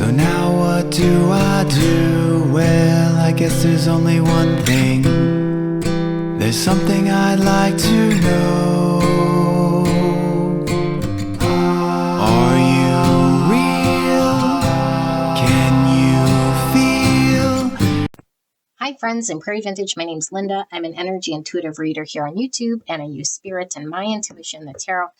So now what do I do? Well, I guess there's only one thing. There's something I'd like to know. Are you real? Can you feel? Hi friends, in Prairie Vintage, my name's Linda. I'm an energy intuitive reader here on YouTube, and I use spirit and my intuition, the tarot,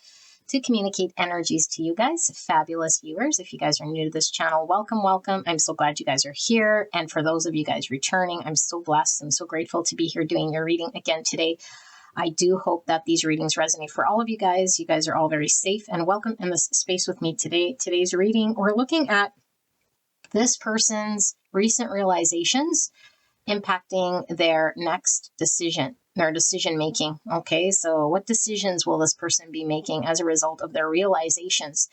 to communicate energies to you guys, fabulous viewers. If you guys are new to this channel, welcome, welcome. I'm so glad you guys are here. And for those of you guys returning, I'm so blessed. I'm so grateful to be here doing your reading again today. I do hope that these readings resonate for all of you guys. You guys are all very safe and welcome in this space with me today. Today's reading, we're looking at this person's recent realizations impacting their next decision, their decision making. Okay, so what decisions will this person be making as a result of their realizations?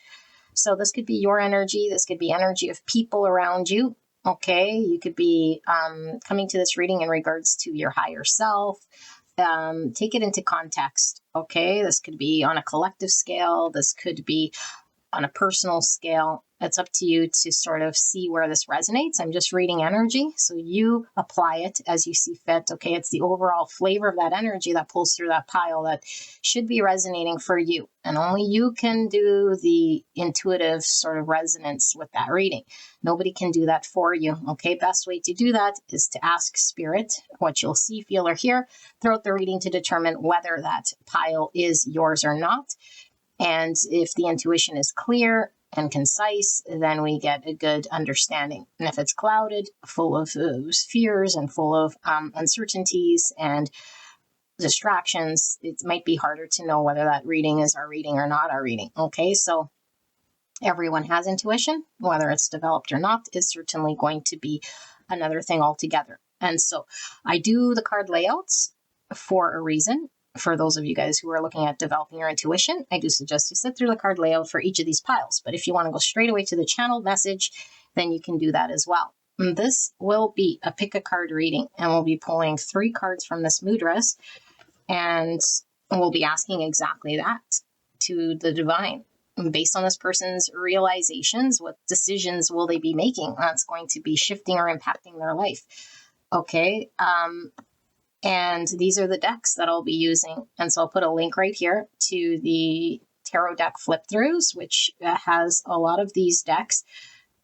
So this could be your energy. This could be energy of people around you. Okay, you could be coming to this reading in regards to your higher self. Take it into context. Okay, this could be on a collective scale. This could be on a personal scale. It's up to you to sort of see where this resonates. I'm just reading energy, so you apply it as you see fit. Okay, it's the overall flavor of that energy that pulls through that pile that should be resonating for you. And only you can do the intuitive sort of resonance with that reading. Nobody can do that for you. Okay, best way to do that is to ask spirit what you'll see, feel, or hear throughout the reading to determine whether that pile is yours or not. And if the intuition is clear and concise, then we get a good understanding. And if it's clouded, full of fears and full of uncertainties and distractions, it might be harder to know whether that reading is our reading or not our reading. Okay, so everyone has intuition. Whether it's developed or not is certainly going to be another thing altogether. And so I do the card layouts for a reason. For those of you guys who are looking at developing your intuition, I do suggest you sit through the card layout for each of these piles. But if you want to go straight away to the channel message, then you can do that as well. And this will be a pick a card reading, and we'll be pulling 3 cards from this mudras, and we'll be asking exactly that to the divine. Based on this person's realizations, what decisions will they be making? That's going to be shifting or impacting their life. Okay. And these are the decks that I'll be using. And so I'll put a link right here to the tarot deck flip throughs, which has a lot of these decks.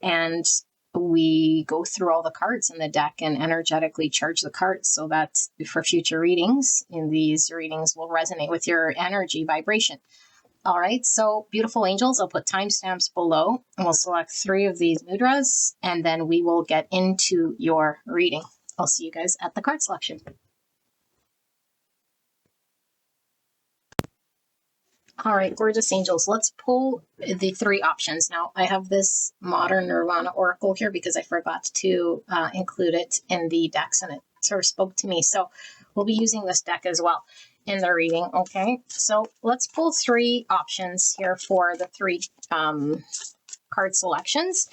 And we go through all the cards in the deck and energetically charge the cards so that for future readings, in these readings will resonate with your energy vibration. All right, so beautiful angels, I'll put timestamps below, and we'll select 3 of these mudras, and then we will get into your reading. I'll see you guys at the card selection. All right, gorgeous angels, let's pull the 3 options. Now, I have this Modern Nirvana Oracle here because I forgot to include it in the decks, and it sort of spoke to me. So we'll be using this deck as well in the reading, okay? So let's pull 3 options here for the 3 card selections.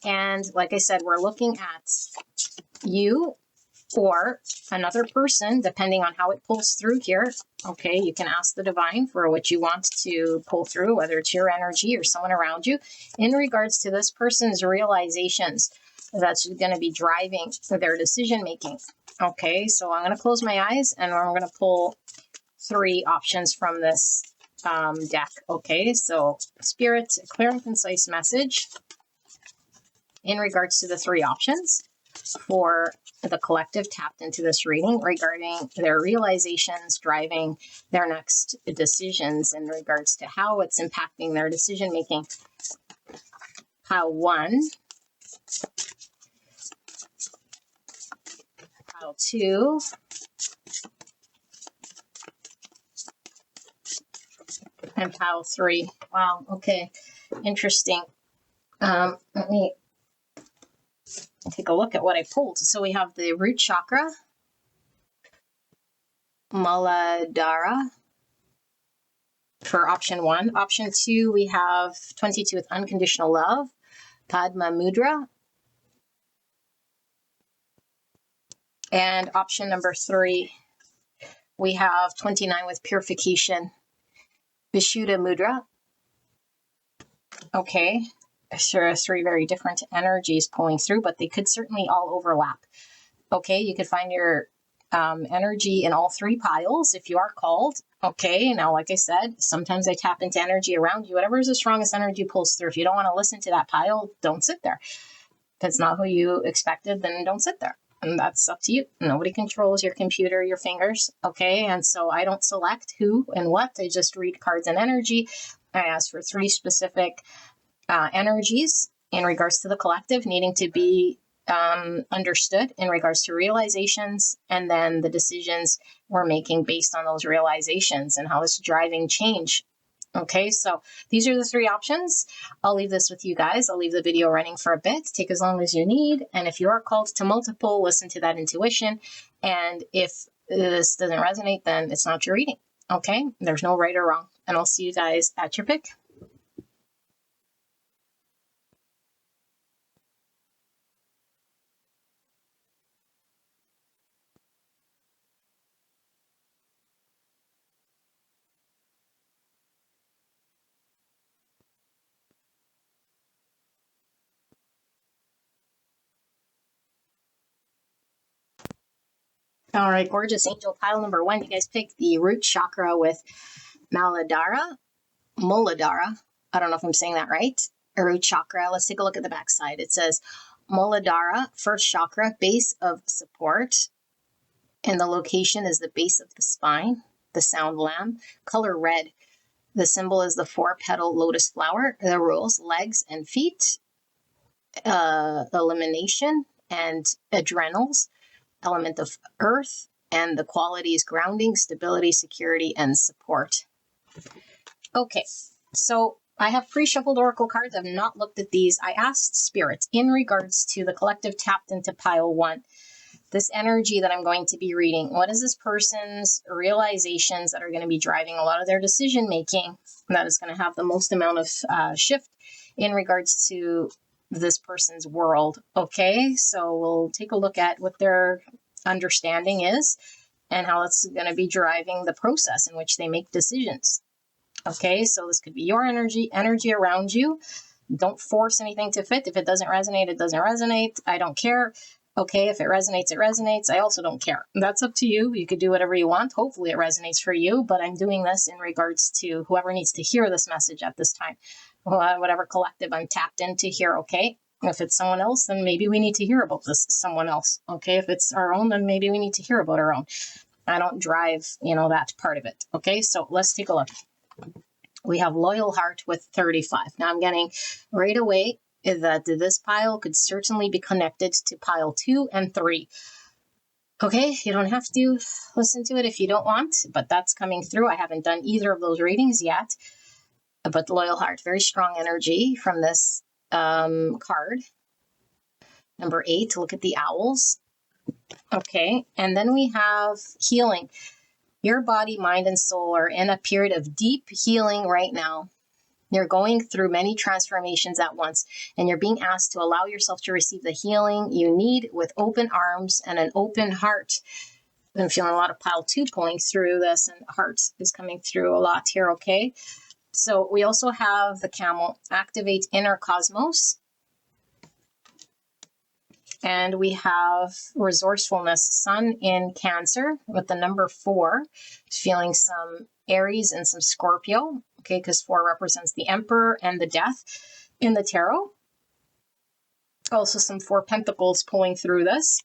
And like I said, we're looking at you or another person, depending on how it pulls through here. Okay, you can ask the divine for what you want to pull through, whether it's your energy or someone around you, in regards to this person's realizations that's going to be driving their decision making. Okay, so I'm going to close my eyes and I'm going to pull 3 options from this deck. Okay, so Spirit, a clear and concise message in regards to the 3 options for the collective tapped into this reading regarding their realizations driving their next decisions in regards to how it's impacting their decision making. Pile 1, pile 2, and pile 3. Wow, okay, interesting. Let me take a look at what I pulled. So we have the root chakra, Muladhara for option 1. Option 2, we have 22 with unconditional love, Padma Mudra. And option number 3, we have 29 with purification, Vishuddha Mudra. Okay, Sure, three very different energies pulling through, but they could certainly all overlap. Okay, you could find your energy in all three piles if you are called. Okay, now, like I said, sometimes I tap into energy around you. Whatever is the strongest energy pulls through. If you don't want to listen to that pile, don't sit there. If it's not who you expected, then don't sit there. And that's up to you. Nobody controls your computer, your fingers. Okay, and so I don't select who and what. I just read cards and energy. I ask for three specific energies in regards to the collective needing to be understood in regards to realizations, and then the decisions we're making based on those realizations and how it's driving change. Okay, so these are the three options. I'll leave this with you guys. I'll leave the video running for a bit. Take as long as you need. And if you are called to multiple, listen to that intuition. And if this doesn't resonate, then it's not your reading. Okay, there's no right or wrong. And I'll see you guys at your pick. All right, gorgeous angel pile number one. You guys picked the root chakra with Muladhara. I don't know if I'm saying that right. A root chakra. Let's take a look at the back side. It says Muladhara, first chakra, base of support. And the location is the base of the spine, the sound lamb. Color red. The symbol is the 4-petal lotus flower. The rules, legs and feet. Elimination and adrenals. Element of earth, and the qualities grounding, stability, security, and support. Okay, so I have pre-shuffled oracle cards. I've not looked at these. I asked spirits in regards to the collective tapped into pile one, this energy that I'm going to be reading. What is this person's realizations that are going to be driving a lot of their decision making that is going to have the most amount of shift in regards to this person's world? Okay, so we'll take a look at what their understanding is and how it's going to be driving the process in which they make decisions. Okay, so this could be your energy around you. Don't force anything to fit. If it doesn't resonate, it doesn't resonate. I don't care. Okay, if it resonates, it resonates. I also don't care. That's up to you. You could do whatever you want. Hopefully it resonates for you, but I'm doing this in regards to whoever needs to hear this message at this time. Whatever collective I'm tapped into here, okay? If it's someone else, then maybe we need to hear about this someone else, okay? If it's our own, then maybe we need to hear about our own. I don't drive, that part of it, okay? So let's take a look. We have Loyal Heart with 35. Now I'm getting right away that this pile could certainly be connected to pile 2 and 3. Okay, you don't have to listen to it if you don't want, but that's coming through. I haven't done either of those readings yet, but Loyal Heart, very strong energy from this card. Number 8, look at the owls. Okay, and then we have healing. Your body, mind, and soul are in a period of deep healing right now. You're going through many transformations at once, and you're being asked to allow yourself to receive the healing you need with open arms and an open heart. I'm feeling a lot of pile 2 pulling through this, and heart is coming through a lot here, okay? So we also have the camel, activate inner cosmos. And we have resourcefulness, sun in Cancer with the number 4, feeling some Aries and some Scorpio, okay, because 4 represents the Emperor and the Death in the tarot. Also some 4 Pentacles pulling through this.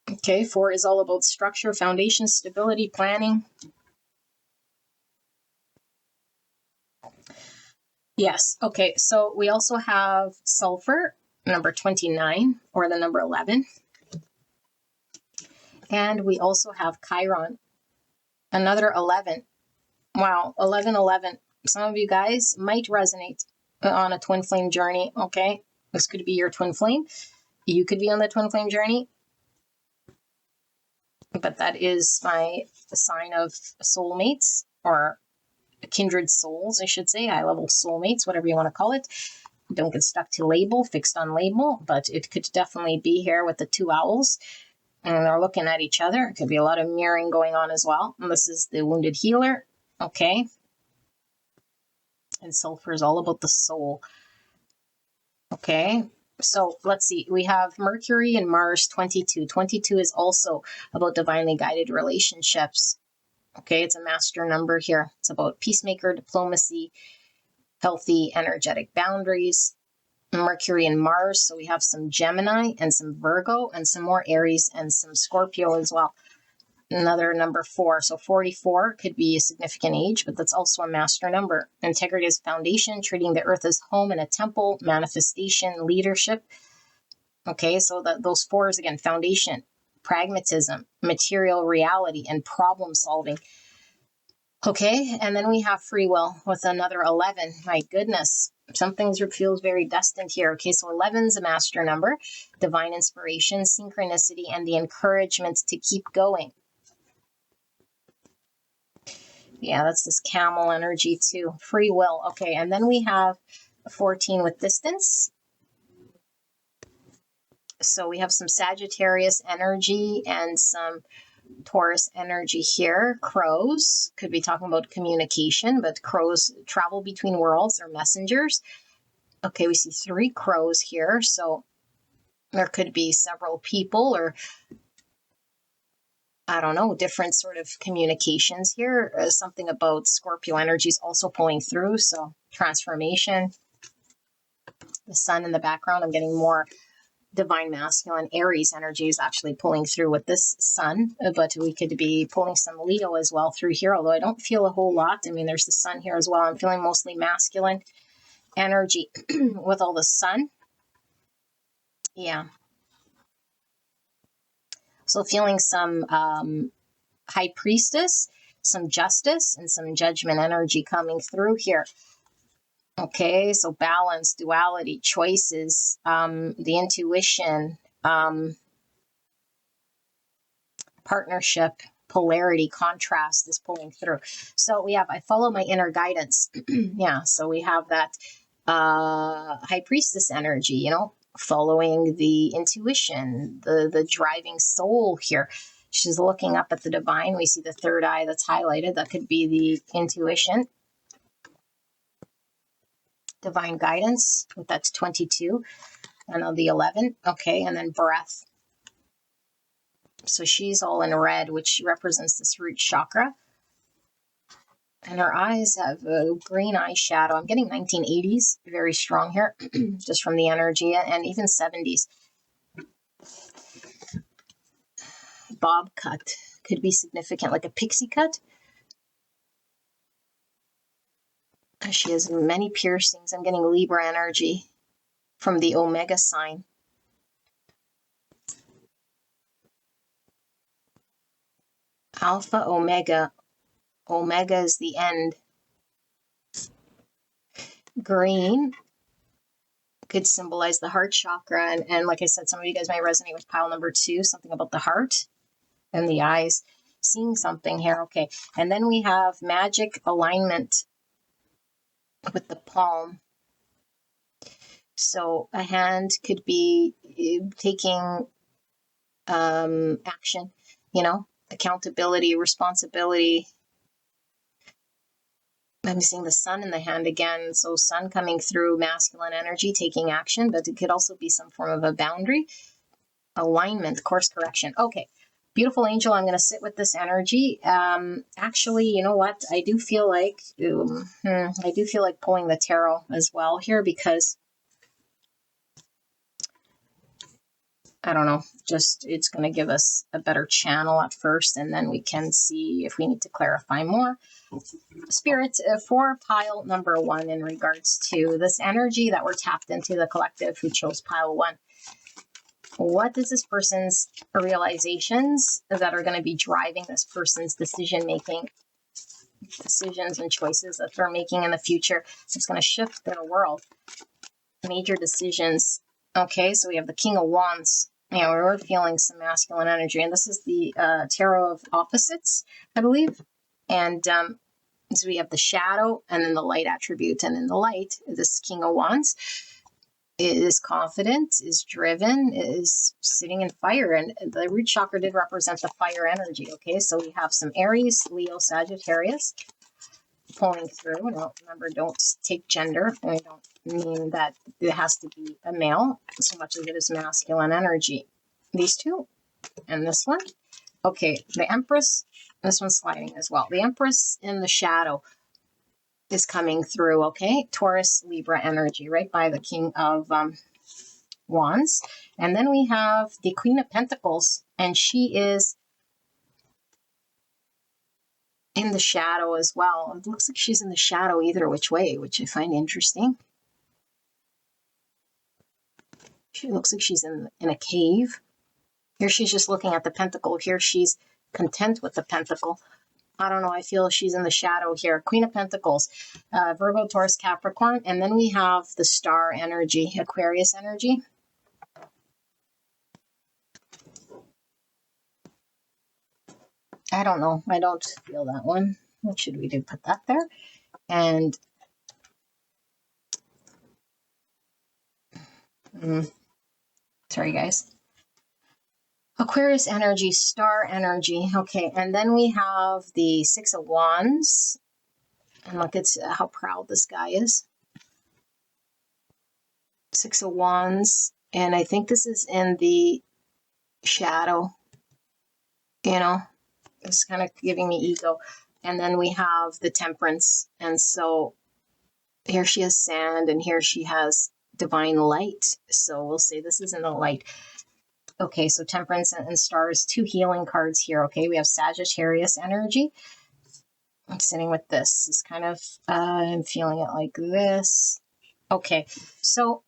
Okay, 4 is all about structure, foundation, stability, planning. Yes, okay, so we also have sulfur, number 29, or the number 11. And we also have Chiron, another 11. Wow, 1111. Some of you guys might resonate on a twin flame journey, okay? This could be your twin flame. You could be on the twin flame journey, but that is my sign of soulmates, or kindred souls, I should say, high-level soulmates, whatever you want to call it. Don't get stuck to label, fixed on label, but it could definitely be here with the 2 owls, and they're looking at each other. It could be a lot of mirroring going on as well. And this is the wounded healer, okay? And sulfur is all about the soul. Okay, so let's see. We have Mercury and Mars 22. 22 is also about divinely guided relationships. Okay, it's a master number here. It's about peacemaker, diplomacy, healthy, energetic boundaries. Mercury and Mars. So we have some Gemini and some Virgo and some more Aries and some Scorpio as well. Another number 4. So 44 could be a significant age, but that's also a master number. Integrity is foundation, treating the earth as home and a temple, manifestation, leadership. Okay, so those 4s again, foundation, pragmatism, material reality, and problem solving. Okay, and then we have free will with another 11. My goodness, some things feels very destined here. Okay, so 11 is a master number, divine inspiration, synchronicity, and the encouragement to keep going. Yeah, that's this camel energy too. Free will. Okay, and then we have 14 with distance. So we have some Sagittarius energy and some Taurus energy here. Crows could be talking about communication, but crows travel between worlds. They're messengers. Okay, we see 3 crows here. So there could be several people or I don't know, different sort of communications here. Something about Scorpio energy is also pulling through. So transformation. The sun in the background, I'm getting more divine masculine. Aries energy is actually pulling through with this sun, but we could be pulling some Leo as well through here, although I don't feel a whole lot. I mean, there's the sun here as well. I'm feeling mostly masculine energy with all the sun. Yeah. So feeling some high priestess, some justice, and some judgment energy coming through here. Okay, so balance, duality, choices, the intuition, partnership, polarity, contrast is pulling through. So we have, I follow my inner guidance. Yeah, so we have that high priestess energy, you know, following the intuition, the driving soul here. She's looking up at the divine. We see the third eye that's highlighted. That could be the intuition. Divine guidance, that's 22. And the 11. Okay, and then breath. So she's all in red, which represents this root chakra. And her eyes have a green eyeshadow. I'm getting 1980s, very strong here, just from the energy, and even 70s. Bob cut could be significant, like a pixie cut. She has many piercings. I'm getting Libra energy from the Omega sign. Alpha, Omega. Omega is the end. Green could symbolize the heart chakra. And like I said, some of you guys might resonate with pile number 2, something about the heart and the eyes. Seeing something here. Okay. And then we have magic alignment with the palm. So a hand could be taking action, you know, accountability, responsibility. I'm seeing the sun in the hand again. So sun coming through, masculine energy, taking action, but it could also be some form of a boundary. Alignment, course correction. Okay. Beautiful angel, I'm going to sit with this energy. Actually, you know what? I do feel like pulling the tarot as well here because I don't know, just it's going to give us a better channel at first, and then we can see if we need to clarify more. Spirit, for pile number 1 in regards to this energy that we're tapped into, the collective who chose pile 1. What is this person's realizations that are going to be driving this person's decision-making, decisions and choices that they're making in the future? It's going to shift their world. Major decisions. Okay, so we have the King of Wands. You know, we're feeling some masculine energy, and this is the Tarot of Opposites, I believe. And so we have the shadow and then the light attribute. And in the light, this King of Wands is confident, is driven, is sitting in fire. And the root chakra did represent the fire energy. Okay, so we have some Aries, Leo, Sagittarius. pulling through. Now, remember, don't take gender. I don't mean that it has to be a male so much as it is masculine energy. These two and this one. Okay, the Empress, this one's sliding as well. The Empress in the shadow is coming through, okay? Taurus, Libra energy, right by the King of Wands. And then we have the Queen of Pentacles, and she is in the shadow as well. It looks like she's in the shadow either which way, which I find interesting. She looks like she's in a cave. Here she's just looking at the pentacle. Here she's content with the pentacle. I don't know. I feel she's in the shadow here. Queen of Pentacles, Virgo, Taurus, Capricorn. And then we have the star energy, Aquarius energy. I don't know. I don't feel that one. What should we do? Put that there. And sorry, guys. Aquarius energy, star energy. Okay, and then we have the Six of Wands. And look at how proud this guy is. Six of Wands. And I think this is in the shadow. You know, it's kind of giving me ego. And then we have the Temperance. And so here she has sand and here she has divine light. So we'll say this is in the light. Okay, so Temperance and Stars, two healing cards here. Okay, we have Sagittarius energy. I'm sitting with this. It's kind of, I'm feeling it like this. Okay, so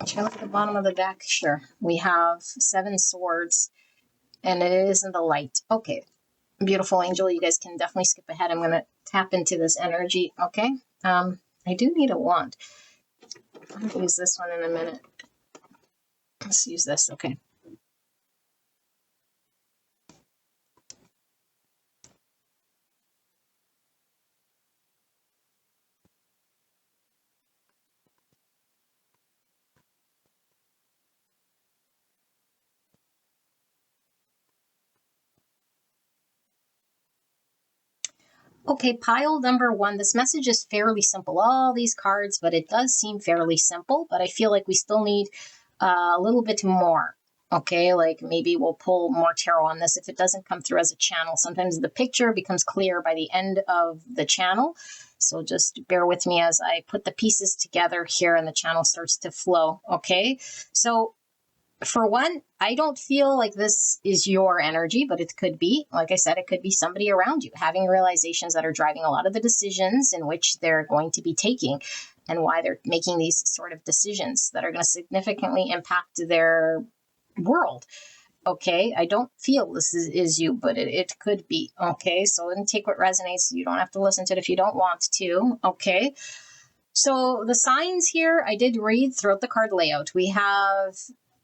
should I look at the bottom of the deck? Sure. We have Seven Swords, and it is in the light. Okay, beautiful angel. You guys can definitely skip ahead. I'm going to tap into this energy. Okay, I do need a wand. I'm going to use this one in a minute. Let's use this. Okay. Okay, pile number one. This message is fairly simple. All these cards, but it does seem fairly simple. But I feel like we still need a little bit more. Okay, like maybe we'll pull more tarot on this if it doesn't come through as a channel. Sometimes the picture becomes clear by the end of the channel. So just bear with me as I put the pieces together here and the channel starts to flow. Okay, so for one, I don't feel like this is your energy, but it could be. Like I said, it could be somebody around you having realizations that are driving a lot of the decisions in which they're going to be taking and why they're making these sort of decisions that are going to significantly impact their world. Okay, I don't feel this is you, but it could be. Okay, so then take what resonates. You don't have to listen to it if you don't want to. Okay, so the signs here, I did read throughout the card layout. We have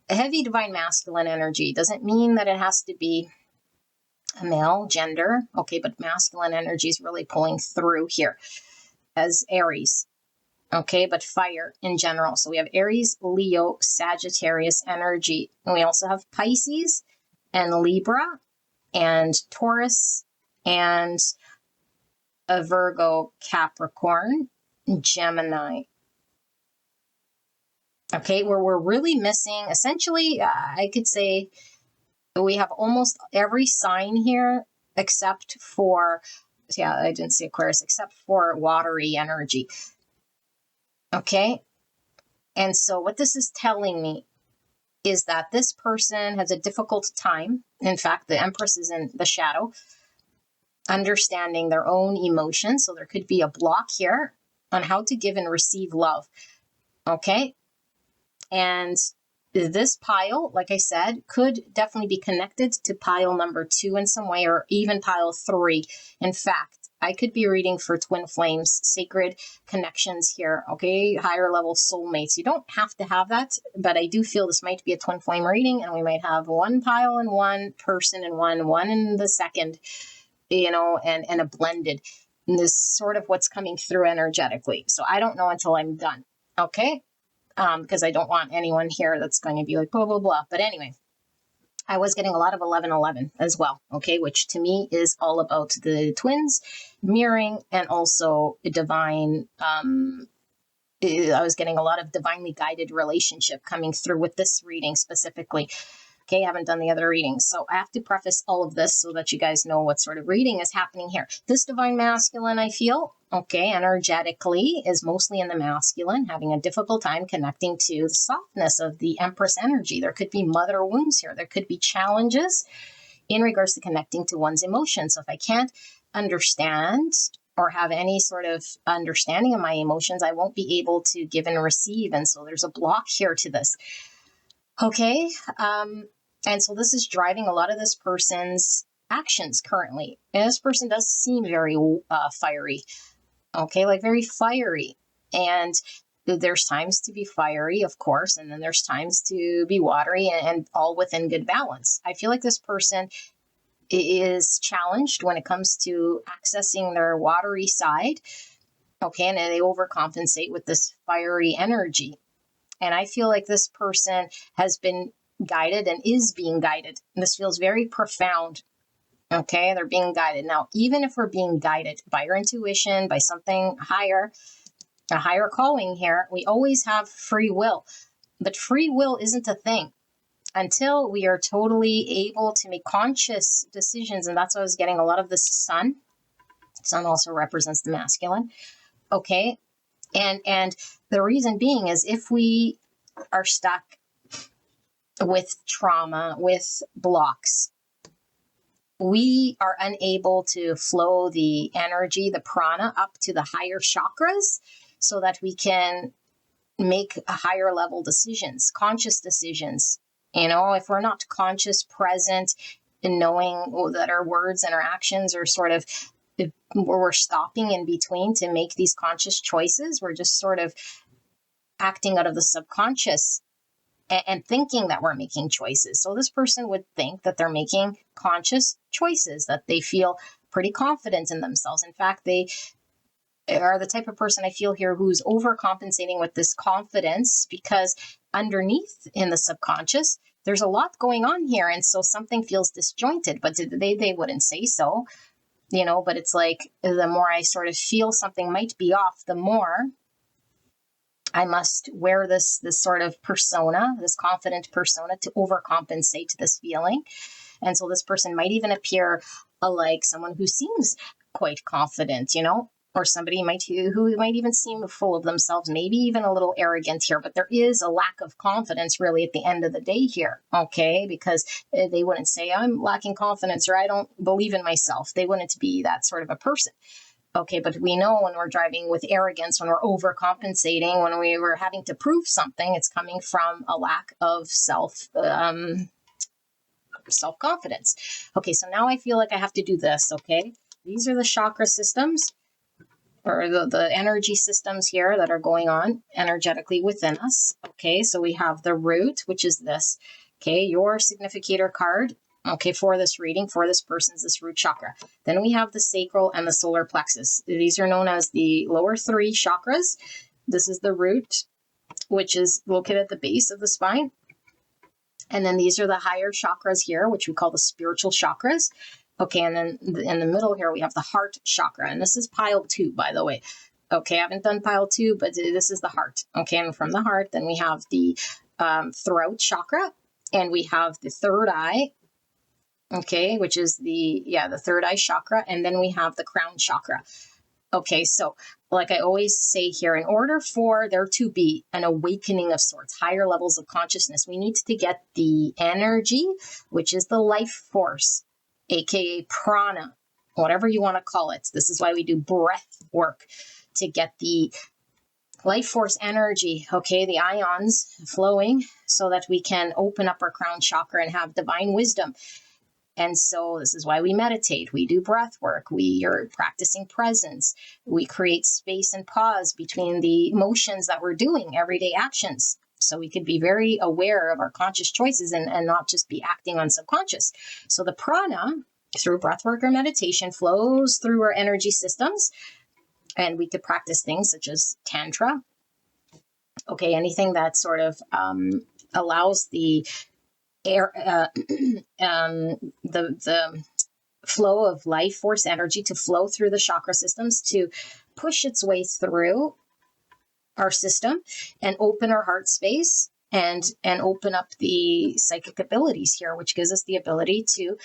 a heavy divine masculine energy. Doesn't mean that it has to be a male gender. Okay, but masculine energy is really pulling through here as Aries. Okay, but fire in general. So we have Aries, Leo, Sagittarius energy. And we also have Pisces and Libra and Taurus and a Virgo, Capricorn, Gemini. Okay, where we're really missing, essentially, I could say we have almost every sign here except for, yeah, I didn't say Aquarius, except for watery energy. Okay, and so what this is telling me is that this person has a difficult time. In fact, the Empress is in the shadow, understanding their own emotions. So there could be a block here on how to give and receive love. Okay, and this pile, like I said, could definitely be connected to pile number 2 in some way, or even pile 3. In fact, I could be reading for twin flames, sacred connections here, okay? Higher level soulmates. You don't have to have that, but I do feel this might be a twin flame reading, and we might have one pile in one person and one in the second, you know, and a blended. And this is sort of what's coming through energetically. So I don't know until I'm done, okay? Because I don't want anyone here that's going to be like, blah, blah, blah. But anyway, I was getting a lot of 1111 as well, okay, which to me is all about the twins mirroring, and also a divine, I was getting a lot of divinely guided relationship coming through with this reading specifically. Okay, I haven't done the other readings. So I have to preface all of this so that you guys know what sort of reading is happening here. This divine masculine, I feel, okay, energetically is mostly in the masculine, having a difficult time connecting to the softness of the Empress energy. There could be mother wounds here. There could be challenges in regards to connecting to one's emotions. So if I can't understand or have any sort of understanding of my emotions, I won't be able to give and receive. And so there's a block here to this. Okay. And so this is driving a lot of this person's actions currently. And this person does seem very fiery. Okay, like very fiery. And there's times to be fiery, of course, and then there's times to be watery, and all within good balance. I feel like this person is challenged when it comes to accessing their watery side. Okay, and they overcompensate with this fiery energy. And I feel like this person has been guided and is being guided. And this feels very profound. Okay, they're being guided. Now, even if we're being guided by your intuition, by something higher, a higher calling here, we always have free will. But free will isn't a thing until we are totally able to make conscious decisions. And that's why I was getting a lot of the sun. Sun also represents the masculine. Okay, and the reason being is if we are stuck with trauma, with blocks, we are unable to flow the energy, the prana, up to the higher chakras so that we can make higher level decisions, conscious decisions. You know, if we're not conscious, present, in knowing that our words and our actions are sort of where we're stopping in between to make these conscious choices, we're just sort of acting out of the subconscious and thinking that we're making choices. So this person would think that they're making conscious choices, that they feel pretty confident in themselves. In fact, they are the type of person I feel here who's overcompensating with this confidence, because underneath in the subconscious, there's a lot going on here. And so something feels disjointed, but they wouldn't say so, you know, but it's like the more I sort of feel something might be off, the more I must wear this sort of persona, this confident persona, to overcompensate this feeling. And so this person might even appear like someone who seems quite confident, you know, or somebody who might even seem full of themselves, maybe even a little arrogant here. But there is a lack of confidence really at the end of the day here, okay? Because they wouldn't say, I'm lacking confidence, or I don't believe in myself. They wouldn't be that sort of a person. Okay, but we know when we're driving with arrogance, when we're overcompensating, when we were having to prove something, it's coming from a lack of self-confidence. Okay, so now I feel like I have to do this, okay? These are the chakra systems, or the energy systems here that are going on energetically within us. Okay, so we have the root, which is this. Okay, your significator card. Okay, for this reading, for this person's this root chakra. Then we have the sacral and the solar plexus. These are known as the lower three chakras. This is the root, which is located at the base of the spine. And then these are the higher chakras here, which we call the spiritual chakras. Okay, and then in the middle here, we have the heart chakra. And this is pile 2, by the way. Okay, I haven't done pile 2, but this is the heart. Okay, and from the heart, then we have the throat chakra, and we have the third eye. Okay, which is the third eye chakra, and then we have the crown chakra. Okay, so like I always say here, in order for there to be an awakening of sorts, higher levels of consciousness, we need to get the energy, which is the life force, aka prana, whatever you want to call it. This is why we do breath work, to get the life force energy, okay, the ions flowing, so that we can open up our crown chakra and have divine wisdom. And so this is why we meditate, we do breath work, we are practicing presence, we create space and pause between the motions that we're doing, everyday actions. So we could be very aware of our conscious choices and not just be acting on subconscious. So the prana, through breath work or meditation, flows through our energy systems. And we could practice things such as tantra. Okay, anything that sort of allows the air, the flow of life force energy to flow through the chakra systems, to push its way through our system and open our heart space and open up the psychic abilities here, which gives us the ability to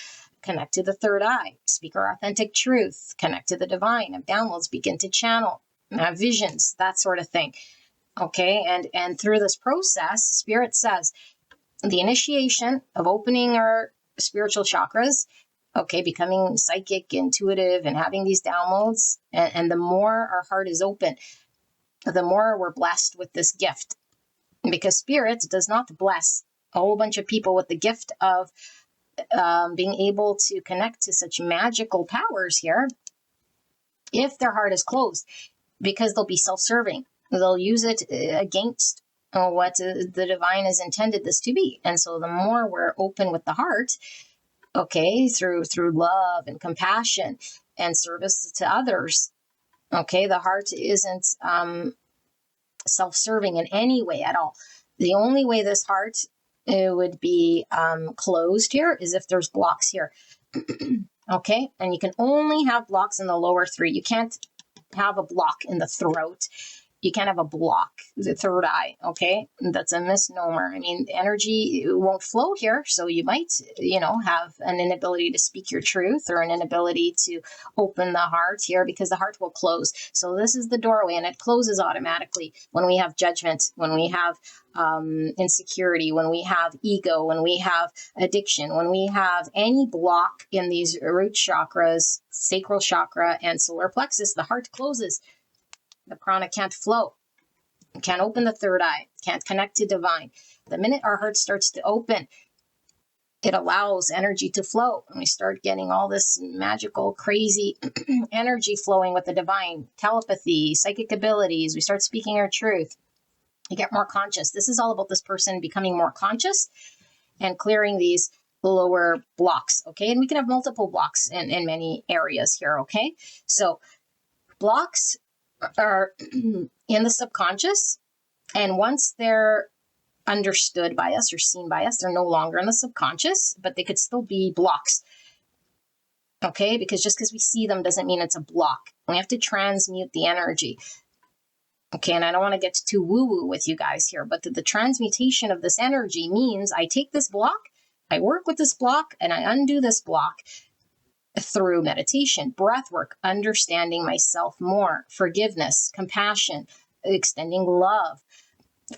connect to the third eye, speak our authentic truth, connect to the divine, have downloads, begin to channel, have visions, that sort of thing. Okay, and through this process, Spirit says the initiation of opening our spiritual chakras, okay, becoming psychic, intuitive, and having these downloads, and the more our heart is open, the more we're blessed with this gift. Because Spirit does not bless a whole bunch of people with the gift of being able to connect to such magical powers here if their heart is closed, because they'll be self-serving. They'll use it against what the divine has intended this to be. And so the more we're open with the heart, okay, through love and compassion and service to others, okay, the heart isn't self-serving in any way at all. The only way this heart would be closed here is if there's blocks here. Okay, and you can only have blocks in the lower three. You can't have a block in the throat. You can't have a block, the third eye, okay? That's a misnomer. I mean, energy won't flow here, so you might, have an inability to speak your truth or an inability to open the heart here because the heart will close. So this is the doorway, and it closes automatically when we have judgment, when we have insecurity, when we have ego, when we have addiction, when we have any block in these root chakras, sacral chakra and solar plexus, the heart closes. The prana can't flow, can't open the third eye, can't connect to divine. The minute our heart starts to open, it allows energy to flow. And we start getting all this magical, crazy energy flowing with the divine, telepathy, psychic abilities. We start speaking our truth. You get more conscious. This is all about this person becoming more conscious and clearing these lower blocks, okay? And we can have multiple blocks in many areas here, okay? So blocks are in the subconscious, and once they're understood by us or seen by us, they're no longer in the subconscious, but they could still be blocks, okay? Because just because we see them doesn't mean it's a block. We have to transmute the energy, okay? And I don't want to get too woo-woo with you guys here, but the transmutation of this energy means I take this block, I work with this block, and I undo this block through meditation, breath work, understanding myself more, forgiveness, compassion, extending love.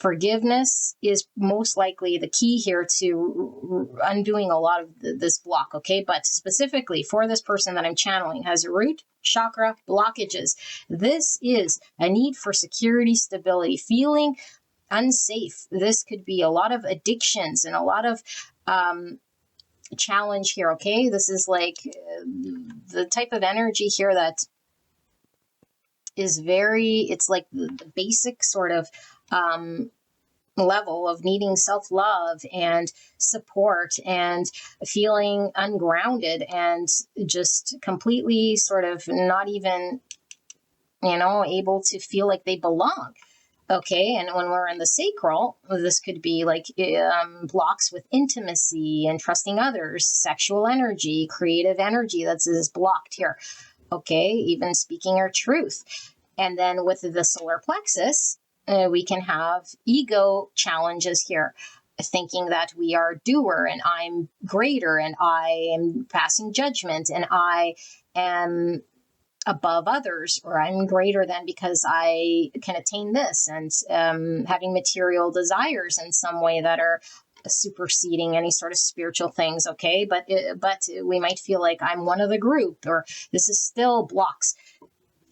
Forgiveness is most likely the key here to undoing a lot of this block, okay? But specifically for this person that I'm channeling has root chakra blockages. This is a need for security, stability, feeling unsafe. This could be a lot of addictions and a lot of challenge here, okay? This is like the type of energy here that is it's like the basic sort of level of needing self-love and support and feeling ungrounded and just completely sort of not even, able to feel like they belong. Okay, and when we're in the sacral, this could be like blocks with intimacy and trusting others, sexual energy, creative energy that's blocked here. Okay, even speaking our truth. And then with the solar plexus, we can have ego challenges here, thinking that we are doer and I'm greater and I am passing judgment and I am above others, or I'm greater than because I can attain this, and having material desires in some way that are superseding any sort of spiritual things, okay? But we might feel like I'm one of the group, or this is still blocks.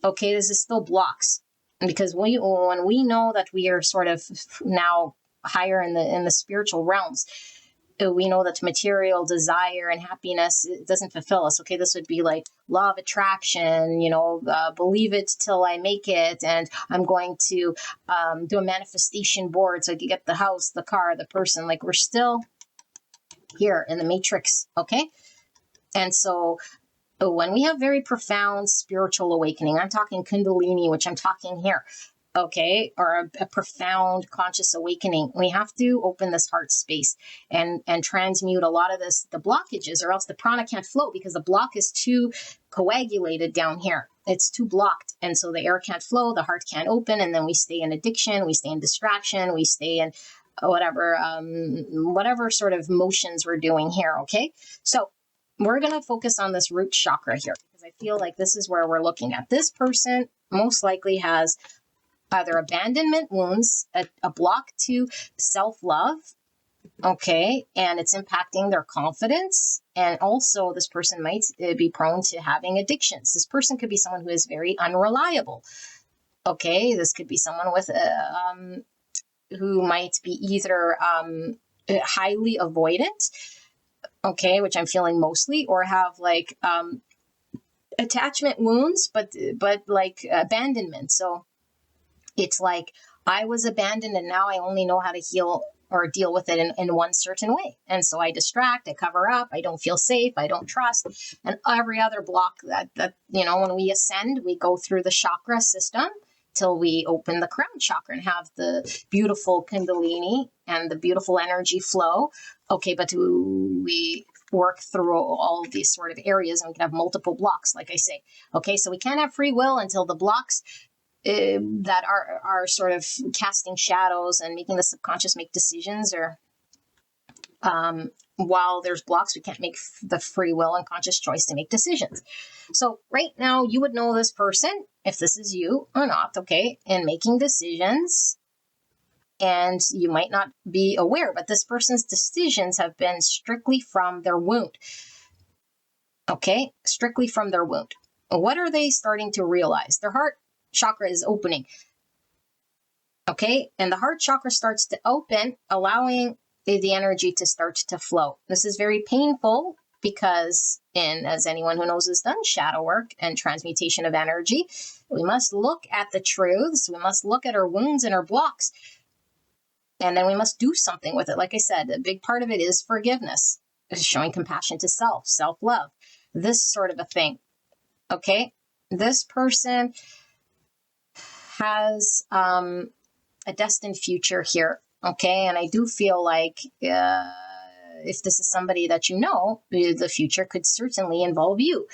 Okay, this is still blocks. Because when we know that we are sort of now higher in the spiritual realms, we know that material desire and happiness doesn't fulfill us. Okay, this would be like law of attraction, believe it till I make it. And I'm going to do a manifestation board so I can get the house, the car, the person. Like we're still here in the matrix. Okay. And so when we have very profound spiritual awakening, I'm talking Kundalini, which I'm talking here. okay, or a profound conscious awakening. We have to open this heart space and transmute a lot of the blockages, or else the prana can't flow because the block is too coagulated down here. It's too blocked. And so the air can't flow, the heart can't open, and then we stay in addiction, we stay in distraction, we stay in whatever sort of motions we're doing here, okay? So we're going to focus on this root chakra here because I feel like this is where we're looking at. This person most likely has either abandonment wounds, a block to self-love, okay, and it's impacting their confidence. And also this person might be prone to having addictions. This person could be someone who is very unreliable, okay? This could be someone with who might be either highly avoidant, okay, which I'm feeling mostly, or have like attachment wounds, but like abandonment. So it's like I was abandoned and now I only know how to heal or deal with it in one certain way. And so I distract, I cover up, I don't feel safe, I don't trust. And every other block that when we ascend, we go through the chakra system till we open the crown chakra and have the beautiful kundalini and the beautiful energy flow. Okay, but we work through all these sort of areas and we can have multiple blocks, like I say. Okay, so we can't have free will until the blocks that are sort of casting shadows and making the subconscious make decisions, or while there's blocks, we can't make the free will and conscious choice to make decisions. So right now you would know this person, if this is you or not, okay, in making decisions, and you might not be aware, but this person's decisions have been strictly from their wound. Okay, strictly from their wound. What are they starting to realize? Their heart chakra is opening. Okay, and the heart chakra starts to open, allowing the energy to start to flow. This is very painful because, as anyone who knows has done shadow work and transmutation of energy, we must look at the truths, we must look at our wounds and our blocks, and then we must do something with it. Like I said, a big part of it is forgiveness, showing compassion to self, self-love, this sort of a thing. Okay, this person has a destined future here, okay? And I do feel like if this is somebody that you know, the future could certainly involve you,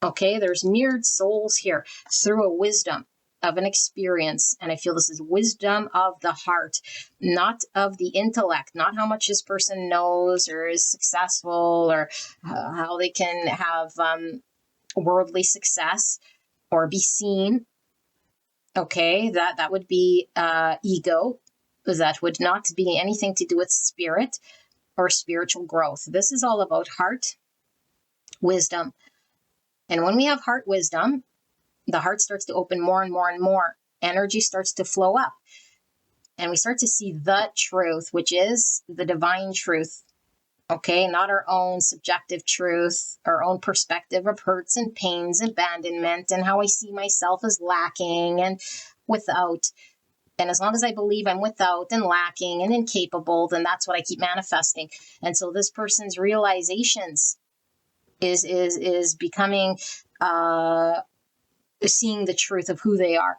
okay? There's mirrored souls here through a wisdom of an experience, and I feel this is wisdom of the heart, not of the intellect, not how much this person knows or is successful, or how they can have worldly success or be seen. Okay, that would be ego. That would not be anything to do with spirit or spiritual growth. This is all about heart wisdom. And when we have heart wisdom, the heart starts to open more and more and more. Energy starts to flow up. And we start to see the truth, which is the divine truth. Okay, not our own subjective truth, our own perspective of hurts and pains, abandonment, and how I see myself as lacking and without. And as long as I believe I'm without and lacking and incapable, then that's what I keep manifesting. And so this person's realizations is becoming seeing the truth of who they are.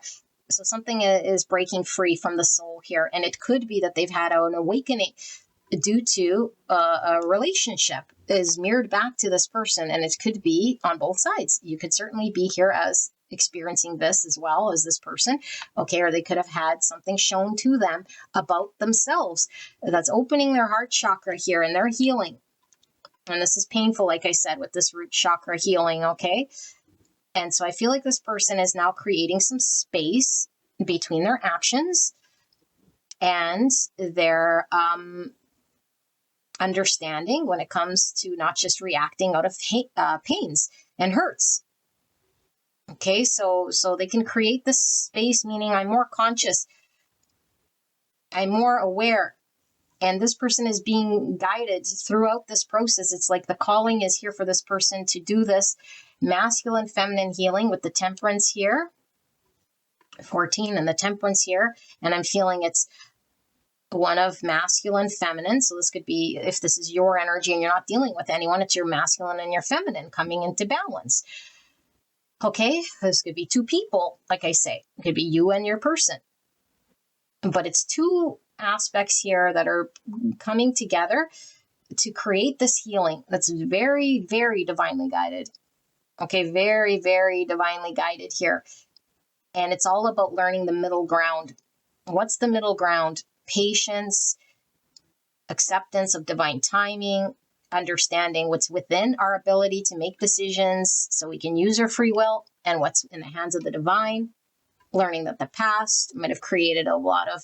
So something is breaking free from the soul here, and it could be that they've had an awakening due to a relationship is mirrored back to this person, and it could be on both sides. You could certainly be here as experiencing this as well as this person, okay, or they could have had something shown to them about themselves that's opening their heart chakra here, and they're healing. And this is painful, like I said, with this root chakra healing, okay? And so I feel like this person is now creating some space between their actions and their understanding when it comes to not just reacting out of pains and hurts. Okay, so they can create this space, meaning I'm more conscious, I'm more aware, and this person is being guided throughout this process. It's like the calling is here for this person to do this masculine, feminine healing with the temperance here, 14, and the temperance here, and I'm feeling it's one of masculine, feminine. So this could be, if this is your energy and you're not dealing with anyone, it's your masculine and your feminine coming into balance. Okay, this could be two people, like I say. It could be you and your person. But it's two aspects here that are coming together to create this healing that's very, very divinely guided. Okay, very, very divinely guided here. And it's all about learning the middle ground. What's the middle ground? Patience, acceptance of divine timing, understanding what's within our ability to make decisions so we can use our free will, and what's in the hands of the divine. Learning that the past might have created a lot of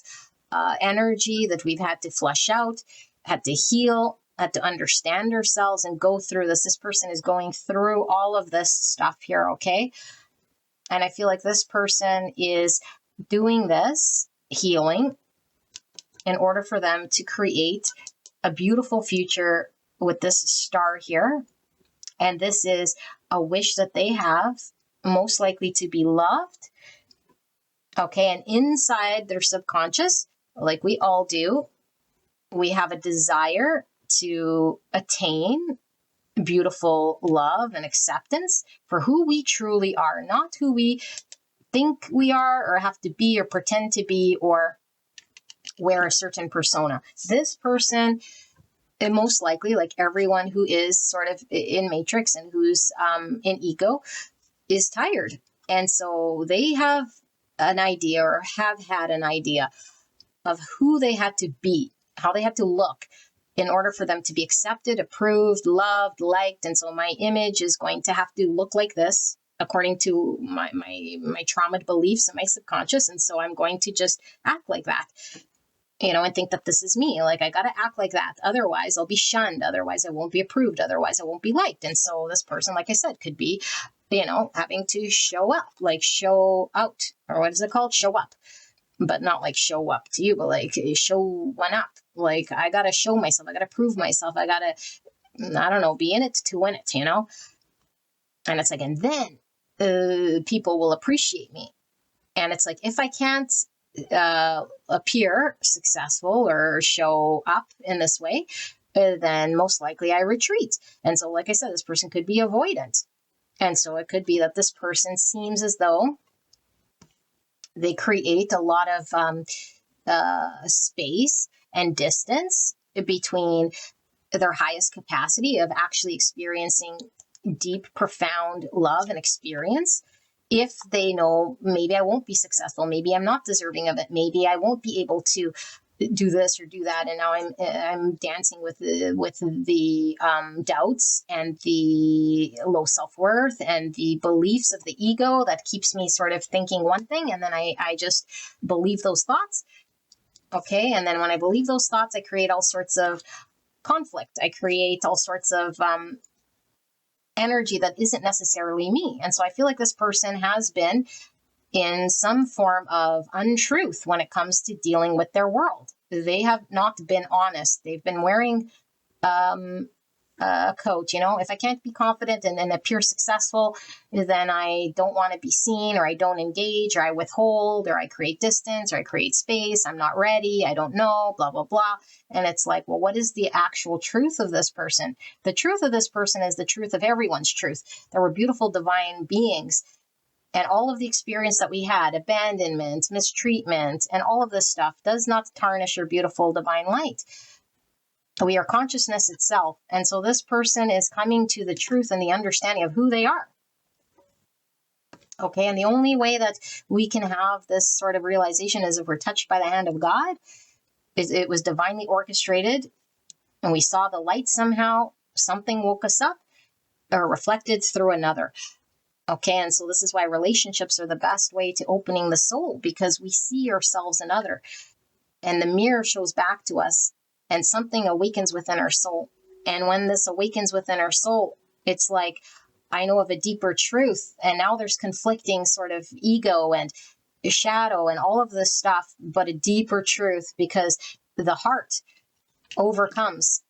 energy that we've had to flush out, had to heal, had to understand ourselves and go through this. This person is going through all of this stuff here, okay? And I feel like this person is doing this healing in order for them to create a beautiful future with this star here. And this is a wish that they have, most likely to be loved. Okay, and inside their subconscious, like we all do, we have a desire to attain beautiful love and acceptance for who we truly are, not who we think we are or have to be or pretend to be or wear a certain persona. This person, and most likely, like everyone who is sort of in matrix and who's in ego, is tired. And so they have an idea or have had an idea of who they had to be, how they had to look in order for them to be accepted, approved, loved, liked. And so my image is going to have to look like this according to my trauma beliefs and my subconscious. And so I'm going to just act like that, and think that this is me. Like, I got to act like that. Otherwise I'll be shunned. Otherwise I won't be approved. Otherwise I won't be liked. And so this person, like I said, could be, having to show up, like show out, or what is it called? Show up. But not like show up to you, but like show one up. Like, I got to show myself. I got to prove myself. I got to, I don't know, be in it to win it, And it's like, and then people will appreciate me. And it's like, if I can't appear successful or show up in this way, then most likely I retreat. And so, like I said, this person could be avoidant. And so it could be that this person seems as though they create a lot of space and distance between their highest capacity of actually experiencing deep, profound love and experience. If they know, maybe I won't be successful, maybe I'm not deserving of it, maybe I won't be able to do this or do that, and now I'm dancing with the doubts and the low self-worth and the beliefs of the ego that keeps me sort of thinking one thing, and then I just believe those thoughts. Okay, and then when I believe those thoughts, I create all sorts of conflict. I create all sorts of energy that isn't necessarily me. And so I feel like this person has been in some form of untruth when it comes to dealing with their world. They have not been honest. They've been wearing a coat. If I can't be confident and appear successful, then I don't want to be seen, or I don't engage, or I withhold, or I create distance, or I create space. I'm not ready. I don't know, blah, blah, blah. And it's like, well, what is the actual truth of this person? The truth of this person is the truth of everyone's truth. There were beautiful divine beings. And all of the experience that we had, abandonment, mistreatment, and all of this stuff does not tarnish your beautiful divine light. We are consciousness itself. And so this person is coming to the truth and the understanding of who they are. Okay, and the only way that we can have this sort of realization is if we're touched by the hand of God. It was divinely orchestrated, and we saw the light somehow. Something woke us up, or reflected through another. Okay, and so this is why relationships are the best way to opening the soul, because we see ourselves in other, and the mirror shows back to us, and something awakens within our soul. And when this awakens within our soul, it's like, I know of a deeper truth, and now there's conflicting sort of ego and shadow and all of this stuff, but a deeper truth, because the heart overcomes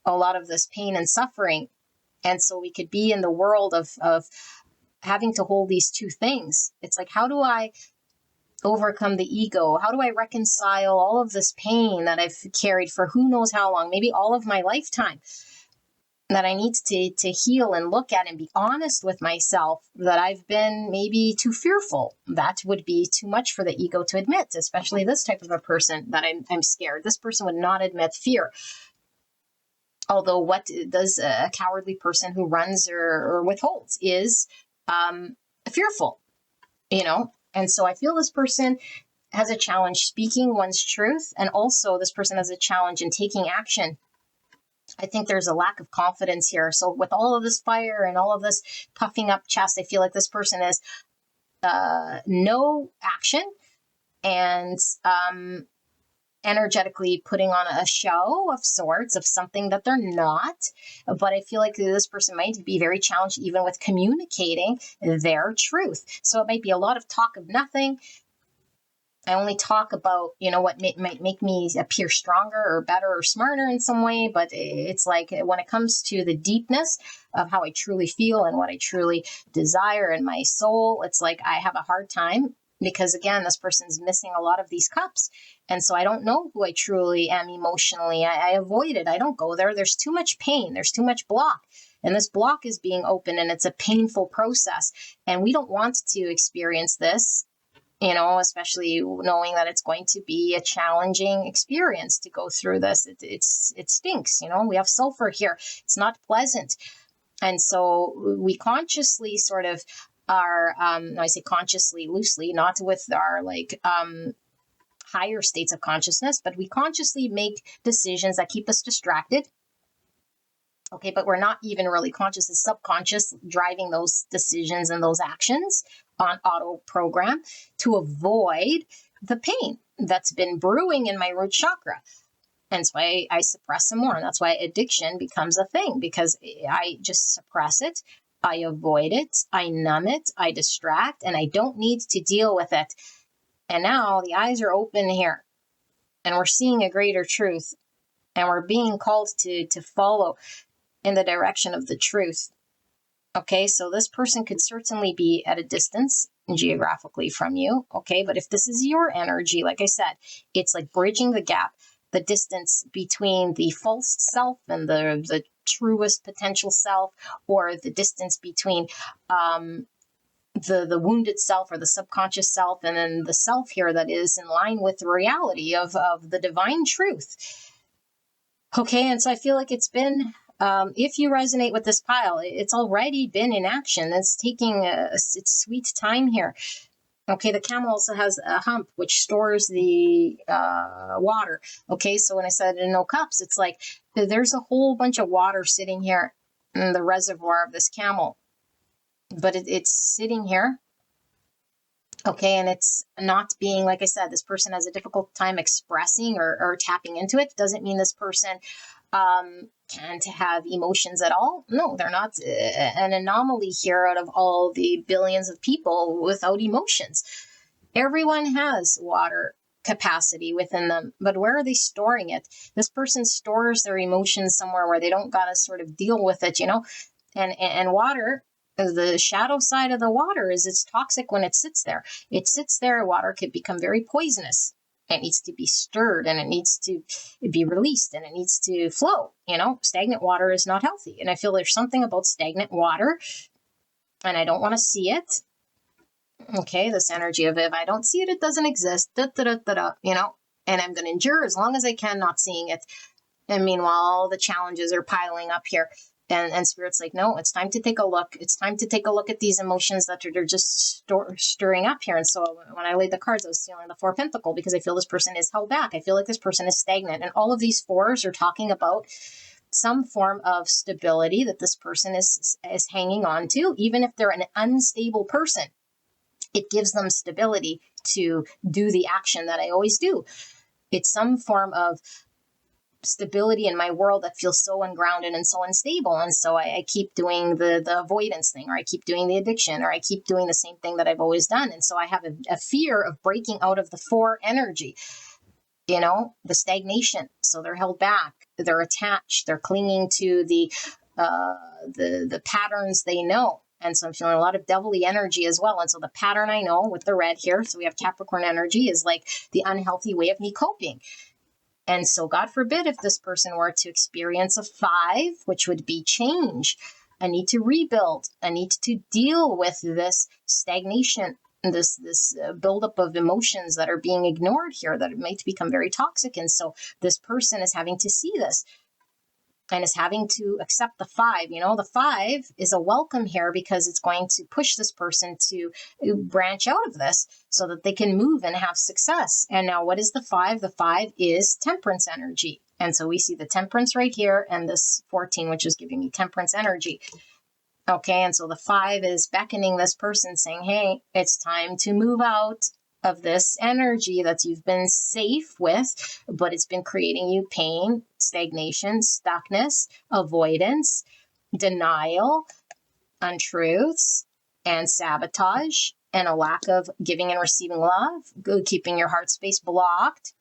a lot of this pain and suffering. And so we could be in the world of having to hold these two things. It's like, how do I overcome the ego? How do I reconcile all of this pain that I've carried for who knows how long, maybe all of my lifetime? that I need to heal and look at and be honest with myself, that I've been maybe too fearful. That would be too much for the ego to admit, especially this type of a person, that I'm scared. This person would not admit fear. Although what does a cowardly person who runs or withholds is fearful, And so I feel this person has a challenge speaking one's truth, and also this person has a challenge in taking action. I think there's a lack of confidence here. So with all of this fire and all of this puffing up chest, I feel like this person is no action and energetically putting on a show of sorts of something that they're not. But I feel like this person might be very challenged even with communicating their truth. So it might be a lot of talk of nothing. I only talk about, what might make me appear stronger or better or smarter in some way. But it's like when it comes to the deepness of how I truly feel and what I truly desire in my soul, it's like I have a hard time because, again, this person's missing a lot of these cups. And so I don't know who I truly am emotionally. I avoid it. I don't go there. There's too much pain. There's too much block. And this block is being opened, and it's a painful process. And we don't want to experience this, especially knowing that it's going to be a challenging experience to go through this. It stinks, we have sulfur here. It's not pleasant. And so we consciously sort of are, I say consciously, loosely, not with our higher states of consciousness, but we consciously make decisions that keep us distracted. Okay, but we're not even really conscious. It's subconscious driving those decisions and those actions on auto program to avoid the pain that's been brewing in my root chakra. And so I suppress some more. And that's why addiction becomes a thing, because I just suppress it. I avoid it. I numb it. I distract, and I don't need to deal with it. And now the eyes are open here, and we're seeing a greater truth, and we're being called to follow in the direction of the truth. Okay, so this person could certainly be at a distance geographically from you. Okay, but if this is your energy, like I said, it's like bridging the gap, the distance between the false self and the truest potential self, or the distance between the wounded self or the subconscious self, and then the self here that is in line with the reality of the divine truth. Okay, and so I feel like it's been, if you resonate with this pile, it's already been in action. It's taking its sweet time here. Okay, the camel also has a hump, which stores the water. Okay, so when I said no cups, it's like there's a whole bunch of water sitting here in the reservoir of this camel. But it's sitting here. Okay, and it's not being, like I said, this person has a difficult time expressing or tapping into it. Doesn't mean this person can't have emotions at all. No, they're not an anomaly here out of all the billions of people without emotions. Everyone has water capacity within them, but where are they storing it? This person stores their emotions somewhere where they don't got to sort of deal with it, and water, the shadow side of the water is it's toxic when it sits there. It sits there, water could become very poisonous. It needs to be stirred, and it needs to be released, and it needs to flow. Stagnant water is not healthy. And I feel there's something about stagnant water, and I don't want to see it. Okay, this energy of if I don't see it, it doesn't exist, and I'm going to endure as long as I can not seeing it. And meanwhile, the challenges are piling up here. And Spirit's like, no, it's time to take a look. It's time to take a look at these emotions that are just stirring up here. And so when I laid the cards, I was feeling the Four of Pentacles, because I feel this person is held back. I feel like this person is stagnant. And all of these fours are talking about some form of stability that this person is hanging on to. Even if they're an unstable person, it gives them stability to do the action that I always do. It's some form of stability in my world that feels so ungrounded and so unstable. And so I keep doing the avoidance thing, or I keep doing the addiction, or I keep doing the same thing that I've always done. And so I have a fear of breaking out of the four energy, the stagnation. So they're held back, they're attached, they're clinging to the patterns they know. And so I'm feeling a lot of devilly energy as well. And so the pattern I know with the red here, so we have Capricorn energy, is like the unhealthy way of me coping. And so God forbid if this person were to experience a 5, which would be change, a need to rebuild, a need to deal with this stagnation, this buildup of emotions that are being ignored here, that might become very toxic. And so this person is having to see this and is having to accept the 5. The 5 is a welcome here because it's going to push this person to branch out of this so that they can move and have success. And now what is the 5? The 5 is temperance energy. And so we see the temperance right here and this 14, which is giving me temperance energy. Okay, and so the 5 is beckoning this person saying, hey, it's time to move out of this energy that you've been safe with, but it's been creating you pain, stagnation, stuckness, avoidance, denial, untruths, and sabotage, and a lack of giving and receiving love, keeping your heart space blocked.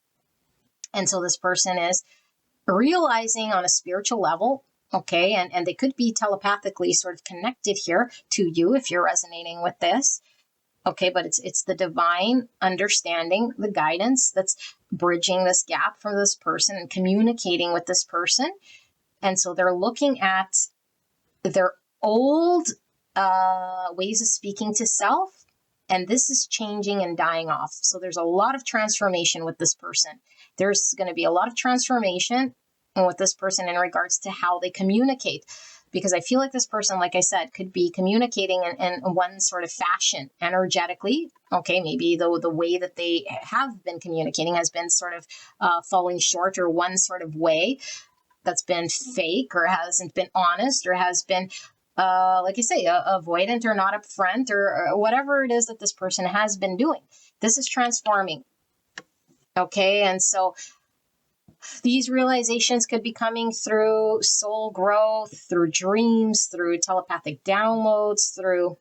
And so this person is realizing on a spiritual level, okay, and they could be telepathically sort of connected here to you if you're resonating with this. Okay, but it's the divine understanding, the guidance that's bridging this gap for this person and communicating with this person. And so they're looking at their old ways of speaking to self, and this is changing and dying off. So there's a lot of transformation with this person. There's going to be a lot of transformation with this person in regards to how they communicate. Because I feel like this person, like I said, could be communicating in one sort of fashion energetically. Okay, maybe the way that they have been communicating has been sort of falling short, or one sort of way that's been fake or hasn't been honest or has been, like I say, avoidant or not upfront or whatever it is that this person has been doing. This is transforming. Okay, and so these realizations could be coming through soul growth, through dreams, through telepathic downloads, through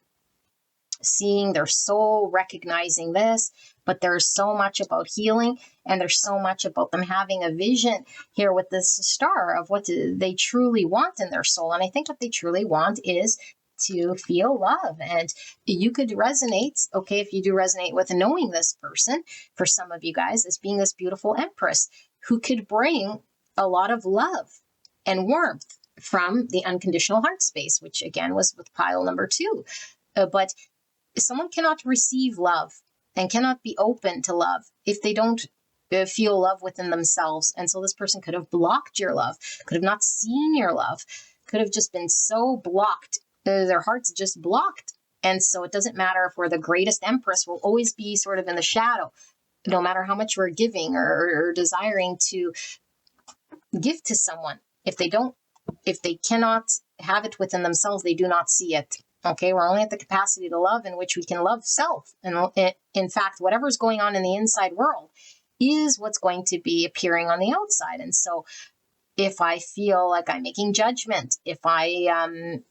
seeing their soul, recognizing this. But there's so much about healing, and there's so much about them having a vision here with this star of what they truly want in their soul. And I think what they truly want is to feel love. And you could resonate, okay, if you do resonate with knowing this person, for some of you guys, as being this beautiful empress who could bring a lot of love and warmth from the unconditional heart space, which again was with pile number 2. But someone cannot receive love and cannot be open to love if they don't feel love within themselves. And so this person could have blocked your love, could have not seen your love, could have just been so blocked. Their heart's just blocked. And so it doesn't matter if we're the greatest empress, we'll always be sort of in the shadow, no matter how much we're giving or desiring to give to someone. If they cannot have it within themselves, they do not see it. Okay, we're only at the capacity to love in which we can love self. And in fact, whatever's going on in the inside world is what's going to be appearing on the outside. And so if I feel like I'm making judgment, if I'm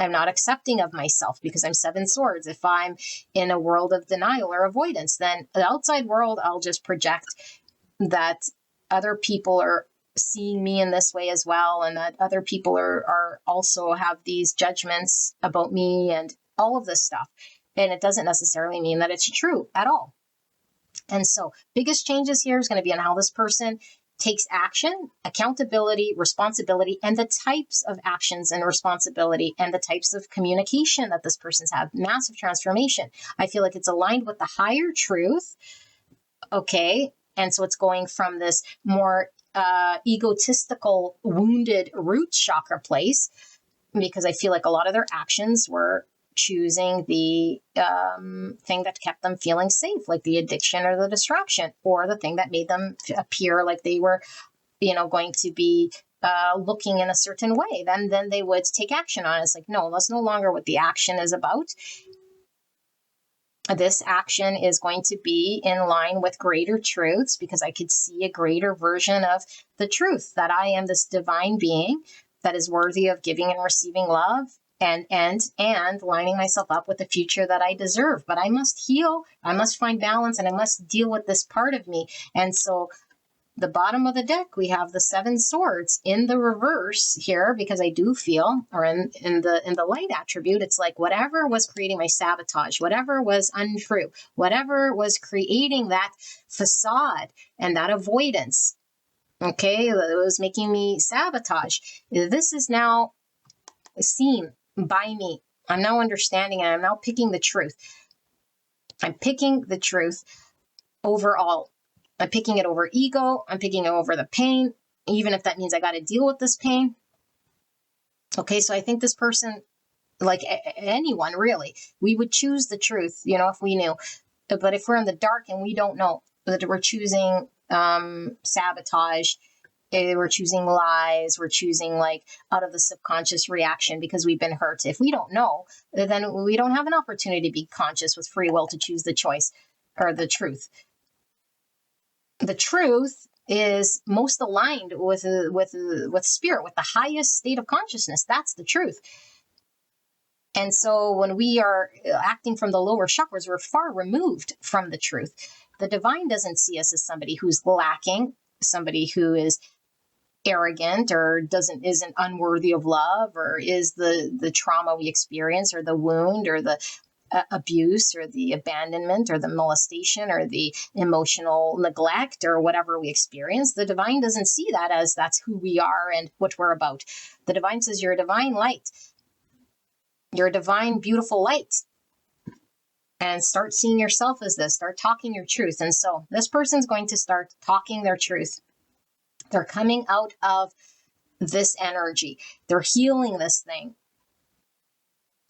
not accepting of myself because I'm 7 swords, if I'm in a world of denial or avoidance, then the outside world, I'll just project that other people are seeing me in this way as well, and that other people are also have these judgments about me and all of this stuff. And it doesn't necessarily mean that it's true at all. And so biggest changes here is going to be on how this person takes action, accountability, responsibility, and the types of actions and responsibility and the types of communication that this person's have. Massive transformation. I feel like it's aligned with the higher truth. Okay. And so it's going from this more egotistical, wounded root chakra place, because I feel like a lot of their actions were choosing the thing that kept them feeling safe, like the addiction or the distraction, or the thing that made them appear like they were, going to be looking in a certain way. Then they would take action on it. It's like, no, that's no longer what the action is about. This action is going to be in line with greater truths, because I could see a greater version of the truth that I am this divine being that is worthy of giving and receiving love and lining myself up with the future that I deserve. But I must heal, I must find balance, and I must deal with this part of me. And so the bottom of the deck, we have the 7 swords in the reverse here, because I do feel, or in the light attribute, it's like whatever was creating my sabotage, whatever was untrue, whatever was creating that facade and that avoidance, Okay, it was making me sabotage. This is now seen by me. I'm now understanding and I'm now picking the truth. I'm picking the truth overall. I'm picking it over ego. I'm picking it over the pain, even if that means I got to deal with this pain. Okay, so I think this person, like anyone really, we would choose the truth, if we knew. But if we're in the dark and we don't know that we're choosing sabotage, we're choosing lies, we're choosing like out of the subconscious reaction because we've been hurt. If we don't know, then we don't have an opportunity to be conscious with free will to choose the choice or the truth. The truth is most aligned with spirit, with the highest state of consciousness. That's the truth. And so when we are acting from the lower chakras, we're far removed from the truth. The divine doesn't see us as somebody who's lacking, somebody who is arrogant or isn't unworthy of love, or is the trauma we experience or the wound or the abuse or the abandonment or the molestation or the emotional neglect or whatever we experience. The divine doesn't see that as that's who we are and what we're about. The divine says you're a divine light. You're a divine, beautiful light. And start seeing yourself as this. Start talking your truth. And so this person's going to start talking their truth. They're coming out of this energy. They're healing this thing.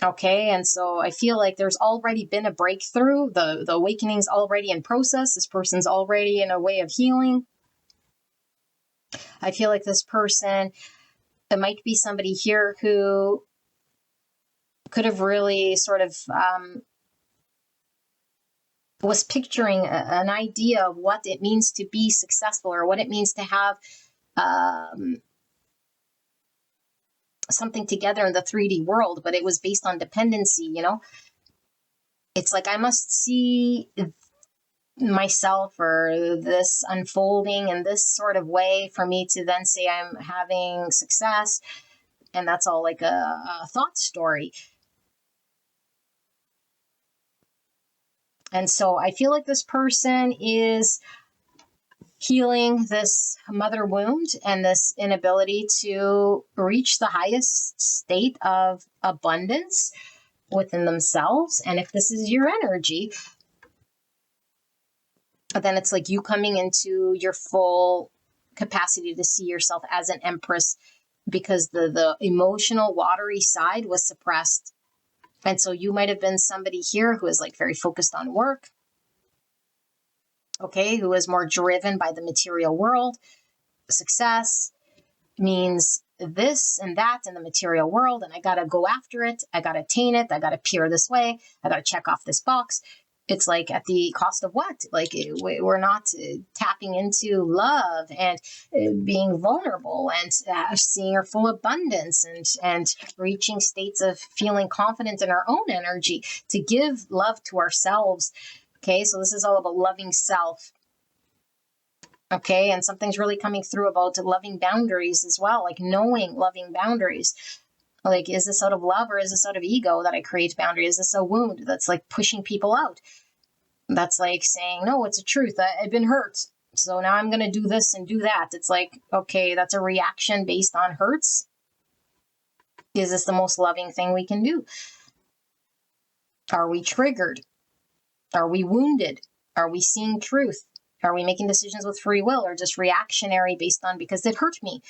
Okay, and so I feel like there's already been a breakthrough. The awakening's already in process. This person's already in a way of healing. I feel like this person, it might be somebody here who could have really sort of was picturing an idea of what it means to be successful or what it means to have something together in the 3D world, but it was based on dependency, It's like I must see myself or this unfolding in this sort of way for me to then say I'm having success. And that's all like a thought story. And so I feel like this person is healing this mother wound and this inability to reach the highest state of abundance within themselves. And if this is your energy, then it's like you coming into your full capacity to see yourself as an empress, because the emotional watery side was suppressed. And so you might have been somebody here who is like very focused on work, okay, who is more driven by the material world. Success means this and that in the material world, and I got to go after it. I got to attain it. I got to appear this way. I got to check off this box. It's like at the cost of what? Like we're not tapping into love and being vulnerable and seeing our full abundance and reaching states of feeling confident in our own energy to give love to ourselves. Okay, so this is all about loving self. Okay, and something's really coming through about loving boundaries as well, like knowing loving boundaries. Like, is this out of love or is this out of ego that I create boundaries? Is this a wound that's like pushing people out? That's like saying, no, it's a truth. I've been hurt. So now I'm going to do this and do that. It's like, okay, that's a reaction based on hurts. Is this the most loving thing we can do? Are we triggered? Are we wounded? Are we seeing truth? Are we making decisions with free will or just reactionary based on because it hurt me?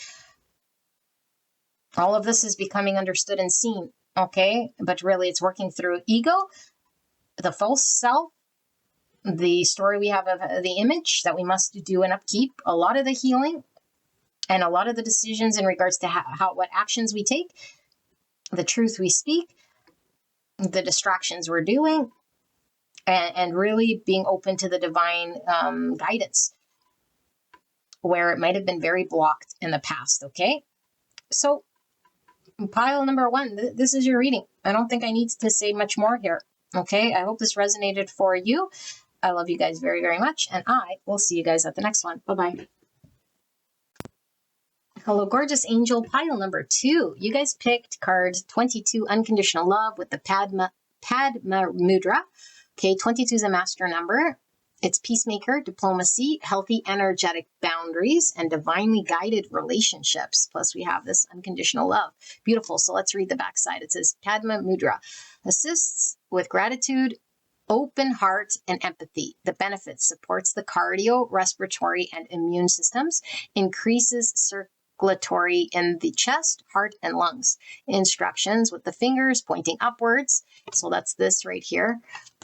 All of this is becoming understood and seen, okay? But really it's working through ego, the false self, the story we have of the image that we must do and upkeep, a lot of the healing and a lot of the decisions in regards to what actions we take, the truth we speak, the distractions we're doing, and really being open to the divine guidance where it might have been very blocked in the past, okay? So pile number 1, this is your reading. I don't think I need to say much more here. Okay, I hope this resonated for you. I love you guys very, very much, and I will see you guys at the next one. Bye-bye. Hello, gorgeous angel, pile number 2. You guys picked card 22, Unconditional Love, with the Padma Mudra. Okay, 22 is a master number. It's peacemaker, diplomacy, healthy energetic boundaries, and divinely guided relationships. Plus, we have this unconditional love. Beautiful. So let's read the backside. It says Padma Mudra assists with gratitude, open heart, and empathy. The benefits: supports the cardio, respiratory, and immune systems, increases circulatory in the chest, heart, and lungs. Instructions with the fingers pointing upwards. So that's this right here.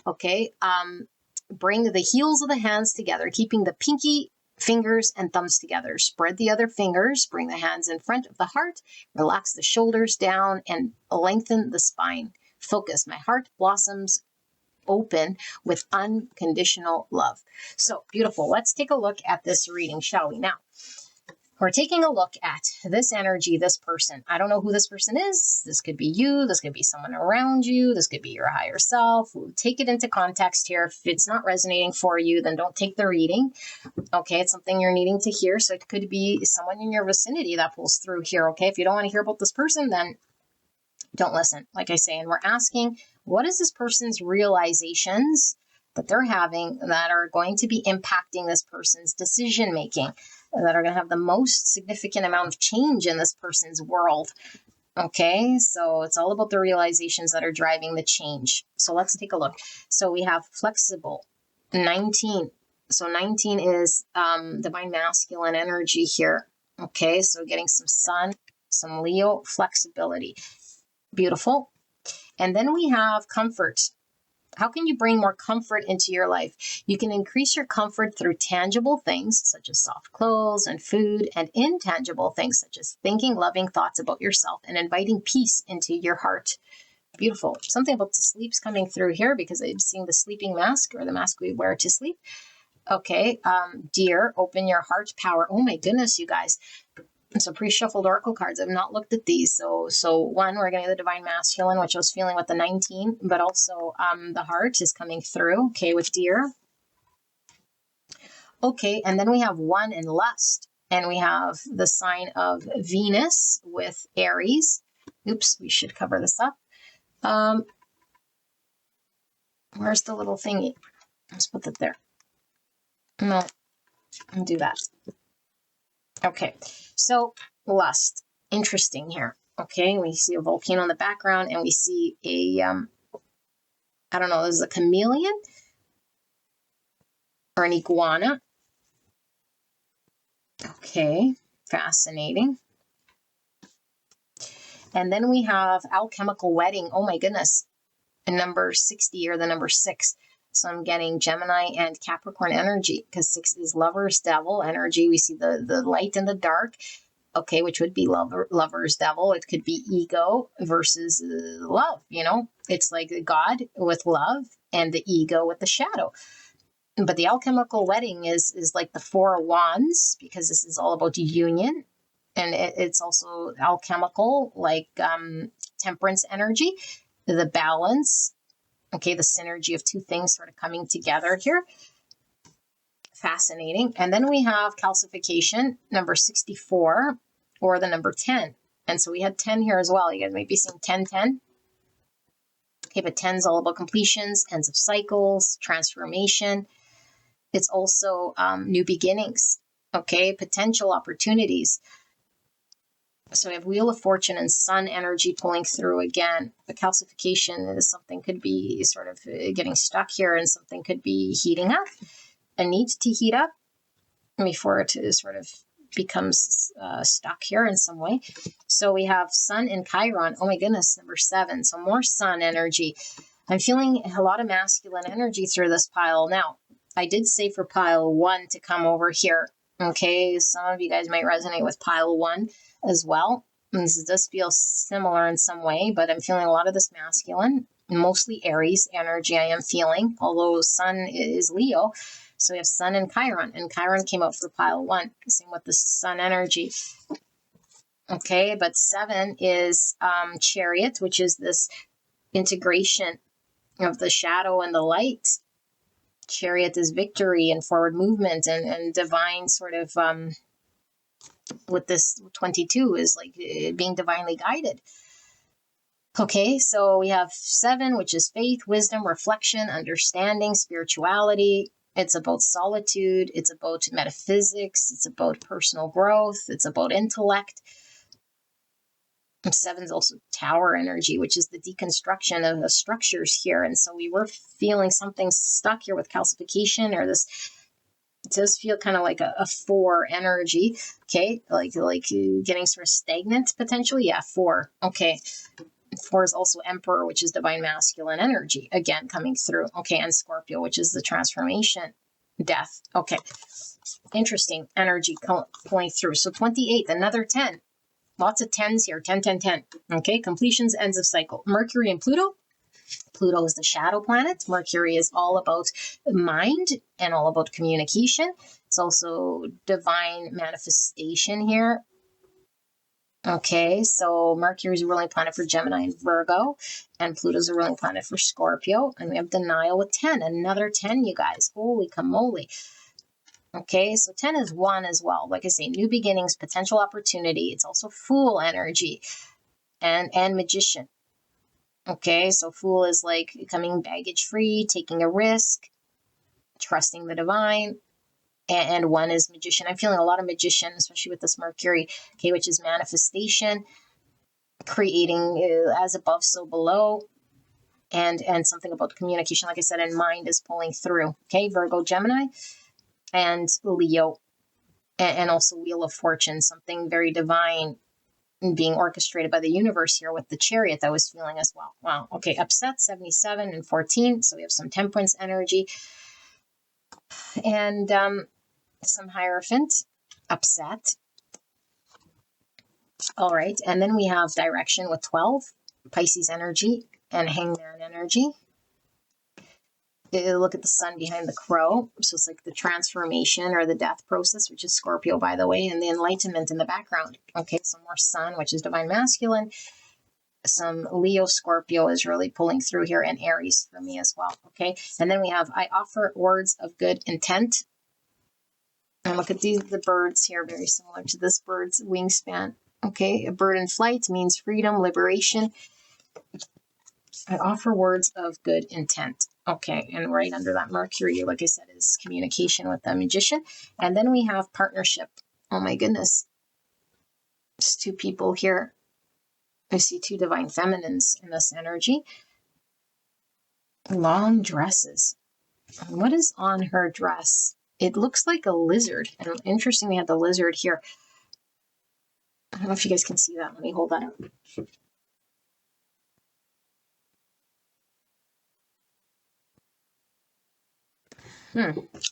Okay. Bring the heels of the hands together, keeping the pinky fingers and thumbs together. Spread the other fingers, bring the hands in front of the heart, relax the shoulders down, and lengthen the spine. Focus. My heart blossoms open with unconditional love. So beautiful. Let's take a look at this reading, shall we? Now, we're taking a look at this energy, this person. I don't know who this person is. This could be you. This could be someone around you. This could be your higher self. Take it into context here. If it's not resonating for you, then don't take the reading. Okay, it's something you're needing to hear. So it could be someone in your vicinity that pulls through here. Okay, if you don't want to hear about this person, then don't listen, like I say. And we're asking, what is this person's realizations that they're having that are going to be impacting this person's decision making, that are going to have the most significant amount of change in this person's world? Okay, so it's all about the realizations that are driving the change. So let's take a look. So we have flexible, 19. So 19 is divine masculine energy here. Okay, so getting some sun, some Leo, flexibility. Beautiful. And then we have comfort. How can you bring more comfort into your life? You can increase your comfort through tangible things such as soft clothes and food, and intangible things such as thinking loving thoughts about yourself and inviting peace into your heart. Beautiful. Something about the sleep's coming through here because I'm seeing the sleeping mask, or the mask we wear to sleep. Okay, dear, open your heart power. Oh my goodness, you guys. So pre-shuffled oracle cards. I've not looked at these. So one, we're getting the divine masculine, which I was feeling with the 19, but also the heart is coming through. Okay, with deer. Okay, and then we have one in lust, and we have the sign of Venus with Aries. Oops, we should cover this up. Where's the little thingy? Let's put that there. No, undo that. Okay, so lust. Interesting here. Okay, we see a volcano in the background, and we see a, I don't know, this is a chameleon or an iguana. Okay, fascinating. And then we have alchemical wedding. Oh my goodness, a number 60 or the number 6. So I'm getting Gemini and Capricorn energy because 6 is lover's devil energy. We see the light and the dark. Okay, which would be lover's devil. It could be ego versus love. You know, it's like God with love and the ego with the shadow. But the alchemical wedding is like the 4 of wands, because this is all about union. And it's also alchemical, like temperance energy, the balance. Okay, the synergy of two things sort of coming together here. Fascinating. And then we have calcification, number 64, or the number 10. And so we had 10 here as well. You guys might be seeing 10, 10. Okay, but 10 is all about completions, ends of cycles, transformation. It's also new beginnings. Okay, potential opportunities. So we have Wheel of Fortune and Sun energy pulling through again. The calcification is something could be sort of getting stuck here, and something could be heating up. A need to heat up before it sort of becomes stuck here in some way. So we have Sun and Chiron. Oh my goodness, number 7. So more Sun energy. I'm feeling a lot of masculine energy through this pile. Now, I did say for pile 1 to come over here. Okay, some of you guys might resonate with pile 1 as well. And this does feel similar in some way, but I'm feeling a lot of this masculine, mostly Aries energy I am feeling, although Sun is Leo. So we have Sun and Chiron came up for pile 1. Same with the Sun energy. Okay, but 7 is Chariot, which is this integration of the shadow and the light. Chariot is victory and forward movement and divine sort of, with this 22 is like being divinely guided. Okay, so we have 7, which is faith, wisdom, reflection, understanding, spirituality. It's about solitude. It's about metaphysics. It's about personal growth. It's about intellect. Seven is also tower energy, which is the deconstruction of the structures here. And so we were feeling something stuck here with calcification, or this. It does feel kind of like a 4 energy. Okay, like getting sort of stagnant potentially. Yeah, 4. Okay. 4 is also Emperor, which is divine masculine energy, again coming through. Okay, and Scorpio, which is the transformation, death. Okay, interesting energy pulling through. So 28, another 10. Lots of 10s here. 10, 10, 10. Okay, completions, ends of cycle. Mercury and Pluto. Pluto is the shadow planet. Mercury is all about mind and all about communication. It's also divine manifestation here. Okay, so Mercury is a ruling planet for Gemini and Virgo, and Pluto's a ruling planet for Scorpio. And we have denial with 10, another 10, you guys. Holy camole. Okay, so 10 is 1 as well. Like I say, new beginnings, potential opportunity. It's also Fool energy and Magician. Okay, so Fool is like coming baggage free, taking a risk, trusting the divine. And 1 is Magician. I'm feeling a lot of Magician, especially with this Mercury, okay, which is manifestation, creating as above, so below, and something about communication, like I said, and mind is pulling through. Okay, Virgo, Gemini, and Leo, and also Wheel of Fortune, something very divine being orchestrated by the universe here with the Chariot I was feeling as well. Wow. Okay, upset, 77 and 14. So we have some Temperance energy, and some Hierophant, upset. All right, and then we have Direction with 12, Pisces energy, and Hangman energy. Look at the sun behind the crow. So it's like the transformation or the death process, which is Scorpio, by the way, and the enlightenment in the background. Okay, some more sun, which is divine masculine. Some Leo, Scorpio is really pulling through here, and Aries for me as well. Okay, and then we have I offer words of good intent. And look at these, the birds here, very similar to this bird's wingspan. Okay, a bird in flight means freedom, liberation. I offer words of good intent. Okay, and right under that Mercury, like I said, is communication with the Magician. And then we have partnership. Oh my goodness. It's 2 people here. I see 2 divine feminines in this energy. Long dresses. What is on her dress? It looks like a lizard. And interesting, we had the lizard here. I don't know if you guys can see that. Let me hold that up.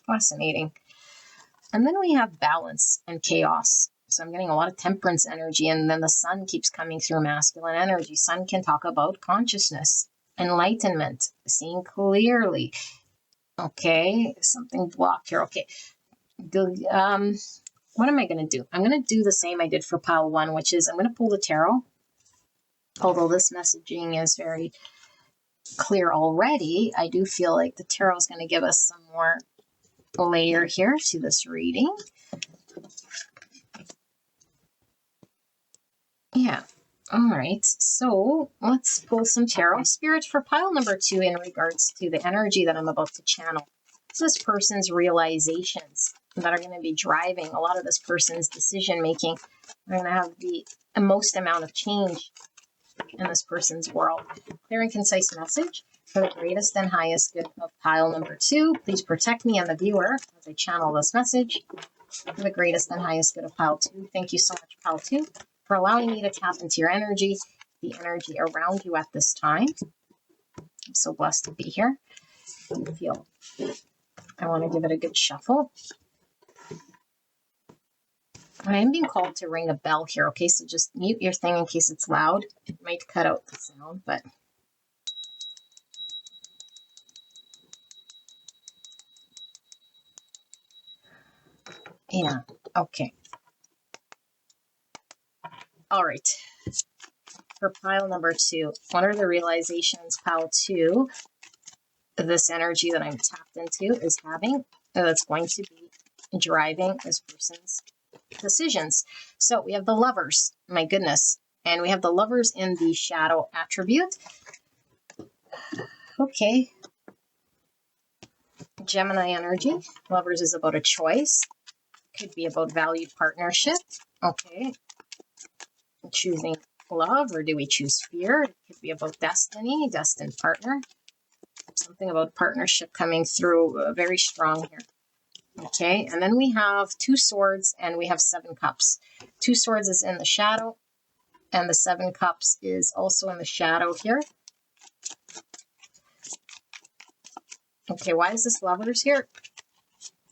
Fascinating. And then we have balance and chaos. So I'm getting a lot of Temperance energy, and then the sun keeps coming through masculine energy. Sun can talk about consciousness, enlightenment, seeing clearly. Okay, something blocked here. Okay. What am I going to do? I'm going to do the same I did for pile 1, which is I'm going to pull the tarot. Although this messaging is very clear already, I do feel like the tarot is going to give us some more layer here to this reading. Yeah. All right. So let's pull some tarot spirit for pile number 2 in regards to the energy that I'm about to channel. So this person's realizations that are going to be driving a lot of this person's decision making. We're going to have the most amount of change in this person's world. Clear and concise message for the greatest and highest good of pile number 2. Please protect me and the viewer as I channel this message for the greatest and highest good of pile 2. Thank you so much, pile 2, for allowing me to tap into your energy, the energy around you at this time. I'm so blessed to be here. I want to give it a good shuffle. I am being called to ring a bell here, okay? So just mute your thing in case it's loud. It might cut out the sound, but... yeah, okay. All right. For pile number 2, what are the realizations pile 2, this energy that I'm tapped into is having, that's going to be driving this person's decisions? So we have the Lovers, my goodness, and we have the Lovers in the shadow attribute. Okay. Gemini energy. Lovers is about a choice. Could be about valued partnership. Okay. Choosing love, or do we choose fear? It could be about destiny, destined partner. Something about partnership coming through very strong here. Okay, and then we have 2 swords and we have 7 cups. 2 swords is in the shadow, and the 7 cups is also in the shadow here. Okay, why is this lovers here?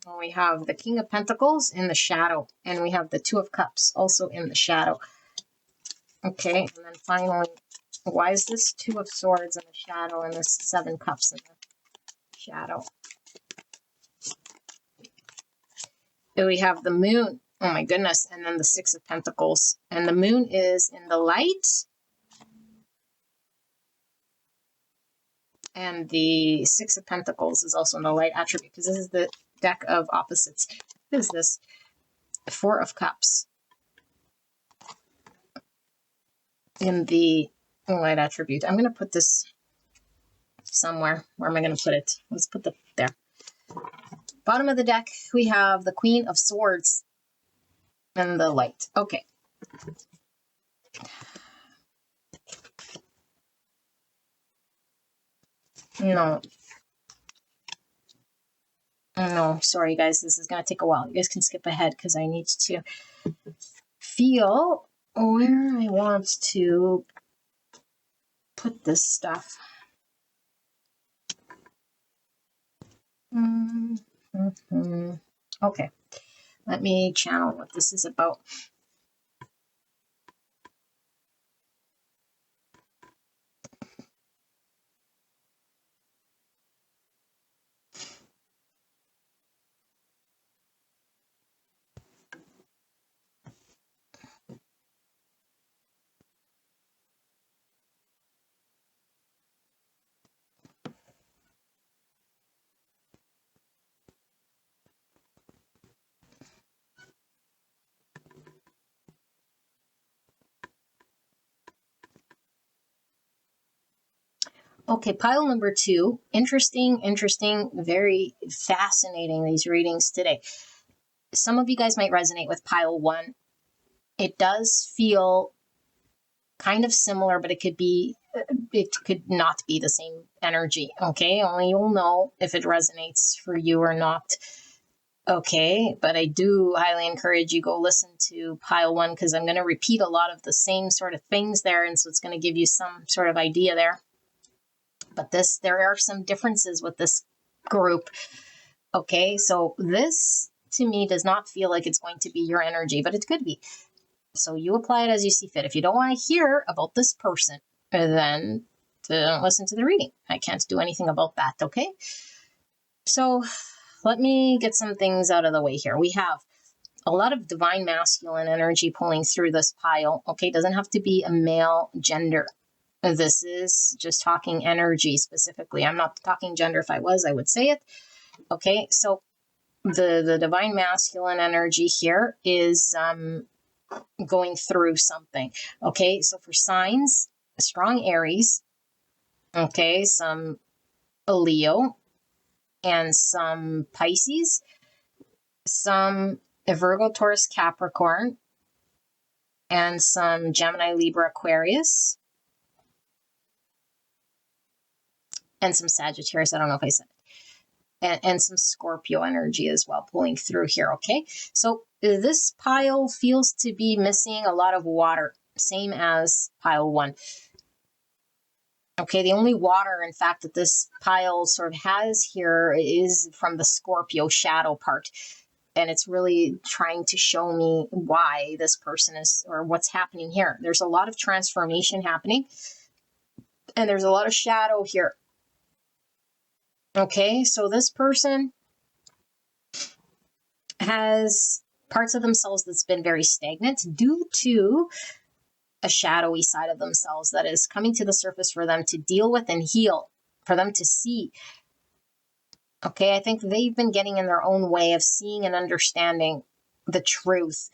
Well, we have the King of Pentacles in the shadow, and we have the 2 of Cups also in the shadow. Okay, and then finally, why is this 2 of Swords in the shadow and this 7 Cups in the shadow? And we have the Moon. Oh my goodness. And then the 6 of Pentacles. And the Moon is in the light. And the 6 of Pentacles is also in the light attribute, because this is the deck of opposites. What is this? 4 of Cups in the light attribute. I'm going to put this somewhere. Where am I going to put it? Let's put it there. Bottom of the deck, we have the Queen of Swords and the light. Okay. No, sorry guys, this is going to take a while. You guys can skip ahead because I need to feel where I want to put this stuff. Okay, let me channel what this is about. Okay, pile number 2. Interesting, very fascinating, these readings today. Some of you guys might resonate with pile 1. It does feel kind of similar, but it could not be the same energy. Okay, only you'll know if it resonates for you or not. Okay, but I do highly encourage you go listen to pile 1, because I'm going to repeat a lot of the same sort of things there, and so it's going to give you some sort of idea there. But there are some differences with this group. Okay, so this to me does not feel like it's going to be your energy, but it could be. So you apply it as you see fit. If you don't want to hear about this person, then don't listen to the reading. I can't do anything about that, okay? So let me get some things out of the way here. We have a lot of divine masculine energy pulling through this pile, okay? It doesn't have to be a male gender. This is just talking energy specifically. I'm not talking gender. If I was, I would say it. Okay, so the divine masculine energy here is going through something. Okay, so for signs, a strong Aries, okay, some Leo, and some Pisces, some Virgo, Taurus, Capricorn, and some Gemini, Libra, Aquarius, and some Sagittarius. I don't know if I said it. And some Scorpio energy as well pulling through here, okay? So this pile feels to be missing a lot of water, same as pile 1. Okay, the only water, in fact, that this pile sort of has here is from the Scorpio shadow part. And it's really trying to show me why this person is, or what's happening here. There's a lot of transformation happening, and there's a lot of shadow here. Okay, so this person has parts of themselves that's been very stagnant due to a shadowy side of themselves that is coming to the surface for them to deal with and heal, for them to see. Okay, I think they've been getting in their own way of seeing and understanding the truth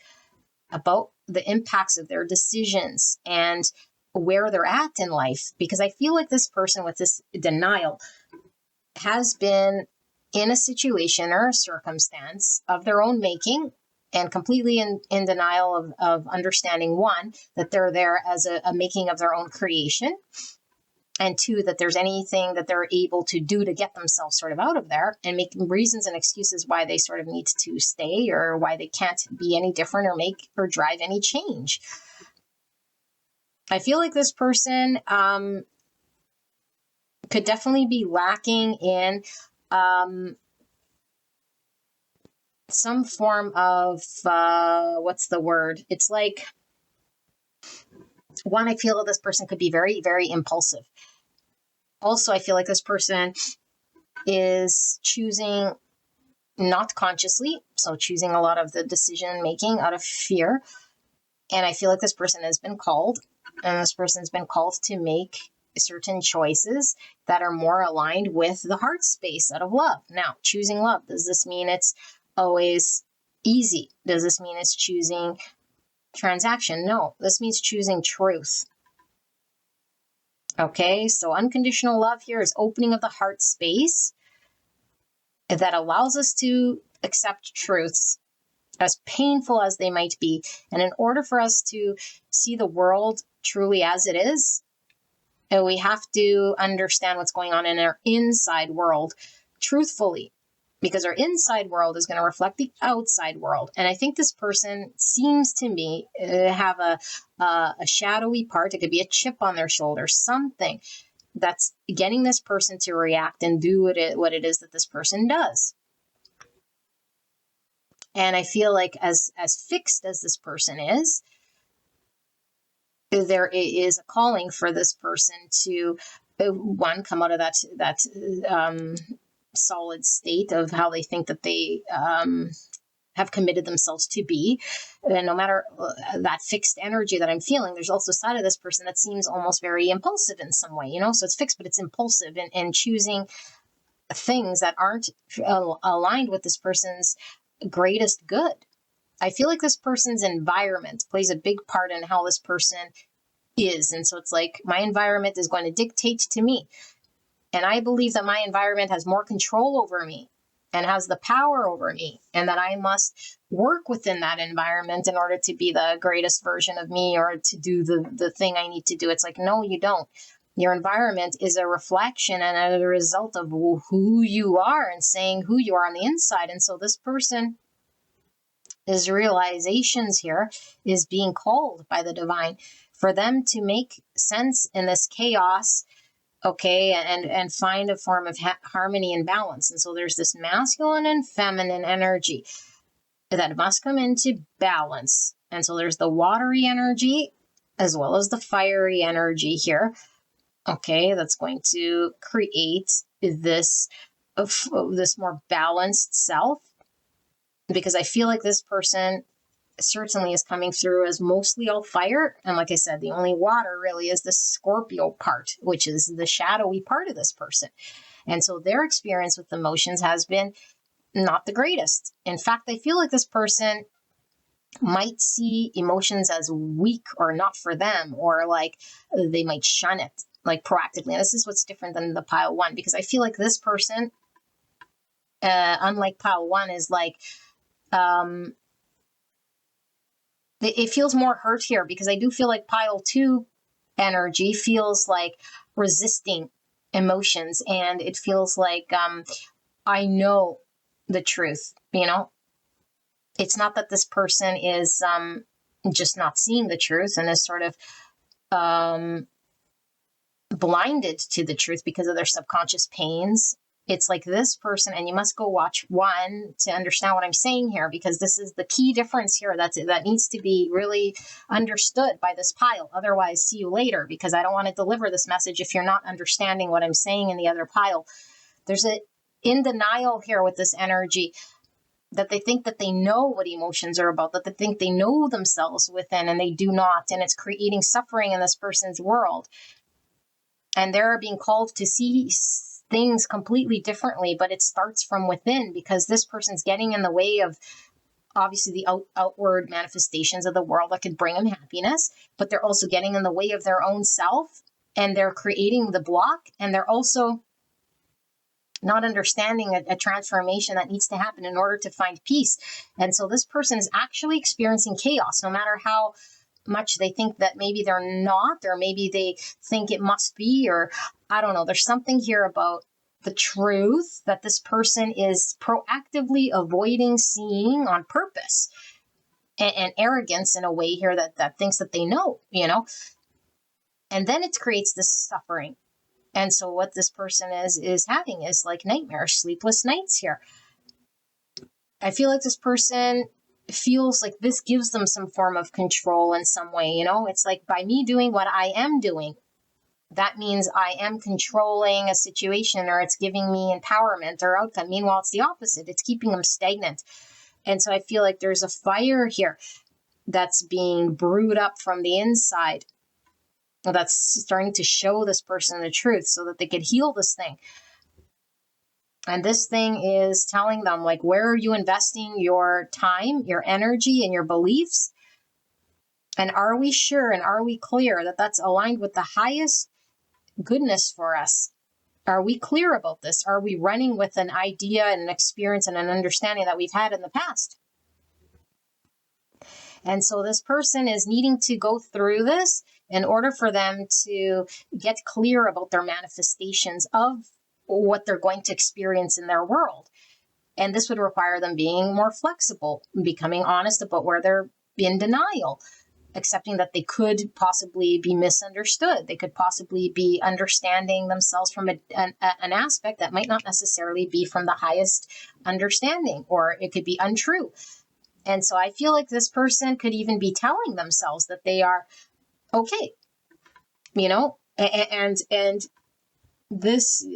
about the impacts of their decisions and where they're at in life. Because I feel like this person with this denial has been in a situation or a circumstance of their own making, and completely in denial of understanding, one, that they're there as a making of their own creation, and two, that there's anything that they're able to do to get themselves sort of out of there, and make reasons and excuses why they sort of need to stay, or why they can't be any different or make or drive any change. I feel like this person could definitely be lacking in some form of, what's the word? It's like, one, I feel that this person could be very, very impulsive. Also, I feel like this person is choosing not consciously, so choosing a lot of the decision making out of fear. And I feel like this person has been called, and this person's been called to make certain choices that are more aligned with the heart space out of love. Now, choosing love, does this mean it's always easy? Does this mean it's choosing transaction? No, this means choosing truth. Okay, so unconditional love here is opening of the heart space that allows us to accept truths, as painful as they might be. And in order for us to see the world truly as it is, we have to understand what's going on in our inside world truthfully, because our inside world is going to reflect the outside world. And I think this person seems to me have a shadowy part. It could be a chip on their shoulder, something that's getting this person to react and do what it is that this person does. And I feel like as fixed as this person is, there is a calling for this person to, one, come out of that solid state of how they think that they have committed themselves to be. And no matter that fixed energy that I'm feeling, there's also a side of this person that seems almost very impulsive in some way, so it's fixed, but it's impulsive, and choosing things that aren't aligned with this person's greatest good. I feel like this person's environment plays a big part in how this person is. And so it's like, my environment is going to dictate to me. And I believe that my environment has more control over me and has the power over me, and that I must work within that environment in order to be the greatest version of me, or to do the thing I need to do. It's like, no, you don't. Your environment is a reflection and a result of who you are, and saying who you are on the inside. And so this person, his realizations here is being called by the divine for them to make sense in this chaos, okay, and find a form of harmony and balance. And so there's this masculine and feminine energy that must come into balance. And so there's the watery energy as well as the fiery energy here, okay, that's going to create this more balanced self. Because I feel like this person certainly is coming through as mostly all fire. And like I said, the only water really is the Scorpio part, which is the shadowy part of this person. And so their experience with emotions has been not the greatest. In fact, I feel like this person might see emotions as weak or not for them, or like they might shun it, like proactively. And this is what's different than the pile one, because I feel like this person, unlike pile one, is like, it feels more hurt here, because I do feel like pile two energy feels like resisting emotions, and it feels like I know the truth. It's not that this person is just not seeing the truth and is sort of blinded to the truth because of their subconscious pains. It's like this person, and you must go watch one to understand what I'm saying here, because this is the key difference here that needs to be really understood by this pile. Otherwise, see you later, because I don't want to deliver this message if you're not understanding what I'm saying in the other pile. There's a in denial here with this energy, that they think that they know what emotions are about, that they think they know themselves within, and they do not. And it's creating suffering in this person's world. And they're being called to see things completely differently, but it starts from within, because this person's getting in the way of obviously the outward manifestations of the world that could bring them happiness, but they're also getting in the way of their own self, and they're creating the block, and they're also not understanding a transformation that needs to happen in order to find peace. And so this person is actually experiencing chaos, no matter how much they think that maybe they're not, or maybe they think it must be, or I don't know. There's something here about the truth that this person is proactively avoiding seeing on purpose, and arrogance in a way here that thinks that they know, and then it creates this suffering. And so what this person is having is like nightmares, sleepless nights here. I feel like this person feels like this gives them some form of control in some way, It's like, by me doing what I am doing, that means I am controlling a situation, or it's giving me empowerment or outcome. Meanwhile, it's the opposite. It's keeping them stagnant. And so I feel like there's a fire here that's being brewed up from the inside, that's starting to show this person the truth so that they could heal this thing. And this thing is telling them, like, where are you investing your time, your energy, and your beliefs? And are we sure and are we clear that that's aligned with the highest goodness for us? Are we clear about this? Are we running with an idea and an experience and an understanding that we've had in the past? And so this person is needing to go through this in order for them to get clear about their manifestations of what they're going to experience in their world. And this would require them being more flexible, becoming honest about where they're in denial, accepting that they could possibly be misunderstood. They could possibly be understanding themselves from an aspect that might not necessarily be from the highest understanding, or it could be untrue. And so I feel like this person could even be telling themselves that they are okay, and this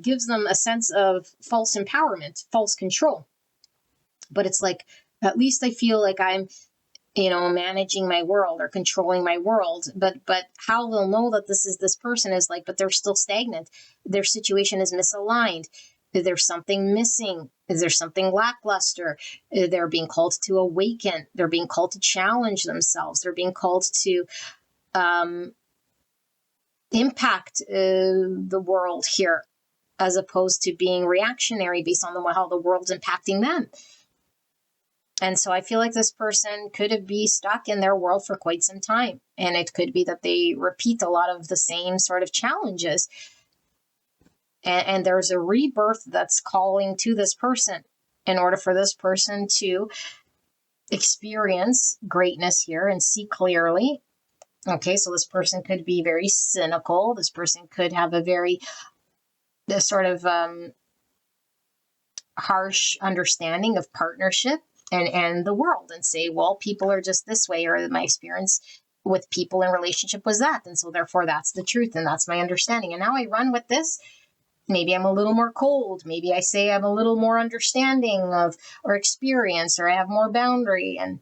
gives them a sense of false empowerment, false control. But it's like, at least I feel like I'm, managing my world or controlling my world. But how they'll know that this person is like, but they're still stagnant. Their situation is misaligned. There's something missing. There's something lackluster. They're being called to awaken. They're being called to challenge themselves. They're being called to impact the world here, as opposed to being reactionary based on how the world's impacting them. And so I feel like this person could be stuck in their world for quite some time. And it could be that they repeat a lot of the same sort of challenges. And there's a rebirth that's calling to this person in order for this person to experience greatness here and see clearly. Okay, so this person could be very cynical. This person could have a very sort of harsh understanding of partnership and the world, and say, well, people are just this way, or my experience with people in relationship was that, and so therefore that's the truth and that's my understanding. And now I run with this. Maybe I'm a little more cold. Maybe I say I'm a little more understanding of or experience, or I have more boundary. And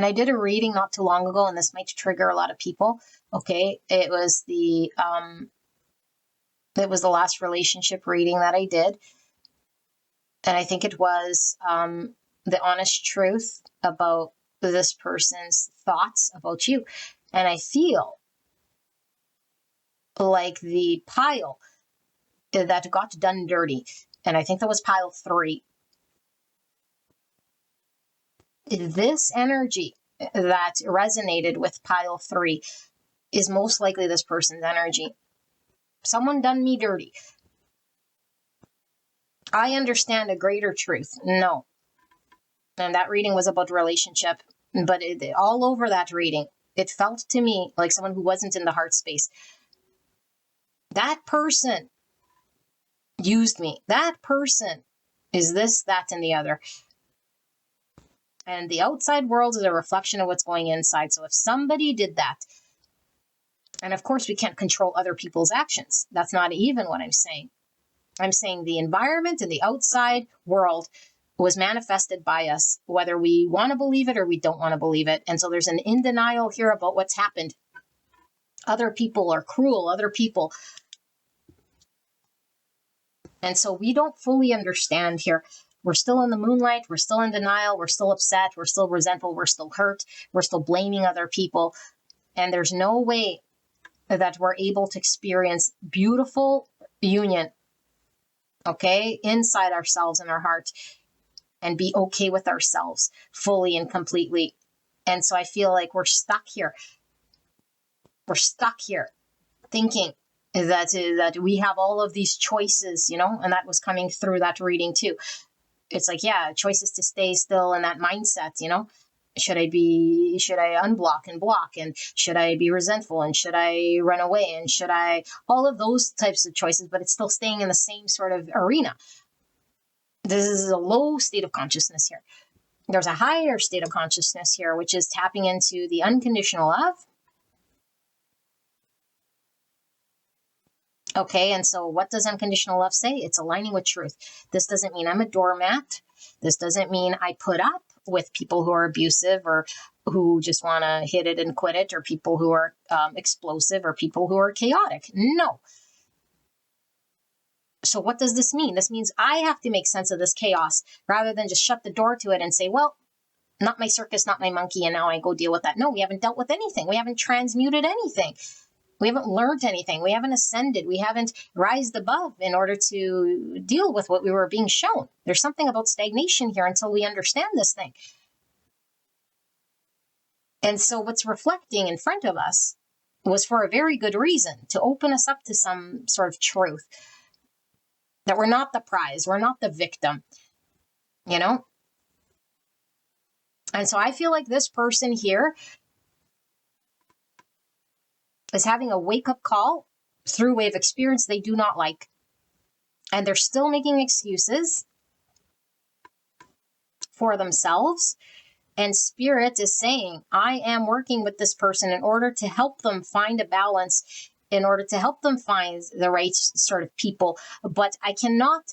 I did a reading not too long ago, and this might trigger a lot of people. Okay, it was the last relationship reading that I did, and I think it was the honest truth about this person's thoughts about you. And I feel like the pile that got done dirty, and I think that was pile 3. This energy that resonated with pile 3 is most likely this person's energy. Someone done me dirty. I understand a greater truth. No. And that reading was about relationship, but all over that reading, it felt to me like someone who wasn't in the heart space. That person used me. That person is this, that, and the other. And the outside world is a reflection of what's going inside. So if somebody did that, and of course we can't control other people's actions. That's not even what I'm saying. I'm saying the environment and the outside world was manifested by us, whether we want to believe it or we don't want to believe it. And so there's an in denial here about what's happened. Other people are cruel, other people. And so we don't fully understand here. We're still in the moonlight. We're still in denial. We're still upset. We're still resentful. We're still hurt. We're still blaming other people. And there's no way that we're able to experience beautiful union okay, inside ourselves and our heart, and be okay with ourselves fully and completely. And so I feel like we're stuck here. We're stuck here thinking that we have all of these choices, and that was coming through that reading too. It's like, yeah, choices to stay still in that mindset, should I unblock and block, and should I be resentful, and should I run away, and should I, all of those types of choices, but it's still staying in the same sort of arena. This is a low state of consciousness here. There's a higher state of consciousness here, which is tapping into the unconditional love. Okay, and so what does unconditional love say? It's aligning with truth. This doesn't mean I'm a doormat. This doesn't mean I put up with people who are abusive or who just want to hit it and quit it, or people who are explosive, or people who are chaotic. No. So what does this mean? This means I have to make sense of this chaos rather than just shut the door to it and say, well, not my circus, not my monkey, and now I go deal with that. No, we haven't dealt with anything. We haven't transmuted anything. We haven't learned anything. We haven't ascended. We haven't rised above in order to deal with what we were being shown. There's something about stagnation here until we understand this thing. And so what's reflecting in front of us was for a very good reason, to open us up to some sort of truth. That we're not the prize. We're not the victim. And so I feel like this person here is having a wake-up call through way of experience they do not like. And they're still making excuses for themselves. And Spirit is saying, I am working with this person in order to help them find a balance, in order to help them find the right sort of people. But I cannot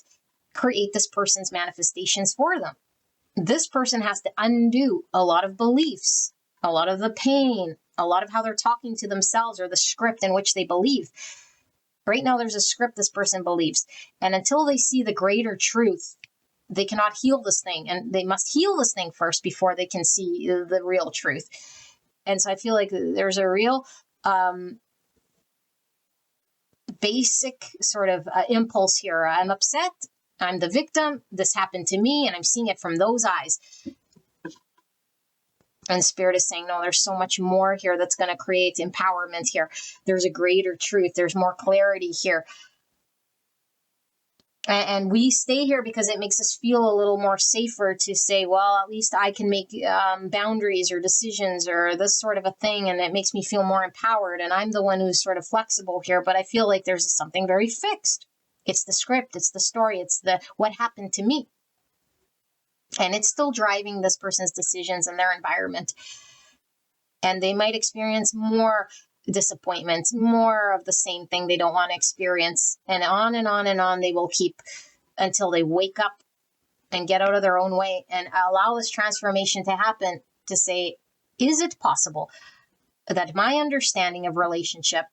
create this person's manifestations for them. This person has to undo a lot of beliefs, a lot of the pain, a lot of how they're talking to themselves, or the script in which they believe. Right now, there's a script this person believes. And until they see the greater truth, they cannot heal this thing. And they must heal this thing first before they can see the real truth. And so I feel like there's a real basic sort of impulse here. I'm upset. I'm the victim. This happened to me, and I'm seeing it from those eyes. And Spirit is saying, no, there's so much more here that's going to create empowerment here. There's a greater truth. There's more clarity here. And we stay here because it makes us feel a little more safer to say, well, at least I can make boundaries or decisions or this sort of a thing. And it makes me feel more empowered. And I'm the one who's sort of flexible here. But I feel like there's something very fixed. It's the script. It's the story. It's what happened to me. And it's still driving this person's decisions and their environment. And they might experience more disappointments, more of the same thing they don't want to experience. And on and on and on they will keep until they wake up and get out of their own way and allow this transformation to happen, to say, is it possible that my understanding of relationship,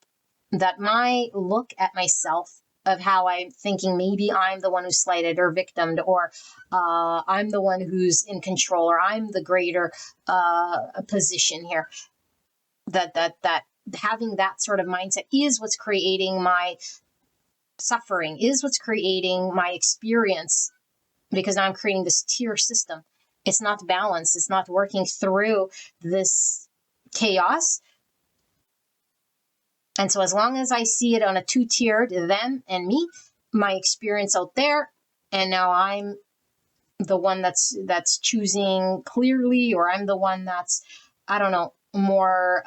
that my look at myself, of how I'm thinking maybe I'm the one who's slighted or victimed, or I'm the one who's in control, or I'm the greater position here, that having that sort of mindset is what's creating my suffering, is what's creating my experience, because now I'm creating this tier system. It's not balanced. It's not working through this chaos. And so as long as I see it on a two-tiered, them and me, my experience out there, and now I'm the one that's choosing clearly, or I'm the one that's, I don't know, more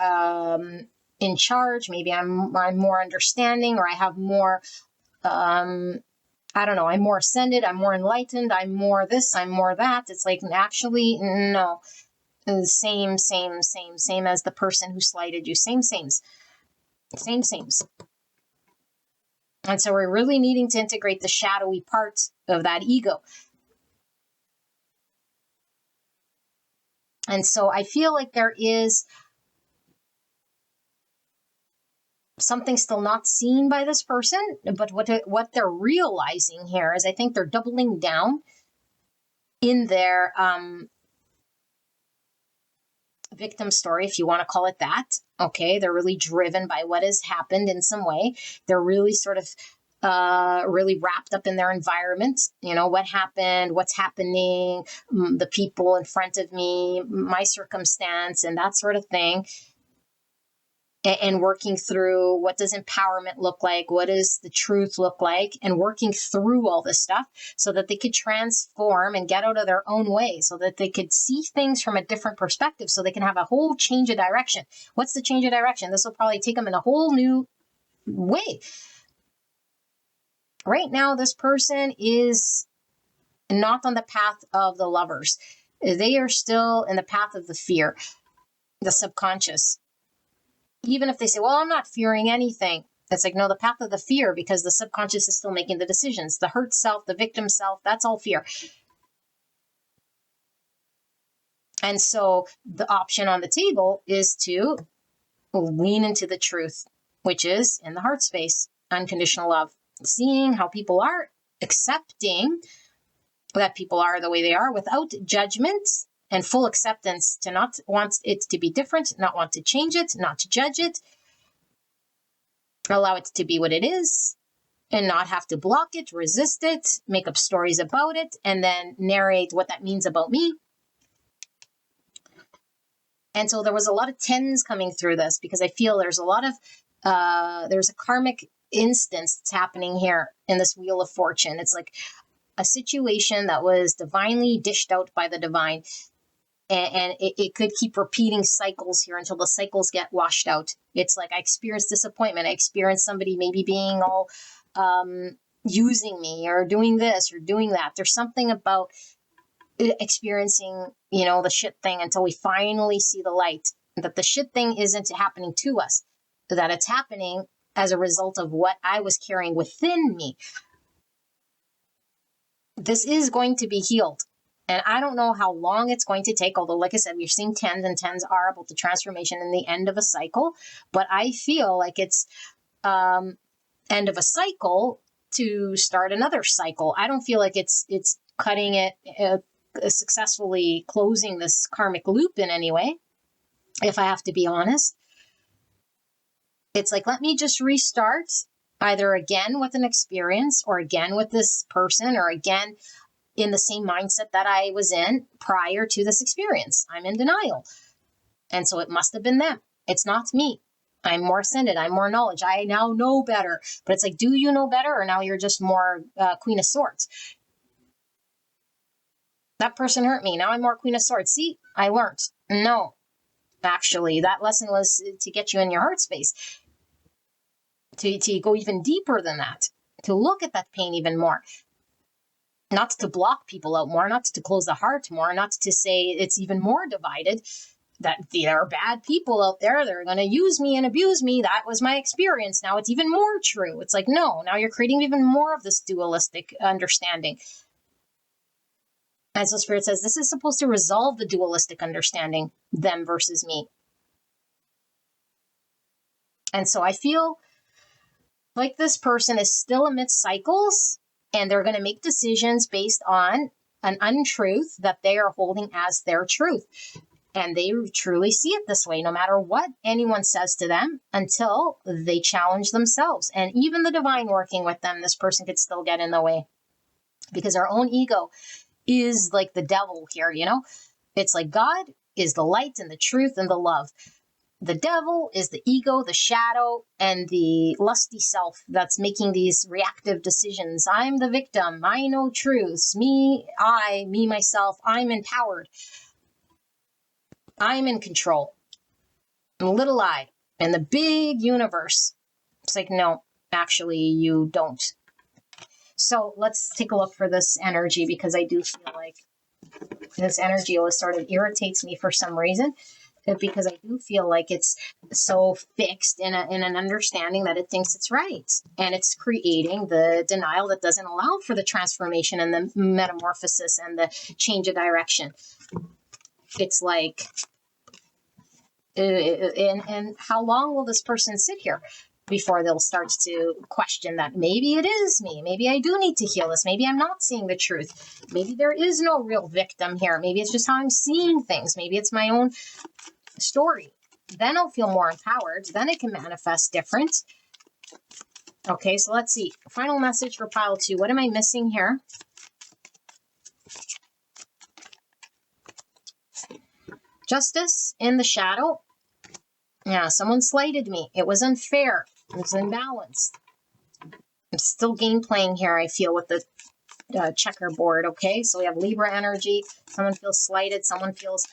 in charge. Maybe I'm more understanding, or I have more, I don't know, I'm more ascended, I'm more enlightened, I'm more this, I'm more that. It's like, actually, no. Same as the person who slighted you. Same. And so we're really needing to integrate the shadowy part of that ego. And so I feel like there is something still not seen by this person, but what they're realizing here is, I think they're doubling down in their victim story, if you want to call it that. Okay, they're really driven by what has happened in some way. They're really sort of really wrapped up in their environment. You know, what happened, what's happening, the people in front of me, my circumstance, and that sort of thing. And working through what does empowerment look like, what does the truth look like, and working through all this stuff so that they could transform and get out of their own way, so that they could see things from a different perspective, so they can have a whole change of direction. What's the change of direction? This will probably take them in a whole new way. Right now, this person is not on the path of the lovers. They are still in the path of the fear, the subconscious. Even if they say, well, I'm not fearing anything. It's like, no, the path of the fear, because the subconscious is still making the decisions. The hurt self, the victim self, that's all fear. And so the option on the table is to lean into the truth, which is in the heart space, unconditional love, seeing how people are, accepting that people are the way they are without judgment, and full acceptance, to not want it to be different, not want to change it, not to judge it, allow it to be what it is, and not have to block it, resist it, make up stories about it, and then narrate what that means about me. And so there was a lot of tens coming through this, because I feel there's a lot of, there's a karmic instance that's happening here in this Wheel of Fortune. It's like a situation that was divinely dished out by the divine. And it could keep repeating cycles here until the cycles get washed out. It's like I experienced disappointment. I experienced somebody maybe being all using me, or doing this or doing that. There's something about experiencing, you know, the shit thing until we finally see the light, that the shit thing isn't happening to us, that it's happening as a result of what I was carrying within me. This is going to be healed. And I don't know how long it's going to take, although, like I said, we're seeing tens, and tens are about the transformation and the end of a cycle. But I feel like it's end of a cycle to start another cycle. I don't feel like it's cutting it, successfully closing this karmic loop in any way, if I have to be honest. It's like, let me just restart, either again with an experience, or again with this person, or again in the same mindset that I was in prior to this experience. I'm in denial. And so it must have been them. It's not me. I'm more ascended. I'm more knowledge. I now know better. But it's like, do you know better? Or now you're just more Queen of Swords? That person hurt me. Now I'm more Queen of Swords. See, I learned. No, actually, that lesson was to get you in your heart space, to go even deeper than that, to look at that pain even more. Not to block people out more, not to close the heart more, not to say it's even more divided, that there are bad people out there, they're going to use me and abuse me. That was my experience. Now it's even more true. It's like, no, now you're creating even more of this dualistic understanding. And so Spirit says, this is supposed to resolve the dualistic understanding, them versus me. And so I feel like this person is still amidst cycles, and they're going to make decisions based on an untruth that they are holding as their truth. And they truly see it this way, no matter what anyone says to them, until they challenge themselves. And even the divine working with them, this person could still get in the way, because our own ego is like the devil here, you know? It's like God is the light and the truth and the love. The devil is the ego, the shadow, and the lusty self that's making these reactive decisions. I'm the victim. I know truths. Me, myself, I'm empowered. I'm in control. Little I, in the big universe. It's like, no, actually, you don't. So let's take a look for this energy, because I do feel like this energy always sort of irritates me for some reason. Because I do feel like it's so fixed in an understanding that it thinks it's right. And it's creating the denial that doesn't allow for the transformation and the metamorphosis and the change of direction. It's like, and how long will this person sit here before they'll start to question that maybe it is me. Maybe I do need to heal this. Maybe I'm not seeing the truth. Maybe there is no real victim here. Maybe it's just how I'm seeing things. Maybe it's my own story. Then I'll feel more empowered. Then it can manifest different. Okay, so let's see. Final message for pile 2. What am I missing here? Justice in the shadow. Yeah, someone slighted me. It was unfair. It was imbalanced. I'm still game playing here, I feel, with the checkerboard, okay? So we have Libra energy. Someone feels slighted. Someone feels,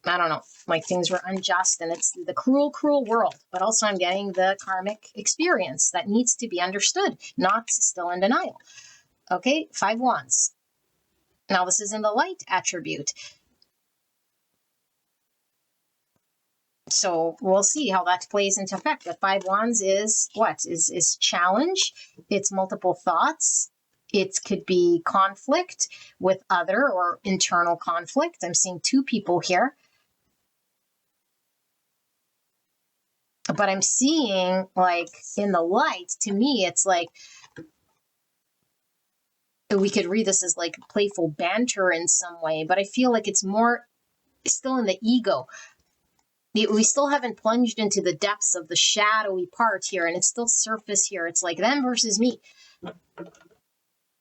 I don't know, like things were unjust, and it's the cruel, cruel world. But also I'm getting the karmic experience that needs to be understood, not still in denial. Okay, 5 wands. Now this is in the light attribute. So we'll see how that plays into effect. But 5 wands is what? Is challenge. It's multiple thoughts. It could be conflict with other or internal conflict. I'm seeing 2 people here. But I'm seeing, like, in the light, to me, it's like we could read this as like playful banter in some way, but I feel like it's more still in the ego. We still haven't plunged into the depths of the shadowy part here, and it's still surface here. It's like them versus me.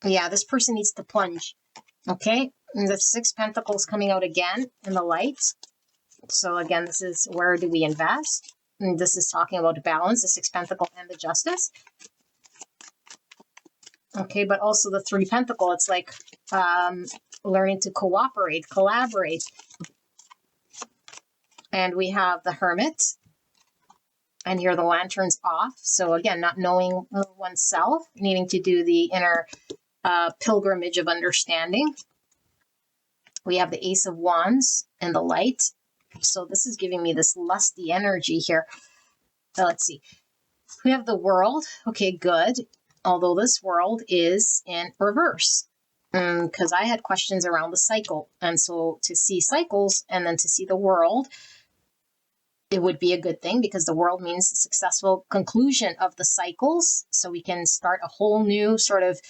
Yeah, this person needs to plunge. Okay, and the 6 Pentacles coming out again in the light. So again, this is where do we invest? And this is talking about balance, the 6 Pentacle and the Justice. Okay, but also the 3 Pentacle. It's like learning to cooperate, collaborate. And we have the Hermit. And here the Lantern's off. So again, not knowing oneself, needing to do the inner pilgrimage of understanding. We have the Ace of Wands and the light. So this is giving me this lusty energy here. So let's see. We have the World. Okay, good. Although this world is in reverse. Because I had questions around the cycle. And so to see cycles and then to see the world, it would be a good thing because the world means the successful conclusion of the cycles. So we can start a whole new sort of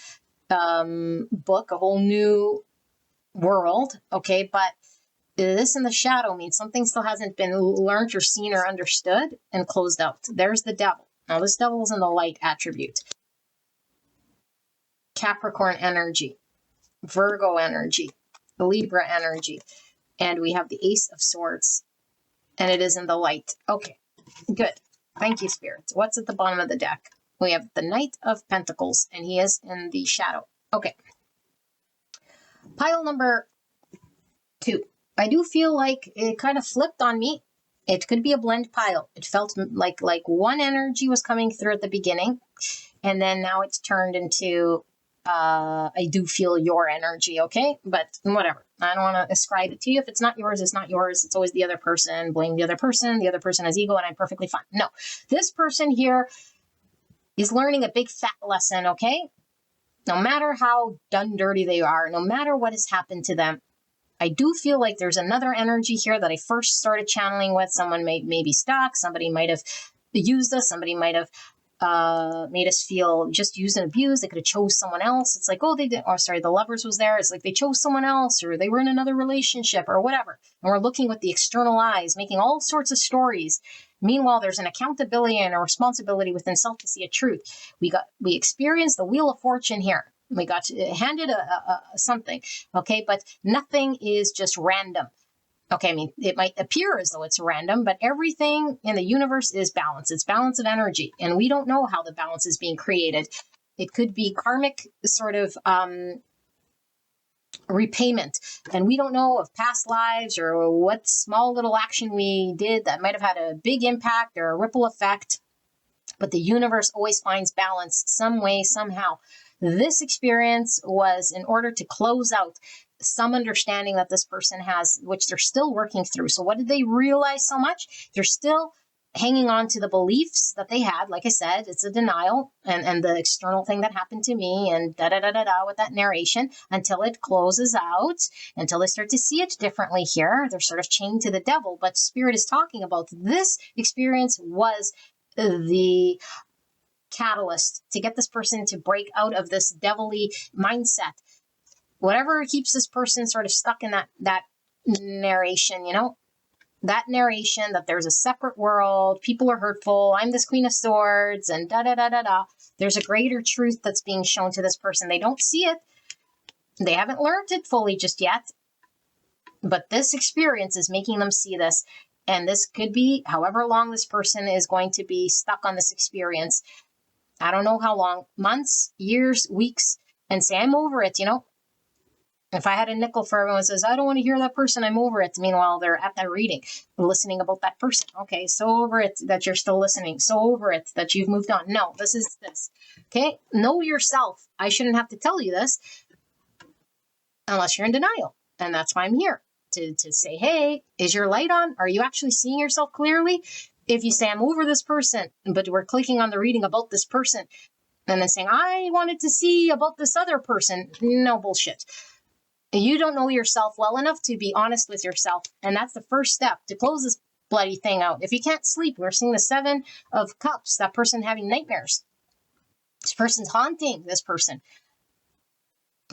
book, a whole new world. Okay, but this in the shadow means something still hasn't been learned or seen or understood and closed out. There's the devil. Now this devil is in the light attribute. Capricorn energy, Virgo energy, Libra energy, and we have the Ace of Swords, and it is in the light. Okay, good. Thank you, Spirit. What's at the bottom of the deck? We have the Knight of Pentacles, and he is in the shadow. Okay. Pile number 2. I do feel like it kind of flipped on me. It could be a blend pile. It felt like one energy was coming through at the beginning, and then now it's turned into I do feel your energy, okay? But whatever. I don't want to ascribe it to you. If it's not yours, it's not yours. It's always the other person. Blame the other person. The other person has ego, and I'm perfectly fine. No. This person here is learning a big fat lesson, okay? No matter how done dirty they are, no matter what has happened to them, I do feel like there's another energy here that I first started channeling with. Someone may be stuck. Somebody might have used us. Somebody might have made us feel just used and abused. They could have chose someone else. It's like, oh, they did. Or sorry, the lovers was there. It's like they chose someone else, or they were in another relationship, or whatever. And we're looking with the external eyes, making all sorts of stories. Meanwhile, there's an accountability and a responsibility within self to see a truth. We experienced the Wheel of Fortune here. We got handed something, okay? But nothing is just random. Okay, I mean, it might appear as though it's random, but everything in the universe is balance. It's balance of energy, and we don't know how the balance is being created. It could be karmic sort of repayment, and we don't know of past lives or what small little action we did that might have had a big impact or a ripple effect, but the universe always finds balance some way, somehow. This experience was in order to close out some understanding that this person has, which they're still working through. So what did they realize so much? They're still hanging on to the beliefs that they had. Like I said, it's a denial and the external thing that happened to me and da-da-da-da-da with that narration until it closes out, until they start to see it differently here. They're sort of chained to the devil, but Spirit is talking about this experience was the catalyst to get this person to break out of this devilly mindset. Whatever keeps this person sort of stuck in that narration, that narration that there's a separate world, people are hurtful, I'm this Queen of Swords, and da-da-da-da-da. There's a greater truth that's being shown to this person. They don't see it. They haven't learned it fully just yet. But this experience is making them see this. And this could be however long this person is going to be stuck on this experience. I don't know how long, months, years, weeks, and say, I'm over it, If I had a nickel for everyone who says, I don't want to hear that person, I'm over it. Meanwhile, they're at that reading, listening about that person. Okay, so over it that you're still listening. So over it that you've moved on. No, this is this. Okay, know yourself. I shouldn't have to tell you this unless you're in denial. And that's why I'm here, to say, hey, is your light on? Are you actually seeing yourself clearly? If you say, I'm over this person, but we're clicking on the reading about this person, and then saying, I wanted to see about this other person. No bullshit. You don't know yourself well enough to be honest with yourself. And that's the first step to close this bloody thing out. If you can't sleep, we're seeing the 7 of Cups, that person having nightmares. This person's haunting this person.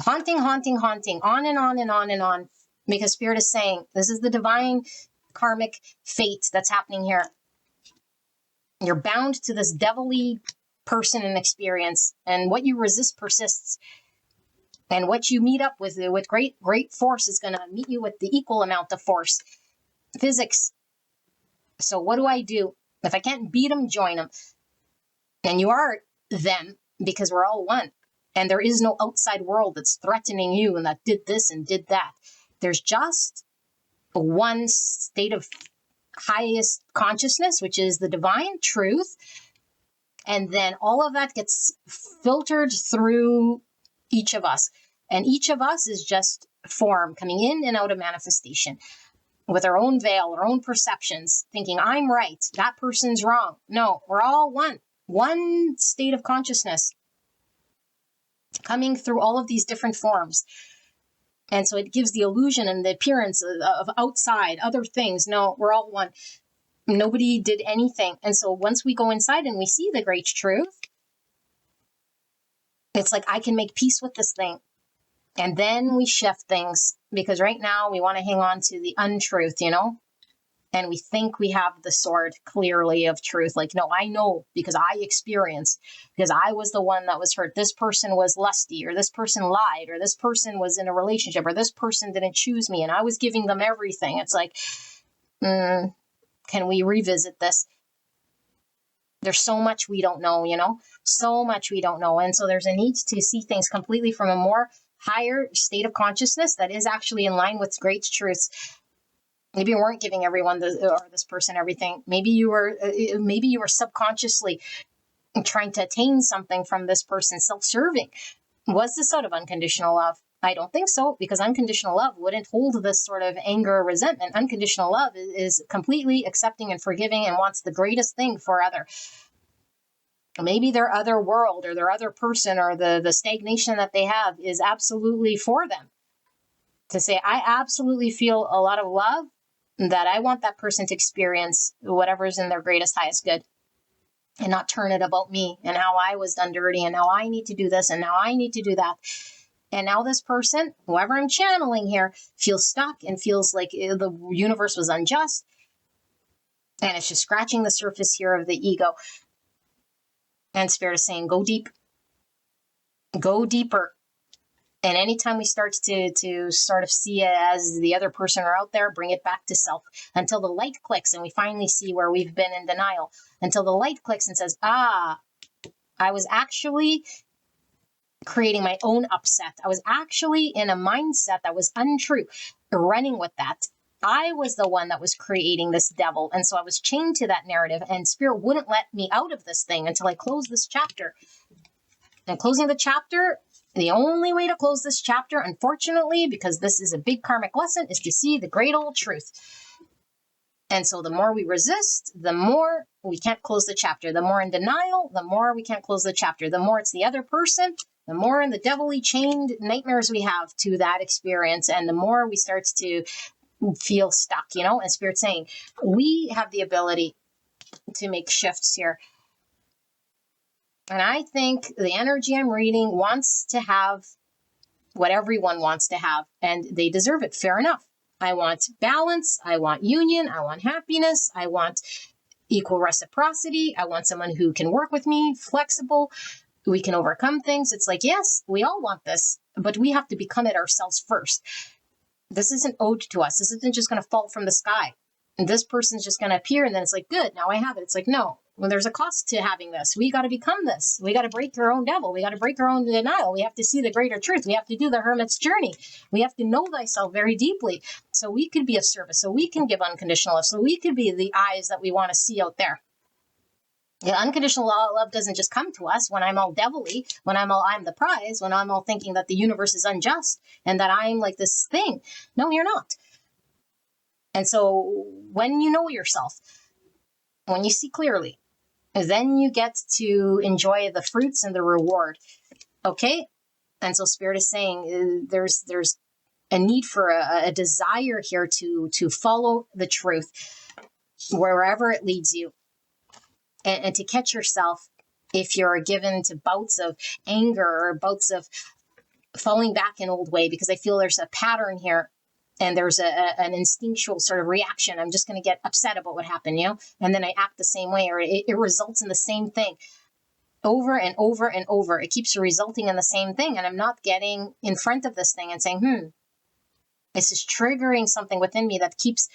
Haunting, on and on and on and on. Because Spirit is saying, this is the divine karmic fate that's happening here. You're bound to this devilly person and experience. And what you resist persists. And what you meet up with great force is going to meet you with the equal amount of force. Physics. So what do? If I can't beat them, join them. And you are them, because we're all one. And there is no outside world that's threatening you and that did this and did that. There's just one state of highest consciousness, which is the divine truth. And then all of that gets filtered through each of us. And each of us is just form coming in and out of manifestation with our own veil, our own perceptions, thinking I'm right, that person's wrong. No, we're all one state of consciousness coming through all of these different forms. And so it gives the illusion and the appearance of outside, other things. No, we're all one. Nobody did anything. And so once we go inside and we see the great truth, it's like, I can make peace with this thing. And then we shift things, because right now we want to hang on to the untruth, and we think we have the sword clearly of truth. Like, no, I know because I experienced, because I was the one that was hurt. This person was lusty, or this person lied, or this person was in a relationship, or this person didn't choose me and I was giving them everything. It's like, can we revisit this? There's so much we don't know, so much we don't know. And so there's a need to see things completely from a more higher state of consciousness that is actually in line with great truths. Maybe you weren't giving everyone or this person everything. Maybe you were subconsciously trying to attain something from this person, self-serving. Was this out of unconditional love? I don't think so, because unconditional love wouldn't hold this sort of anger or resentment. Unconditional love is completely accepting and forgiving and wants the greatest thing for other. Maybe their other world or their other person or the stagnation that they have is absolutely for them. To say, I absolutely feel a lot of love, that I want that person to experience whatever's in their greatest, highest good, and not turn it about me and how I was done dirty and now I need to do this and now I need to do that. And now this person, whoever I'm channeling here, feels stuck and feels like the universe was unjust. And it's just scratching the surface here of the ego. And Spirit is saying, go deep. Go deeper. And anytime we start to sort of see it as the other person or out there, bring it back to self until the light clicks and we finally see where we've been in denial. Until the light clicks and says, I was actually creating my own upset. I was actually in a mindset that was untrue, running with that. I was the one that was creating this devil. And so I was chained to that narrative, and Spirit wouldn't let me out of this thing until I closed this chapter. And closing the chapter, the only way to close this chapter, unfortunately, because this is a big karmic lesson, is to see the great old truth. And so the more we resist, the more we can't close the chapter. The more in denial, the more we can't close the chapter. The more it's the other person, the more in the devilly chained nightmares we have to that experience. And the more we start to feel stuck, and Spirit saying, we have the ability to make shifts here. And I think the energy I'm reading wants to have what everyone wants to have, and they deserve it. Fair enough. I want balance. I want union. I want happiness. I want equal reciprocity. I want someone who can work with me, flexible, we can overcome things. It's like, yes, we all want this, but we have to become it ourselves first. This isn't owed to us. This isn't just going to fall from the sky. And this person's just going to appear and then it's like, good, now I have it. It's like, no, well, there's a cost to having this. We got to become this. We got to break our own devil. We got to break our own denial. We have to see the greater truth. We have to do the hermit's journey. We have to know thyself very deeply so we could be of service, so we can give unconditional love, so we could be the eyes that we want to see out there. Yeah, unconditional love doesn't just come to us when I'm all devilly, when I'm the prize, when I'm all thinking that the universe is unjust and that I'm like this thing. No, you're not. And so when you know yourself, when you see clearly, then you get to enjoy the fruits and the reward. Okay? And so Spirit is saying there's a need for a desire here to follow the truth wherever it leads you. And to catch yourself if you're given to bouts of anger or bouts of falling back in old way, because I feel there's a pattern here and there's an instinctual sort of reaction. I'm just going to get upset about what happened, and then I act the same way, or it results in the same thing over and over and over. It keeps resulting in the same thing. And I'm not getting in front of this thing and saying, this is triggering something within me that keeps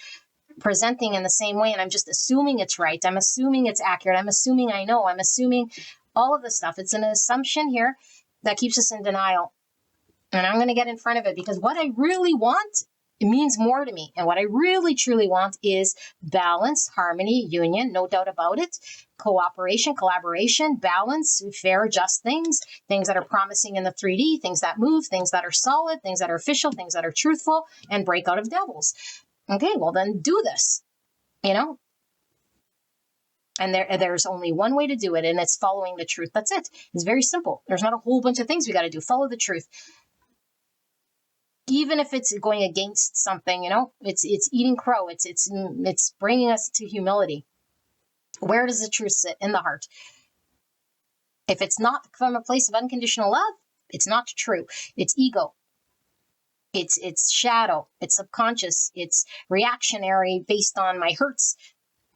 presenting in the same way, and I'm just assuming it's right. I'm assuming it's accurate. I'm assuming I know. I'm assuming all of this stuff. It's an assumption here that keeps us in denial. And I'm going to get in front of it because what I really want, it means more to me. And what I really, truly want is balance, harmony, union, no doubt about it. Cooperation, collaboration, balance, fair, just things that are promising in the 3D, things that move, things that are solid, things that are official, things that are truthful, and break out of devils. Okay, well then do this, And there's only one way to do it, and it's following the truth. That's it. It's very simple. There's not a whole bunch of things we got to do. Follow the truth. Even if it's going against something, it's eating crow. It's bringing us to humility. Where does the truth sit? In the heart. If it's not from a place of unconditional love, it's not true. It's ego. It's shadow, it's subconscious, it's reactionary based on my hurts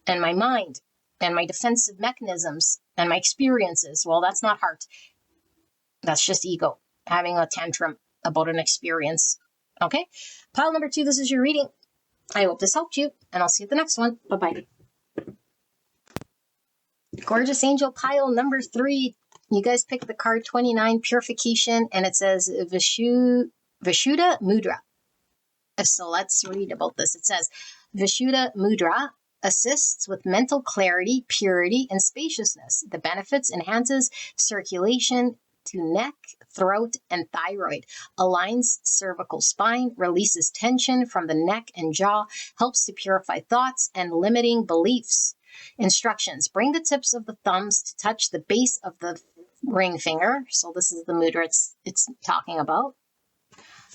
and my mind and my defensive mechanisms and my experiences. Well, that's not heart. That's just ego having a tantrum about an experience. Okay? Pile number 2, this is your reading. I hope this helped you, and I'll see you at the next one. Bye-bye. Gorgeous angel pile number 3. You guys picked the card 29, Purification, and it says Vishuddha Mudra. So let's read about this. It says, Vishuddha Mudra assists with mental clarity, purity, and spaciousness. The benefits enhances circulation to neck, throat, and thyroid, aligns cervical spine, releases tension from the neck and jaw, helps to purify thoughts and limiting beliefs. Instructions: bring the tips of the thumbs to touch the base of the ring finger. So this is the mudra it's talking about.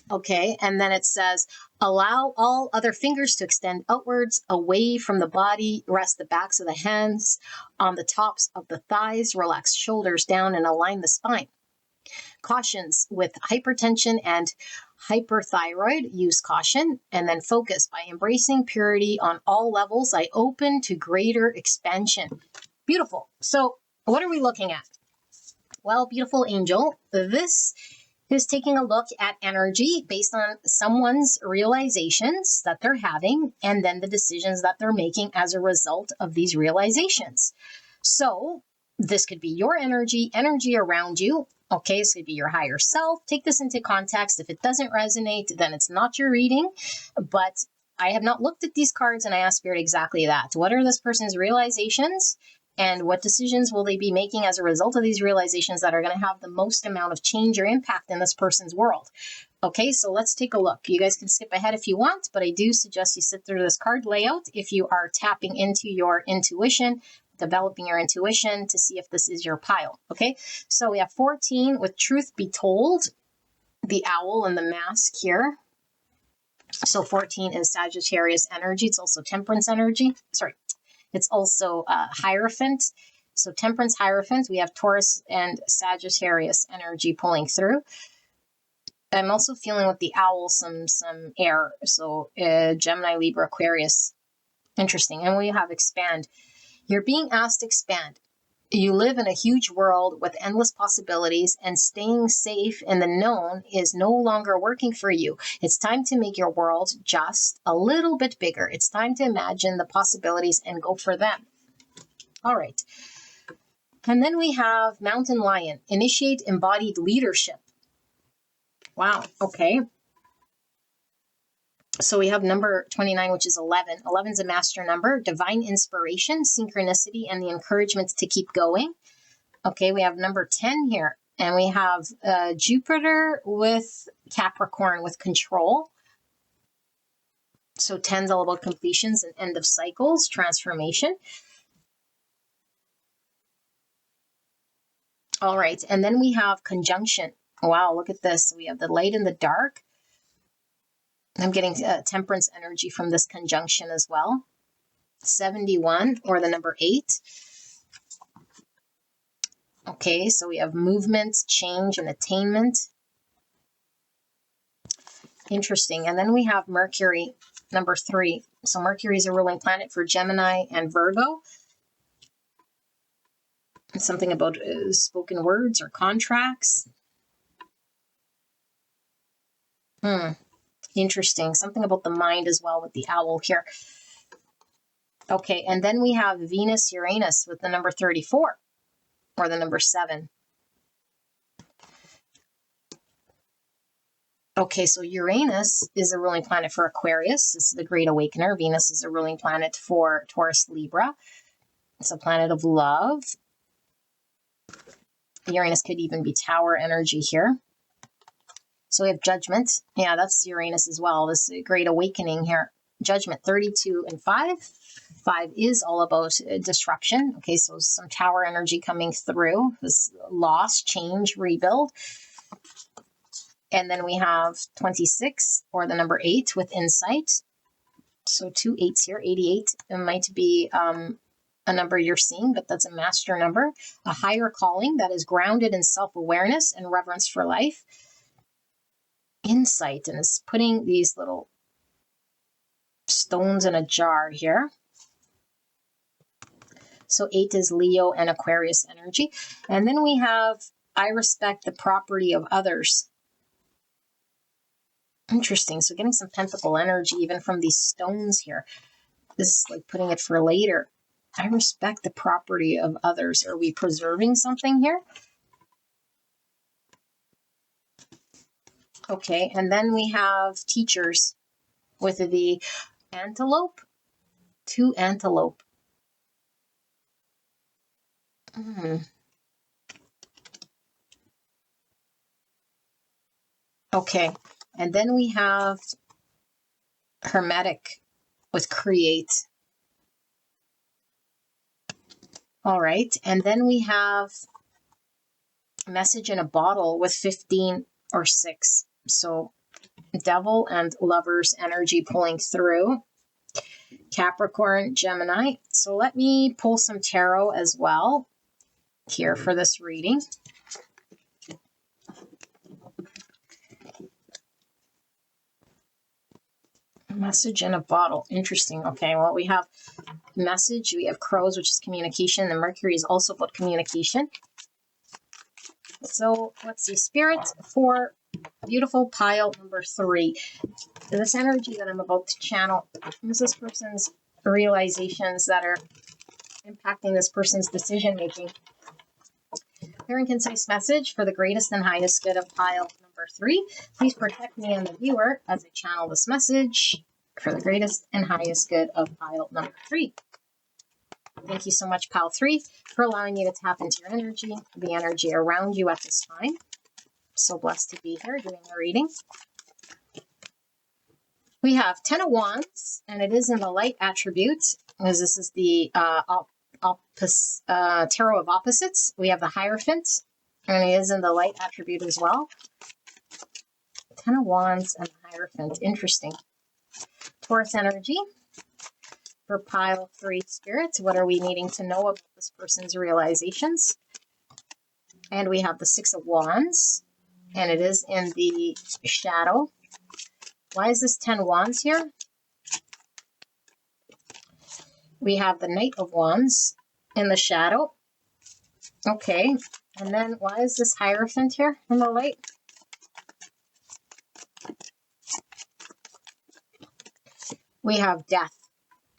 Okay, and then it says, allow all other fingers to extend outwards, away from the body. Rest the backs of the hands on the tops of the thighs. Relax shoulders down and align the spine. Cautions with hypertension and hyperthyroid. Use caution, and then focus. By embracing purity on all levels, I open to greater expansion. Beautiful. So what are we looking at? Well, beautiful angel, this is taking a look at energy based on someone's realizations that they're having and then the decisions that they're making as a result of these realizations. So this could be your energy around you. Okay, this could be your higher self. Take this into context. If it doesn't resonate, then it's not your reading. But I have not looked at these cards and I asked Spirit exactly that. What are this person's realizations? And what decisions will they be making as a result of these realizations that are going to have the most amount of change or impact in this person's world? Okay, so let's take a look. You guys can skip ahead if you want, but I do suggest you sit through this card layout if you are tapping into your intuition, developing your intuition to see if this is your pile. Okay, so we have 14 with Truth Be Told, the owl and the mask here. So 14 is Sagittarius energy. It's also Temperance energy. Sorry. It's also Hierophant. So Temperance, Hierophant. We have Taurus and Sagittarius energy pulling through. I'm also feeling with the owl some air. So Gemini, Libra, Aquarius. Interesting. And we have expand. You're being asked to expand. You live in a huge world with endless possibilities, and staying safe in the known is no longer working for you. It's time to make your world just a little bit bigger. It's time to imagine the possibilities and go for them. All right. And then we have Mountain Lion, initiate embodied leadership. Wow. Okay. So we have number 29, which is 11. 11 is a master number, divine inspiration, synchronicity, and the encouragement to keep going. Okay, we have number 10 here, and we have Jupiter with Capricorn with control. So 10 is all about completions and end of cycles, transformation. All right, and then we have conjunction. Wow, look at this. We have the light and the dark. I'm getting temperance energy from this conjunction as well. 71, or the number 8. Okay, so we have movement, change, and attainment. Interesting. And then we have Mercury, number 3. So Mercury is a ruling planet for Gemini and Virgo. It's something about spoken words or contracts. Interesting. Something about the mind as well with the owl here. Okay, and then we have Venus, Uranus with the number 34. Or the number 7. Okay, so Uranus is a ruling planet for Aquarius. This is the Great Awakener. Venus is a ruling planet for Taurus, Libra. It's a planet of love. Uranus could even be tower energy here. So we have Judgment. Yeah, that's Uranus as well. This Great Awakening here. Judgment 32 and 5. 5 is all about disruption. Okay, so some tower energy coming through. This loss, change, rebuild. And then we have 26, or the number 8, with insight. So 2 8s here. 88. It might be a number you're seeing, but that's a master number. A higher calling that is grounded in self-awareness and reverence for life. Insight, and it's putting these little stones in a jar here. So 8 is Leo and Aquarius energy. And then we have, I respect the property of others. Interesting. So getting some pentacle energy even from these stones here. This is like putting it for later. I respect the property of others. Are we preserving something here? Okay, and then we have teachers with the antelope. 2 antelope. Okay, and then we have hermetic with create. All right, and then we have message in a bottle with 15 or 6. So devil and lovers energy pulling through. Capricorn, Gemini. So let me pull some tarot as well here for this reading. Message in a bottle. Interesting. Okay, well, we have message. We have crows, which is communication. The Mercury is also about communication. So let's see. Spirit for beautiful pile number 3. This energy that I'm about to channel is this person's realizations that are impacting this person's decision making. Clear and concise message for the greatest and highest good of pile number 3. Please protect me and the viewer as I channel this message for the greatest and highest good of pile number 3. Thank you so much, pile 3, for allowing me to tap into your energy, the energy around you at this time. So blessed to be here doing the reading. We have 10 of Wands, and it is in the light attribute, as this is the Tarot of Opposites. We have the Hierophant, and it is in the light attribute as well. 10 of Wands and the Hierophant. Interesting. Taurus energy for pile 3 spirits. What are we needing to know about this person's realizations? And we have the 6 of Wands, and it is in the shadow. Why is this 10 Wands here? We have the Knight of Wands in the shadow. Okay. And then why is this Hierophant here in the light? We have death,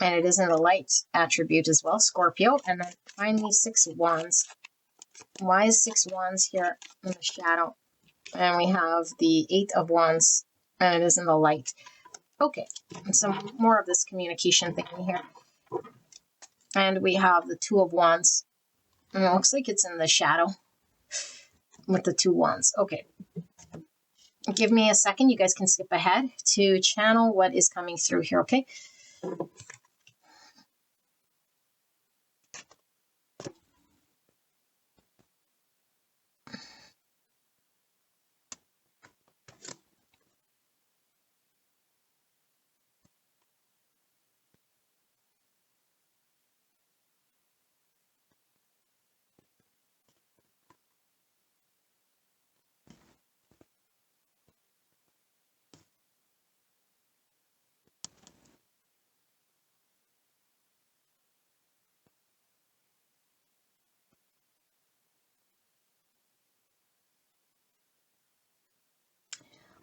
and it is in the light attribute as well, Scorpio. And then finally, 6 Wands. Why is 6 Wands here in the shadow? And we have the 8 of Wands, and it is in the light. Okay, and some more of this communication thing here. And we have the 2 of Wands, and it looks like it's in the shadow with the 2 Wands. Okay. Give me a second. You guys can skip ahead to channel what is coming through here, okay?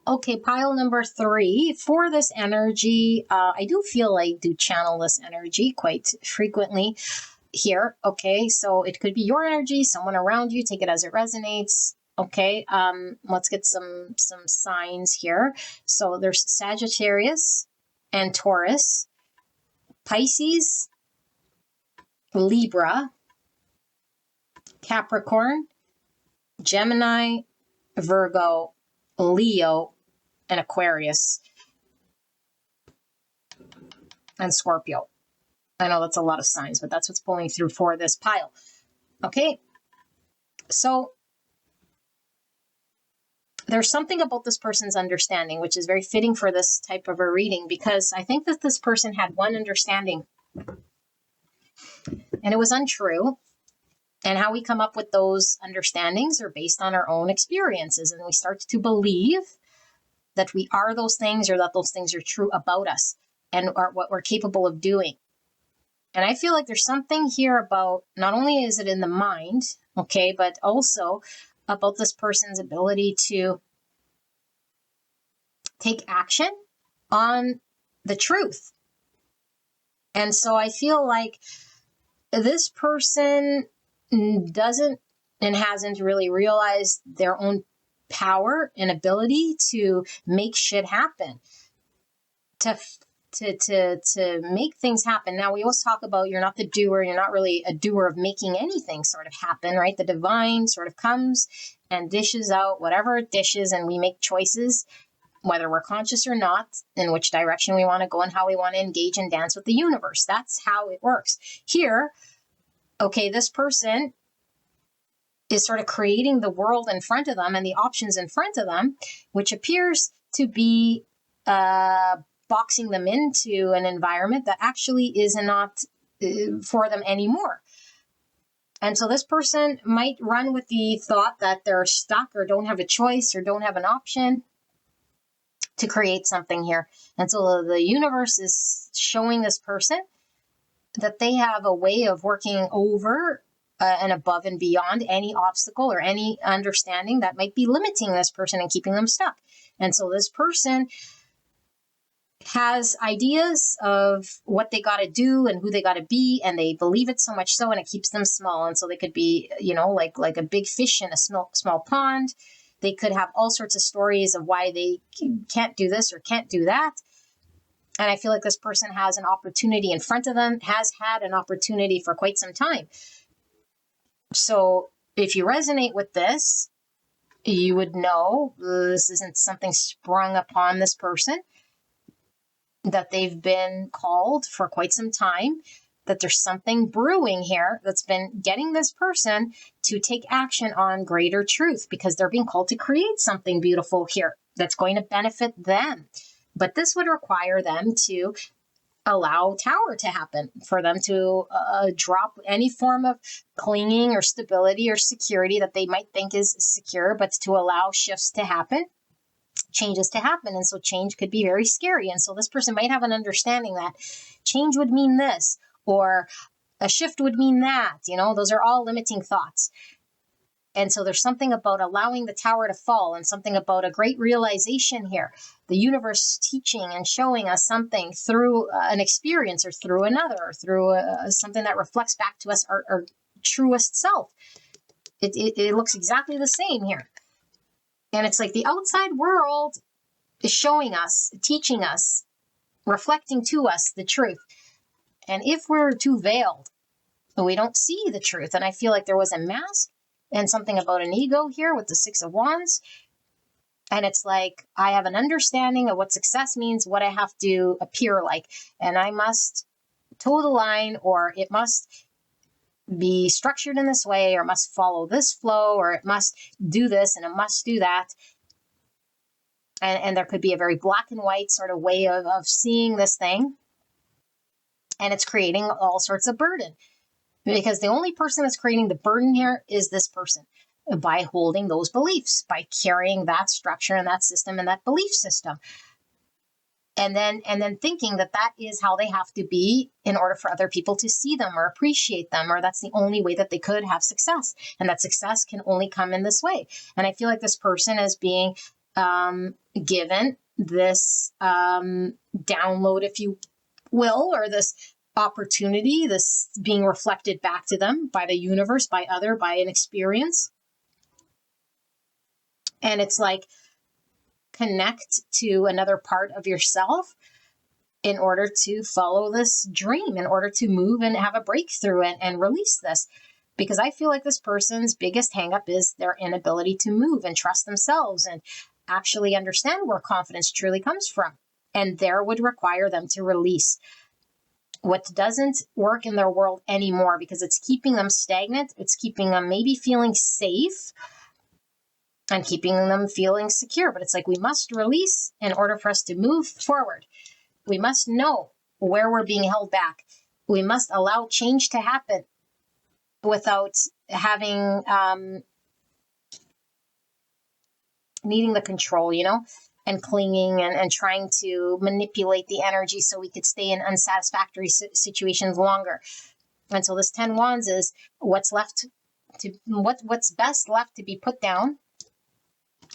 Okay, pile number 3. For this energy, I do feel I do channel this energy quite frequently here. Okay, so it could be your energy, someone around you, take it as it resonates. Okay, let's get some signs here. So there's Sagittarius and Taurus, Pisces, Libra, Capricorn, Gemini, Virgo, Leo, and Aquarius, and Scorpio. I know that's a lot of signs, but that's what's pulling through for this pile. Okay, so there's something about this person's understanding, which is very fitting for this type of a reading, because I think that this person had one understanding and it was untrue. And how we come up with those understandings are based on our own experiences. And we start to believe that we are those things, or that those things are true about us and are what we're capable of doing. And I feel like there's something here about, not only is it in the mind, okay, but also about this person's ability to take action on the truth. And so I feel like this person doesn't and hasn't really realized their own power and ability to make shit happen, to make things happen. Now, we always talk about you're not the doer, you're not really a doer of making anything sort of happen, right? The divine sort of comes and dishes out whatever it dishes, and we make choices, whether we're conscious or not, in which direction we want to go and how we want to engage and dance with the universe. That's how it works. Here, okay, this person is sort of creating the world in front of them and the options in front of them, which appears to be boxing them into an environment that actually is not for them anymore. And so this person might run with the thought that they're stuck or don't have a choice or don't have an option to create something here. And so the universe is showing this person that they have a way of working over and above and beyond any obstacle or any understanding that might be limiting this person and keeping them stuck. And so this person has ideas of what they got to do and who they got to be, and they believe it so much so, and it keeps them small. And so they could be, like a big fish in a small pond. They could have all sorts of stories of why they can't do this or can't do that. And I feel like this person has an opportunity in front of them, has had an opportunity for quite some time. So if you resonate with this, you would know this isn't something sprung upon this person, that they've been called for quite some time, that there's something brewing here that's been getting this person to take action on greater truth, because they're being called to create something beautiful here that's going to benefit them. But this would require them to allow Tower to happen, for them to drop any form of clinging or stability or security that they might think is secure, but to allow shifts to happen, changes to happen. And so change could be very scary. And so this person might have an understanding that change would mean this, or A shift would mean that, those are all limiting thoughts. And so there's something about allowing the tower to fall and something about a great realization here. The universe teaching and showing us something through an experience or through another or through something that reflects back to us our truest self. It looks exactly the same here. And it's like the outside world is showing us, teaching us, reflecting to us the truth. And if we're too veiled, we don't see the truth. And I feel like there was a mask and something about an ego here with the Six of Wands. And it's like, I have an understanding of what success means, what I have to appear like. And I must toe the line, or it must be structured in this way, or must follow this flow, or it must do this and it must do that. And there could be a very black and white sort of way of seeing this thing. And it's creating all sorts of burden. Because the only person that's creating the burden here is this person, by holding those beliefs, by carrying that structure and that system and that belief system. And then thinking that is how they have to be in order for other people to see them or appreciate them, or that's the only way that they could have success. And that success can only come in this way. And I feel like this person is being given this download, if you will, or this opportunity, this being reflected back to them by the universe, by an experience. And it's like, connect to another part of yourself in order to follow this dream, in order to move and have a breakthrough and release this. Because I feel like this person's biggest hangup is their inability to move and trust themselves and actually understand where confidence truly comes from. And there would require them to release what doesn't work in their world anymore, because it's keeping them stagnant. It's keeping them maybe feeling safe and keeping them feeling secure. But it's like, we must release in order for us to move forward. We must know where we're being held back. We must allow change to happen without having, needing the control, and clinging and trying to manipulate the energy so we could stay in unsatisfactory situations longer. And so this 10 Wands is what's best left to be put down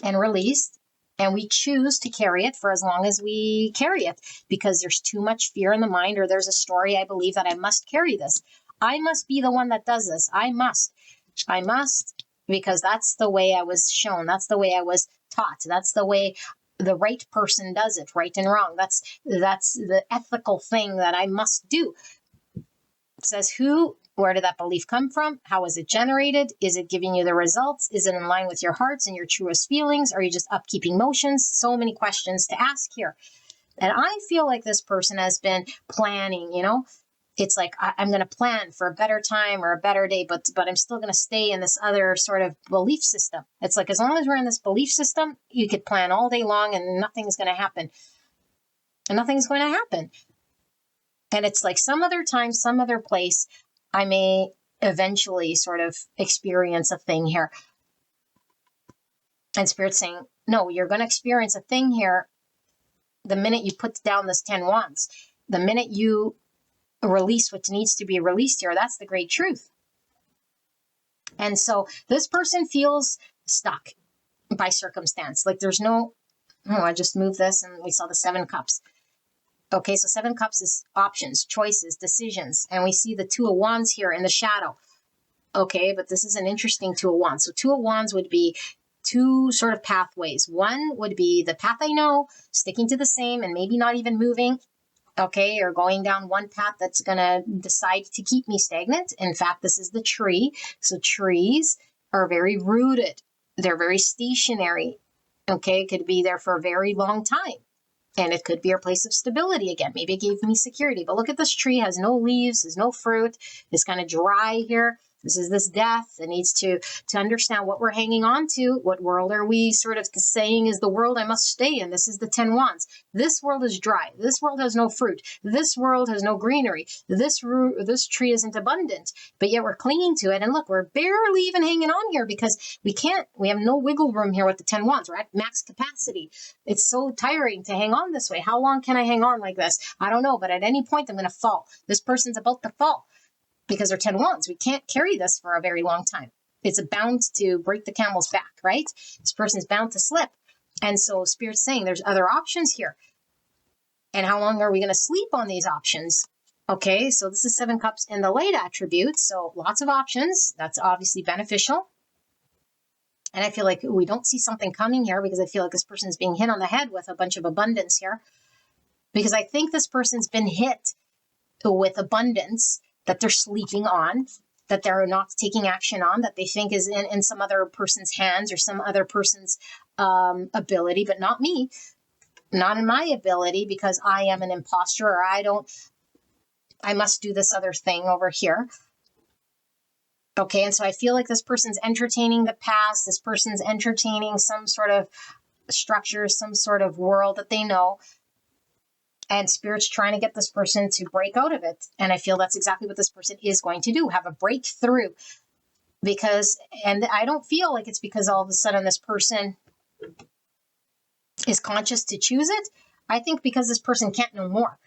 and released. And we choose to carry it for as long as we carry it, because there's too much fear in the mind, or there's a story, I believe, that I must carry this. I must be the one that does this. I must, because that's the way I was shown. That's the way I was taught. That's the way the right person does it, right and wrong. That's the ethical thing that I must do. It says who, where did that belief come from? How is it generated? Is it giving you the results? Is it in line with your hearts and your truest feelings? Are you just upkeeping motions? So many questions to ask here. And I feel like this person has been planning, It's like, I'm going to plan for a better time or a better day, but I'm still going to stay in this other sort of belief system. It's like, as long as we're in this belief system, you could plan all day long and nothing's going to happen. And nothing's going to happen. And it's like, some other time, some other place, I may eventually sort of experience a thing here. And Spirit's saying, no, you're going to experience a thing here the minute you put down this 10 Wands. The minute you release what needs to be released here. That's the great truth. And so this person feels stuck by circumstance. Like there's I just moved this and we saw the 7 Cups. Okay, so 7 Cups is options, choices, decisions. And we see the 2 of Wands here in the shadow. Okay, but this is an interesting 2 of Wands. So 2 of Wands would be 2 sort of pathways. One would be the path I know, sticking to the same and maybe not even moving. Okay, or going down one path that's going to decide to keep me stagnant. In fact, this is the tree. So trees are very rooted. They're very stationary. Okay, it could be there for a very long time. And it could be a place of stability again. Maybe it gave me security. But look at this tree, has no leaves, has no fruit. It's kind of dry here. This is this death. It needs to understand what we're hanging on to. What world are we sort of saying is the world I must stay in? This is the 10 Wands. This world is dry. This world has no fruit. This world has no greenery. This tree isn't abundant, but yet we're clinging to it. And look, we're barely even hanging on here because we have no wiggle room here with the 10 Wands. We're at max capacity. It's so tiring to hang on this way. How long can I hang on like this? I don't know, but at any point I'm going to fall. This person's about to fall. because they're 10 wands. We can't carry this for a very long time. It's bound to break the camel's back, right? This person is bound to slip. And so Spirit's saying there's other options here. And how long are we going to sleep on these options? Okay, so this is 7 cups in the light attribute. So lots of options. That's obviously beneficial. And I feel like we don't see something coming here because I feel like this person is being hit on the head with a bunch of abundance here. Because I think this person's been hit with abundance that they're sleeping on, that they're not taking action on, that they think is in some other person's hands or some other person's ability, but not me, not in my ability, because I am an imposter, or I must do this other thing over here. Okay, and so I feel like this person's entertaining the past. This person's entertaining some sort of structure, some sort of world that they know. And Spirit's trying to get this person to break out of it. And I feel that's exactly what this person is going to do, have a breakthrough. And I don't feel like it's because all of a sudden this person is conscious to choose it. I think because this person can't know more,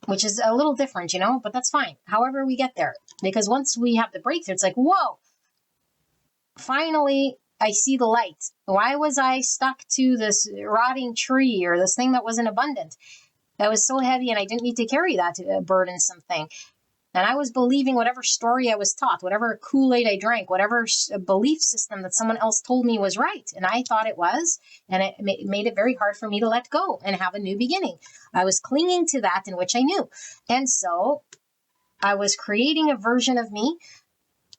which is a little different, but that's fine. However we get there, because once we have the breakthrough, it's like, whoa, finally I see the light. Why was I stuck to this rotting tree or this thing that wasn't abundant? That was so heavy and I didn't need to carry that burdensome thing. And I was believing whatever story I was taught, whatever Kool-Aid I drank, whatever belief system that someone else told me was right. And I thought it was, and it made it very hard for me to let go and have a new beginning. I was clinging to that in which I knew. And so I was creating a version of me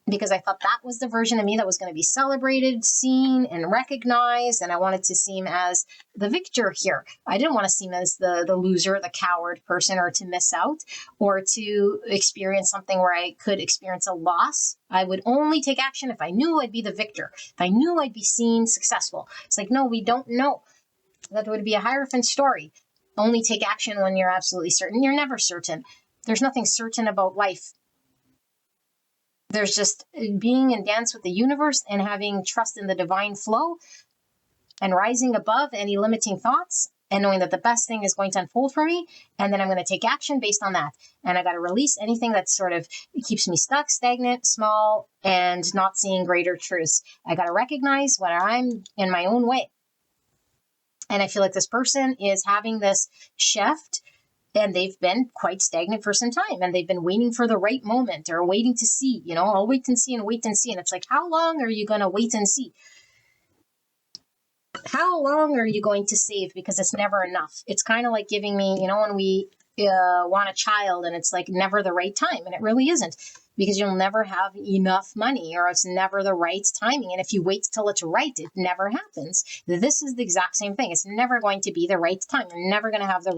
because I thought that was the version of me that was going to be celebrated, seen, and recognized. And I wanted to seem as the victor here. I didn't want to seem as the loser, the coward person, or to miss out, or to experience something where I could experience a loss. I would only take action if I knew I'd be the victor, if I knew I'd be seen successful. It's like, no, we don't know. That would be a Hierophant story. Only take action when you're absolutely certain. You're never certain. There's nothing certain about life. There's just being in dance with the universe and having trust in the divine flow and rising above any limiting thoughts and knowing that the best thing is going to unfold for me. And then I'm going to take action based on that. And I got to release anything that sort of keeps me stuck, stagnant, small, and not seeing greater truths. I got to recognize when I'm in my own way. And I feel like this person is having this shift. And they've been quite stagnant for some time. And they've been waiting for the right moment or waiting to see, I'll wait and see and wait and see. And it's like, how long are you going to wait and see? How long are you going to save? Because it's never enough. It's kind of like giving me, when we want a child and it's like never the right time. And it really isn't, because you'll never have enough money, or it's never the right timing. And if you wait till it's right, it never happens. This is the exact same thing. It's never going to be the right time. You're never going to have the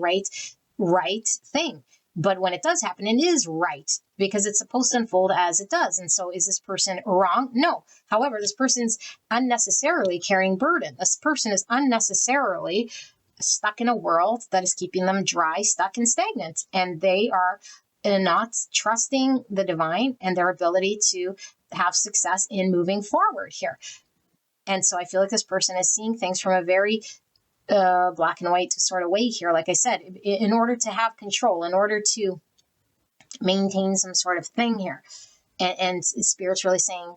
right thing. But when it does happen, it is right, because it's supposed to unfold as it does. And so is this person wrong? No. However, this person's unnecessarily carrying burden. This person is unnecessarily stuck in a world that is keeping them dry, stuck, and stagnant. And they are not trusting the divine and their ability to have success in moving forward here. And so I feel like this person is seeing things from a very black and white sort of way here. Like I said, in order to have control, in order to maintain some sort of thing here. And Spirit's really saying,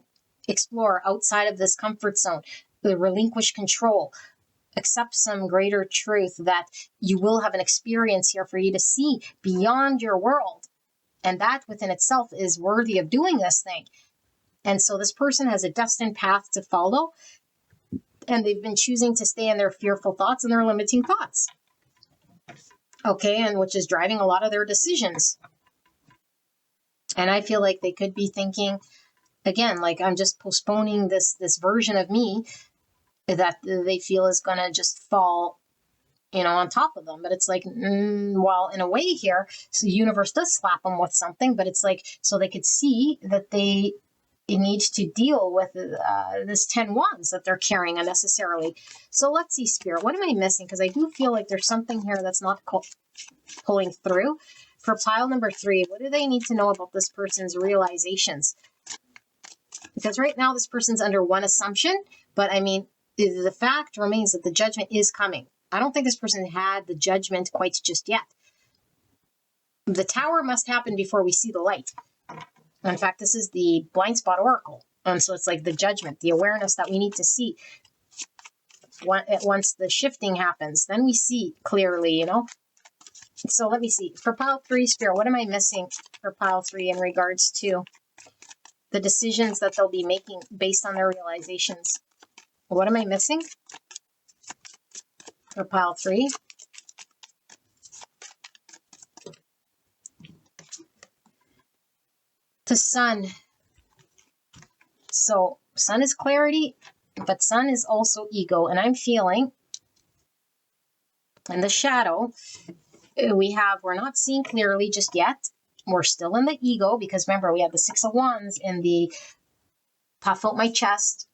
explore outside of this comfort zone, relinquish control, accept some greater truth that you will have an experience here for you to see beyond your world. And that within itself is worthy of doing this thing. And so this person has a destined path to follow. And they've been choosing to stay in their fearful thoughts and their limiting thoughts. Okay, and which is driving a lot of their decisions. And I feel like they could be thinking, again, like, I'm just postponing this version of me that they feel is going to just fall, on top of them. But it's like, well, in a way here, so the universe does slap them with something, but it's like, so they could see that it needs to deal with this 10 wands that they're carrying unnecessarily. So let's see, Spirit, what am I missing? Because I do feel like there's something here that's not pulling through. For pile number 3, what do they need to know about this person's realizations? Because right now this person's under one assumption, but I mean, the fact remains that the judgment is coming. I don't think this person had the judgment quite just yet. The tower must happen before we see the light. In fact, this is the blind spot oracle. And so it's like the judgment, the awareness that we need to see. Once the shifting happens, then we see clearly, you know. So let me see. For pile 3, Spirit, what am I missing for pile 3 in regards to the decisions that they'll be making based on their realizations? What am I missing for pile 3? The sun. So sun is clarity, but sun is also ego. And I'm feeling in the shadow, we're not seeing clearly just yet. We're still in the ego because remember, we have the 6 of Wands in the puff out my chest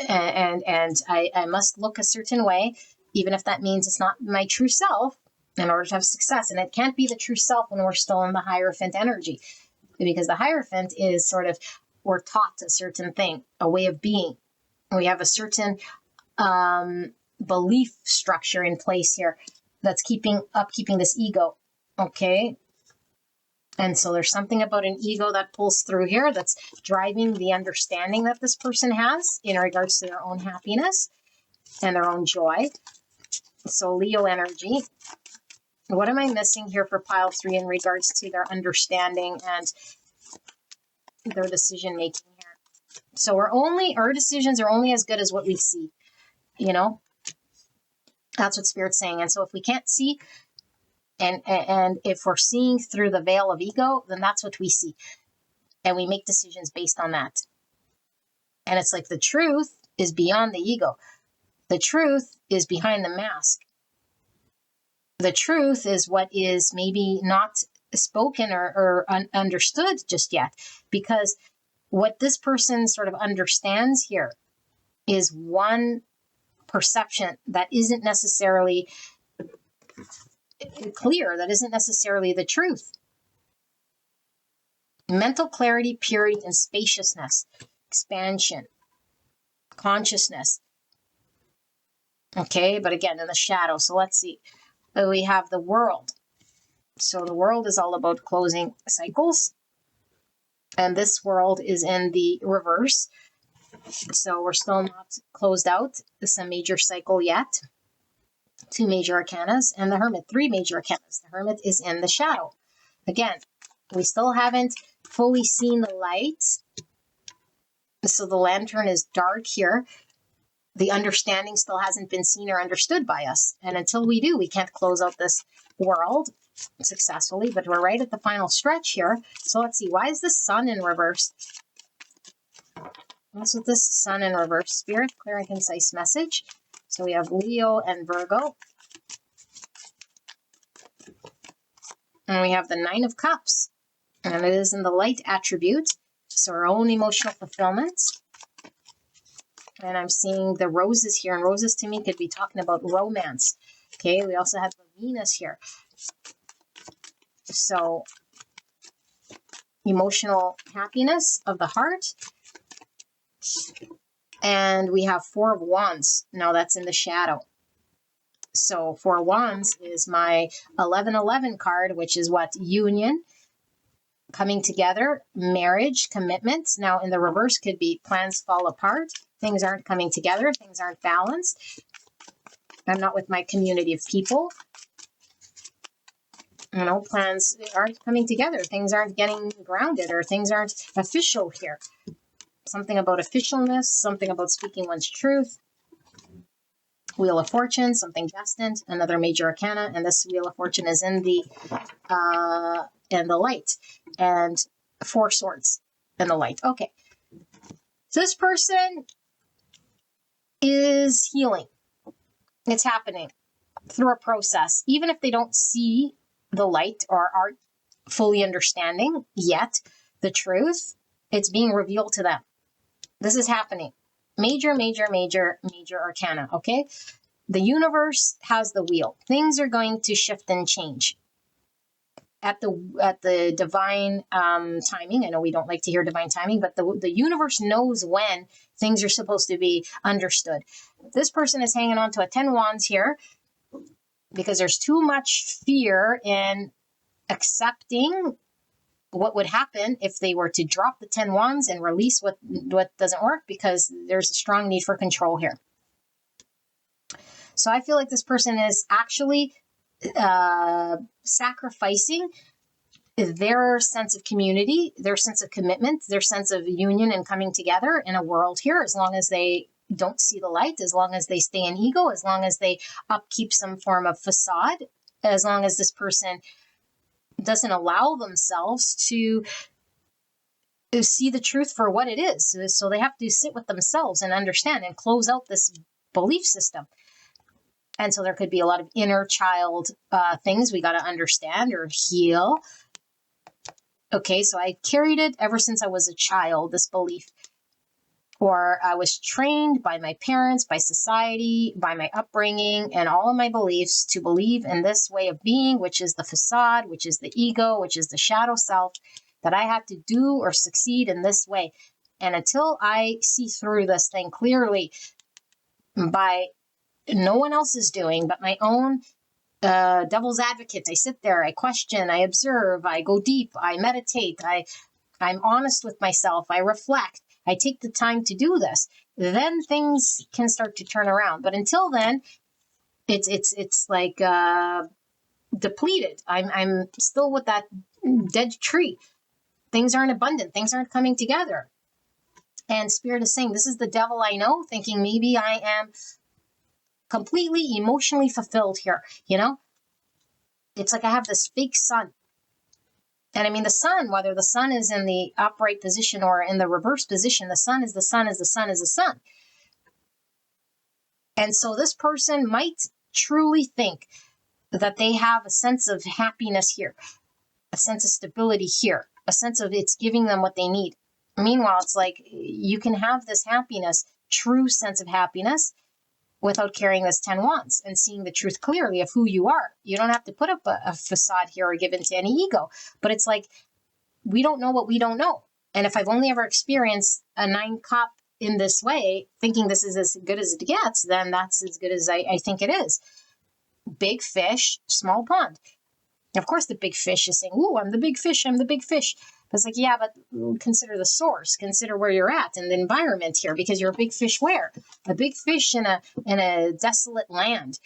and I must look a certain way, even if that means it's not my true self in order to have success. And it can't be the true self when we're still in the Hierophant energy, because the Hierophant is sort of, we're taught a certain thing, a way of being. We have a certain belief structure in place here that's keeping this ego, okay? And so there's something about an ego that pulls through here that's driving the understanding that this person has in regards to their own happiness and their own joy. So Leo energy. What am I missing here for pile 3 in regards to their understanding and their decision making here? So our decisions are only as good as what we see, you know? That's what Spirit's saying. And so if we can't see, and if we're seeing through the veil of ego, then that's what we see. And we make decisions based on that. And it's like the truth is beyond the ego. The truth is behind the mask. The truth is what is maybe not spoken or understood just yet. Because what this person sort of understands here is one perception that isn't necessarily clear, that isn't necessarily the truth. Mental clarity, purity, and spaciousness, expansion, consciousness. Okay, but again, in the shadow. So let's see. We have the world. So the world is all about closing cycles. And this world is in the reverse. So we're still not closed out. It's a major cycle yet. 2 major arcanas, and the Hermit, 3 major arcanas. The Hermit is in the shadow. Again, we still haven't fully seen the light. So the lantern is dark here. The understanding still hasn't been seen or understood by us. And until we do, we can't close out this world successfully, but we're right at the final stretch here. So let's see, why is the sun in reverse? What's with this sun in reverse? Spirit, clear and concise message. So we have Leo and Virgo. And we have the 9 of Cups. And it is in the light attribute. So our own emotional fulfillment. And I'm seeing the roses here. And roses to me could be talking about romance. Okay, we also have the Venus here. So emotional happiness of the heart. And we have 4 of Wands. Now that's in the shadow. So 4 of Wands is my 1111 card, which is what? Union, coming together, marriage, commitments. Now in the reverse could be plans fall apart. Things aren't coming together. Things aren't balanced. I'm not with my community of people. You know, plans aren't coming together. Things aren't getting grounded, or things aren't official here. Something about officialness, something about speaking one's truth. Wheel of Fortune, something destined, another major arcana, and this Wheel of Fortune is in the light, and 4 swords in the light. Okay, so this person is healing. It's happening through a process, even if they don't see the light or aren't fully understanding yet the truth. It's being revealed to them. This is happening. Major, major, major, major arcana, okay? The universe has the wheel. Things are going to shift and change at the divine timing. I know we don't like to hear divine timing, but the universe knows when things are supposed to be understood. This person is hanging on to a 10 wands here because there's too much fear in accepting what would happen if they were to drop the 10 wands and release what doesn't work, because there's a strong need for control here. So I feel like this person is actually sacrificing their sense of community, their sense of commitment, their sense of union and coming together in a world here, as long as they don't see the light, as long as they stay in ego, as long as they upkeep some form of facade, as long as this person doesn't allow themselves to see the truth for what it is. So they have to sit with themselves and understand and close out this belief system. And so there could be a lot of inner child things we got to understand or heal. Okay, so I carried it ever since I was a child, this belief. Or I was trained by my parents, by society, by my upbringing, and all of my beliefs to believe in this way of being, which is the facade, which is the ego, which is the shadow self, that I had to do or succeed in this way. And until I see through this thing clearly by no one else is doing, but my own devil's advocate, I sit there, I question, I observe, I go deep, I meditate, I'm honest with myself, I reflect, I take the time to do this, then things can start to turn around. But until then, it's like depleted. I'm still with that dead tree. Things aren't abundant. Things aren't coming together. And Spirit is saying, this is the devil I know, thinking maybe I am completely emotionally fulfilled here. You know, it's like I have this fake sun. And I mean, the sun, whether the sun is in the upright position or in the reverse position, the sun is the sun is the sun is the sun. And so this person might truly think that they have a sense of happiness here, a sense of stability here, a sense of it's giving them what they need. Meanwhile, it's like you can have this happiness, true sense of happiness, without carrying this 10 wands and seeing the truth clearly of who you are. You don't have to put up a facade here or give into any ego. But it's like, we don't know what we don't know. And if I've only ever experienced a 9-cup in this way, thinking this is as good as it gets, then that's as good as I think it is. Big fish, small pond. Of course, the big fish is saying, ooh, I'm the big fish, I'm the big fish. But it's like, yeah, but consider the source, consider where you're at and the environment here, because you're a big fish where? A big fish in a desolate land.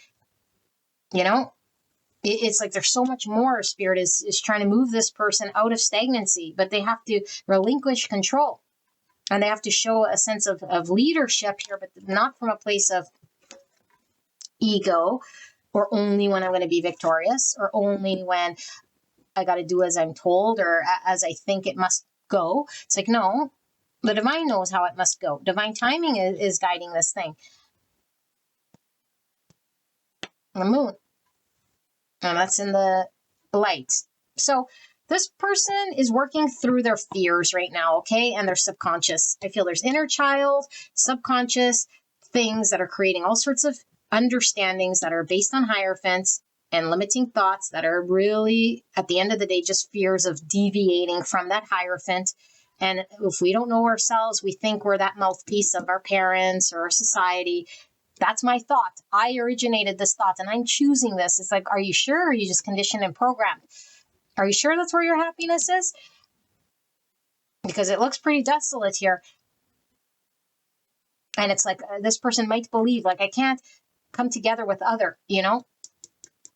You know, it's like there's so much more. Spirit is trying to move this person out of stagnancy, but they have to relinquish control. And they have to show a sense of leadership here, but not from a place of ego, or only when I'm going to be victorious, or only when I got to do as I'm told or as I think it must go. It's like, no, the divine knows how it must go. Divine timing is guiding this thing. The moon. And that's in the light. So this person is working through their fears right now, okay? And their subconscious. I feel there's inner child, subconscious things that are creating all sorts of understandings that are based on hierophants and limiting thoughts that are really, at the end of the day, just fears of deviating from that hierophant. And if we don't know ourselves, we think we're that mouthpiece of our parents or our society. That's my thought. I originated this thought and I'm choosing this. It's like, are you sure? Or are you just conditioned and programmed? Are you sure that's where your happiness is? Because it looks pretty desolate here. And it's like, this person might believe, like, I can't come together with other, you know?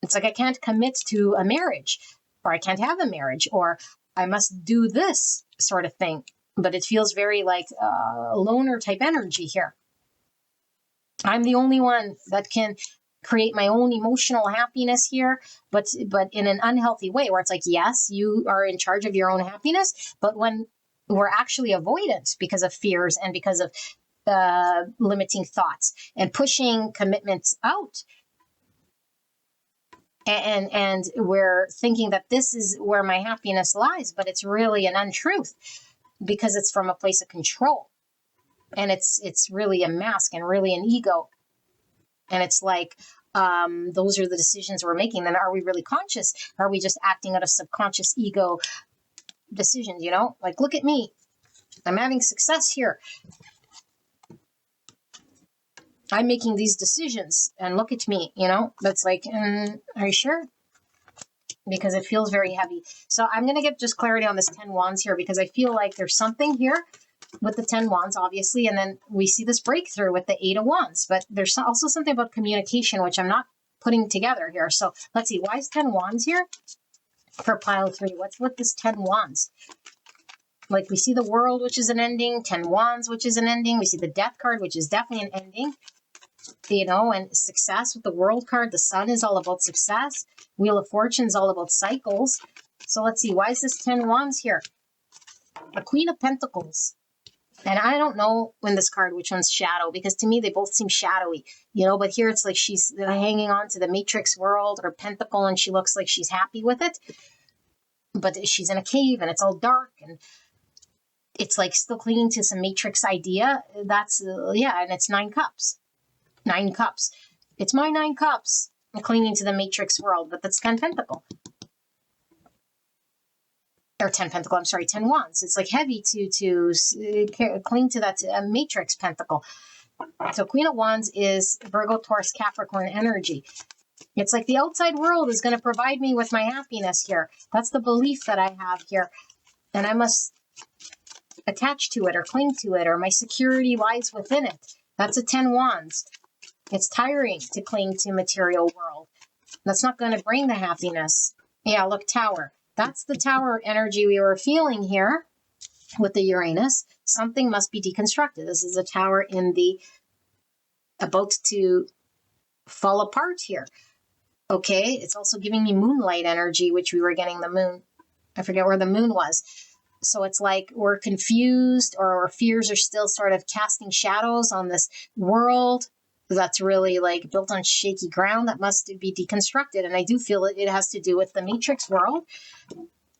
It's like I can't commit to a marriage, or I can't have a marriage, or I must do this sort of thing. But it feels very like loner type energy here. I'm the only one that can create my own emotional happiness here, but in an unhealthy way, where it's like, yes, you are in charge of your own happiness, but when we're actually avoidant because of fears and because of limiting thoughts and pushing commitments out. And we're thinking that this is where my happiness lies, but it's really an untruth because it's from a place of control. And it's really a mask and really an ego. And it's like, those are the decisions we're making. Then are we really conscious? Are we just acting out of subconscious ego decisions, you know? Like, look at me. I'm having success here. I'm making these decisions and look at me, you know? That's like, are you sure? because it feels very heavy. So I'm going to get just clarity on this 10 wands here, because I feel like there's something here with the 10 wands, obviously. And then we see this breakthrough with the 8 of wands. But there's also something about communication, which I'm not putting together here. So let's see. Why is 10 wands here for pile 3? What's with this 10 wands? Like, we see the world, which is an ending. 10 wands, which is an ending. We see the death card, which is definitely an ending. You know, and success with the world card. The sun is all about success. Wheel of Fortune is all about cycles. So let's see. Why is this 10 wands here? A Queen of Pentacles. And I don't know in this card which one's shadow, because to me they both seem shadowy, you know, but here it's like she's hanging on to the matrix world or pentacle, and she looks like she's happy with it. But she's in a cave and it's all dark, and it's like still clinging to some matrix idea. That's, yeah, and it's 9 cups. 9 cups. It's my 9 cups. I'm clinging to the matrix world, but that's 10 pentacle. Or 10 pentacle, I'm sorry, 10 wands. It's like heavy to cling to that matrix pentacle. So Queen of Wands is Virgo, Taurus, Capricorn energy. It's like the outside world is going to provide me with my happiness here. That's the belief that I have here. And I must attach to it or cling to it, or my security lies within it. That's a 10 wands. It's tiring to cling to material world. That's not going to bring the happiness. Yeah, look, Tower. That's the Tower energy we were feeling here with the Uranus. Something must be deconstructed. This is a Tower in the about to fall apart here. Okay, it's also giving me moonlight energy, which we were getting the moon. I forget where the moon was. So it's like we're confused, or our fears are still sort of casting shadows on this world that's really like built on shaky ground that must be deconstructed. And I do feel it has to do with the matrix world.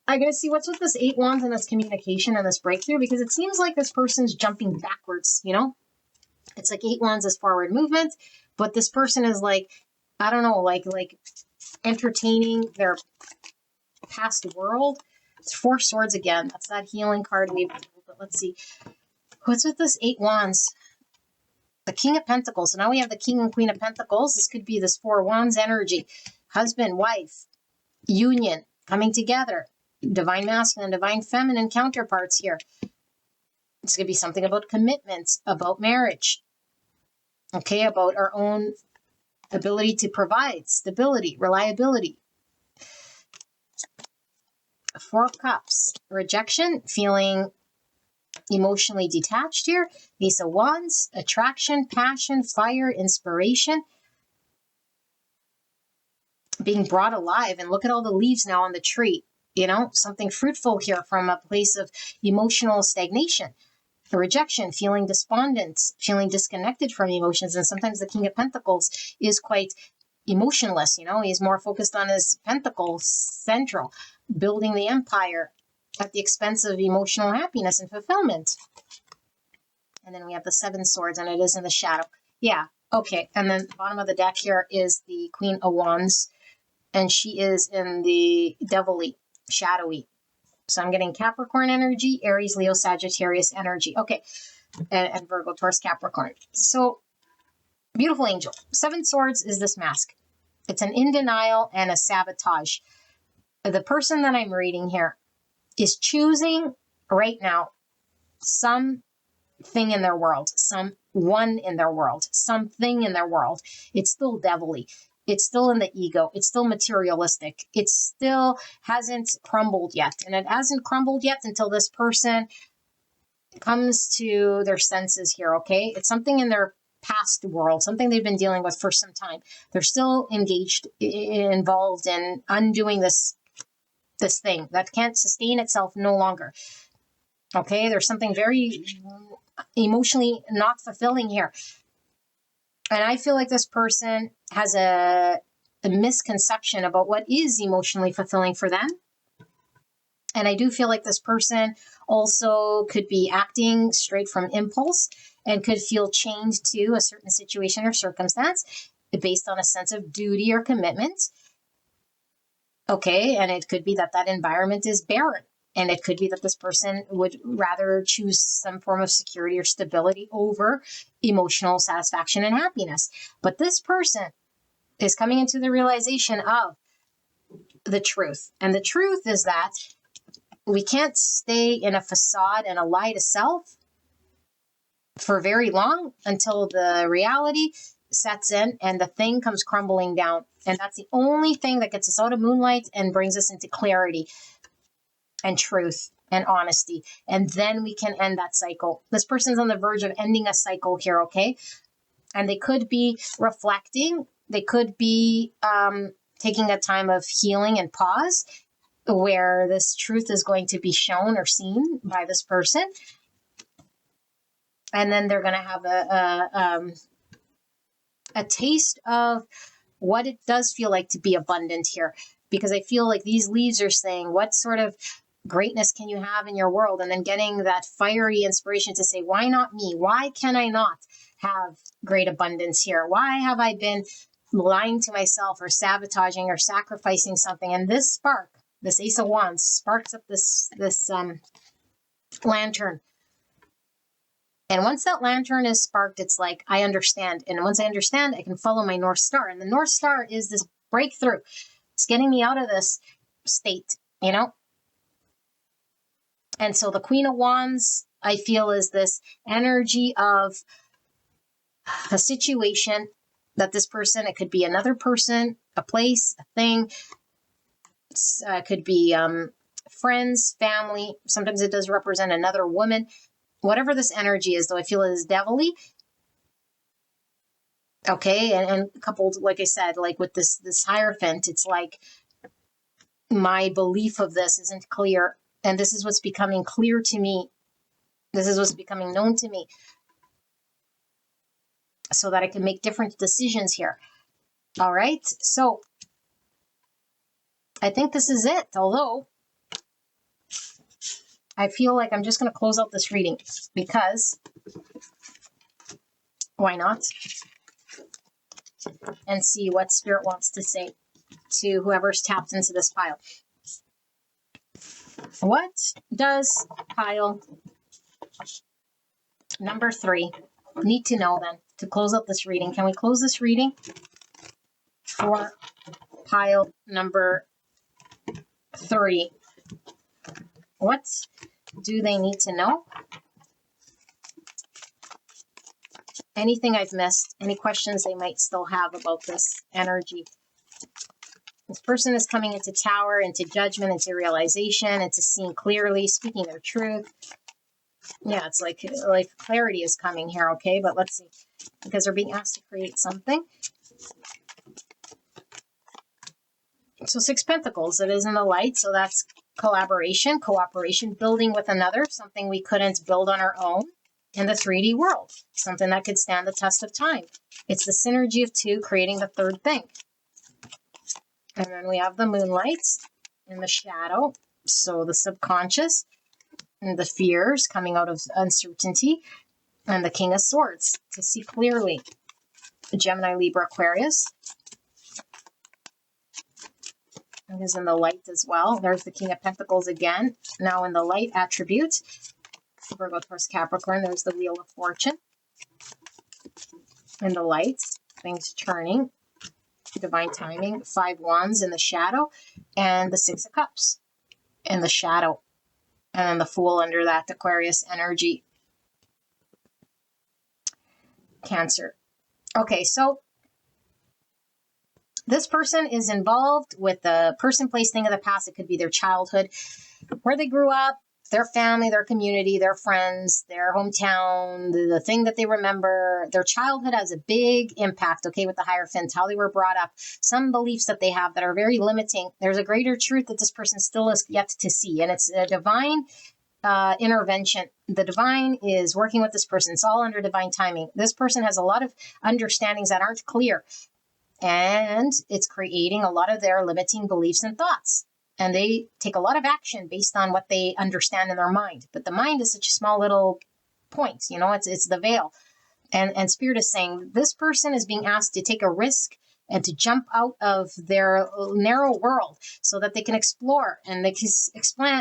I gotta see what's with this 8 wands and this communication and this breakthrough, because it seems like this person's jumping backwards, you know? It's like 8 wands is forward movement, but this person is like, I don't know, like entertaining their past world. It's 4 swords again. That's that healing card we pulled. But let's see. What's with this 8 wands? The King of Pentacles. So now we have the King and Queen of Pentacles. This could be this 4 wands energy. Husband, wife, union, coming together. Divine masculine, divine feminine counterparts here. It's going to be something about commitment, about marriage. Okay, about our own ability to provide stability, reliability. 4 cups. Rejection, feeling emotionally detached here. Ace of Wands, attraction, passion, fire, inspiration. Being brought alive. And look at all the leaves now on the tree. You know, something fruitful here from a place of emotional stagnation. A rejection, feeling despondent, feeling disconnected from emotions. And sometimes the King of Pentacles is quite emotionless, you know. He's more focused on his pentacles, central, building the empire at the expense of emotional happiness and fulfillment. And then we have the 7 swords, and it is in the shadow. Yeah, okay. And then the bottom of the deck here is the Queen of Wands, and she is in the devilly, shadowy. So I'm getting Capricorn energy, Aries, Leo, Sagittarius energy. Okay, and Virgo, Taurus, Capricorn. So, beautiful angel. 7 swords is this mask. It's an in denial and a sabotage. The person that I'm reading here is choosing right now something in their world, someone in their world, something in their world. It's still devilly. It's still in the ego. It's still materialistic. It still hasn't crumbled yet. And it hasn't crumbled yet until this person comes to their senses here, okay? It's something in their past world, something they've been dealing with for some time. They're still engaged, involved in undoing this thing that can't sustain itself no longer. Okay, there's something very emotionally not fulfilling here. And I feel like this person has a misconception about what is emotionally fulfilling for them. And I do feel like this person also could be acting straight from impulse and could feel chained to a certain situation or circumstance based on a sense of duty or commitment. Okay, and it could be that that environment is barren. And it could be that this person would rather choose some form of security or stability over emotional satisfaction and happiness. But this person is coming into the realization of the truth. And the truth is that we can't stay in a facade and a lie to self for very long until the reality sets in and the thing comes crumbling down. And that's the only thing that gets us out of moonlight and brings us into clarity and truth and honesty. And then we can end that cycle. This person's on the verge of ending a cycle here, okay? And they could be reflecting. They could be taking a time of healing and pause where this truth is going to be shown or seen by this person. And then they're going to have a taste of what it does feel like to be abundant here. Because I feel like these leaves are saying, what sort of greatness can you have in your world? And then getting that fiery inspiration to say, why not me? Why can I not have great abundance here? Why have I been lying to myself or sabotaging or sacrificing something? And this spark, this Ace of Wands, sparks up this lantern. And once that lantern is sparked, it's like, I understand. And once I understand, I can follow my North Star. And the North Star is this breakthrough. It's getting me out of this state, you know? And so the Queen of Wands, I feel, is this energy of a situation that this person, it could be another person, a place, a thing, it could be friends, family. Sometimes it does represent another woman. Whatever this energy is, though, I feel it is devilly. Okay, and coupled, like I said, like with this Hierophant, it's like my belief of this isn't clear. And this is what's becoming clear to me. This is what's becoming known to me. So that I can make different decisions here. All right. So I think this is it. Although I feel like I'm just going to close out this reading because why not? And see what Spirit wants to say to whoever's tapped into this pile. What does pile number 3 need to know then to close out this reading? Can we close this reading for pile number 3? What do they need to know? Anything I've missed? Any questions they might still have about this energy? This person is coming into Tower, into judgment, into realization, into seeing clearly, speaking their truth. Yeah, it's like clarity is coming here, okay? But let's see. Because they're being asked to create something. So 6 Pentacles, it is in the light, so that's collaboration, cooperation, building with another, something we couldn't build on our own in the 3D world, something that could stand the test of time. It's the synergy of 2 creating the third thing. And then we have the moonlight and the shadow, so the subconscious and the fears coming out of uncertainty, and the King of Swords to see clearly. The Gemini, Libra, Aquarius. It is in the light as well. There's the King of Pentacles again. Now in the light attribute. Virgo, Taurus, Capricorn. There's the Wheel of Fortune. In the light, things turning. Divine timing. 5 Wands in the shadow. And the 6 of Cups in the shadow. And then the Fool under that, Aquarius energy. Cancer. Okay, so this person is involved with the person, place, thing of the past. It could be their childhood, where they grew up, their family, their community, their friends, their hometown, the thing that they remember. Their childhood has a big impact, okay, with the Hierophant, how they were brought up, some beliefs that they have that are very limiting. There's a greater truth that this person still is yet to see, and it's a divine intervention. The divine is working with this person. It's all under divine timing. This person has a lot of understandings that aren't clear, and it's creating a lot of their limiting beliefs and thoughts. And they take a lot of action based on what they understand in their mind. But the mind is such a small little point, you know, it's the veil. And Spirit is saying this person is being asked to take a risk and to jump out of their narrow world so that they can explore and they can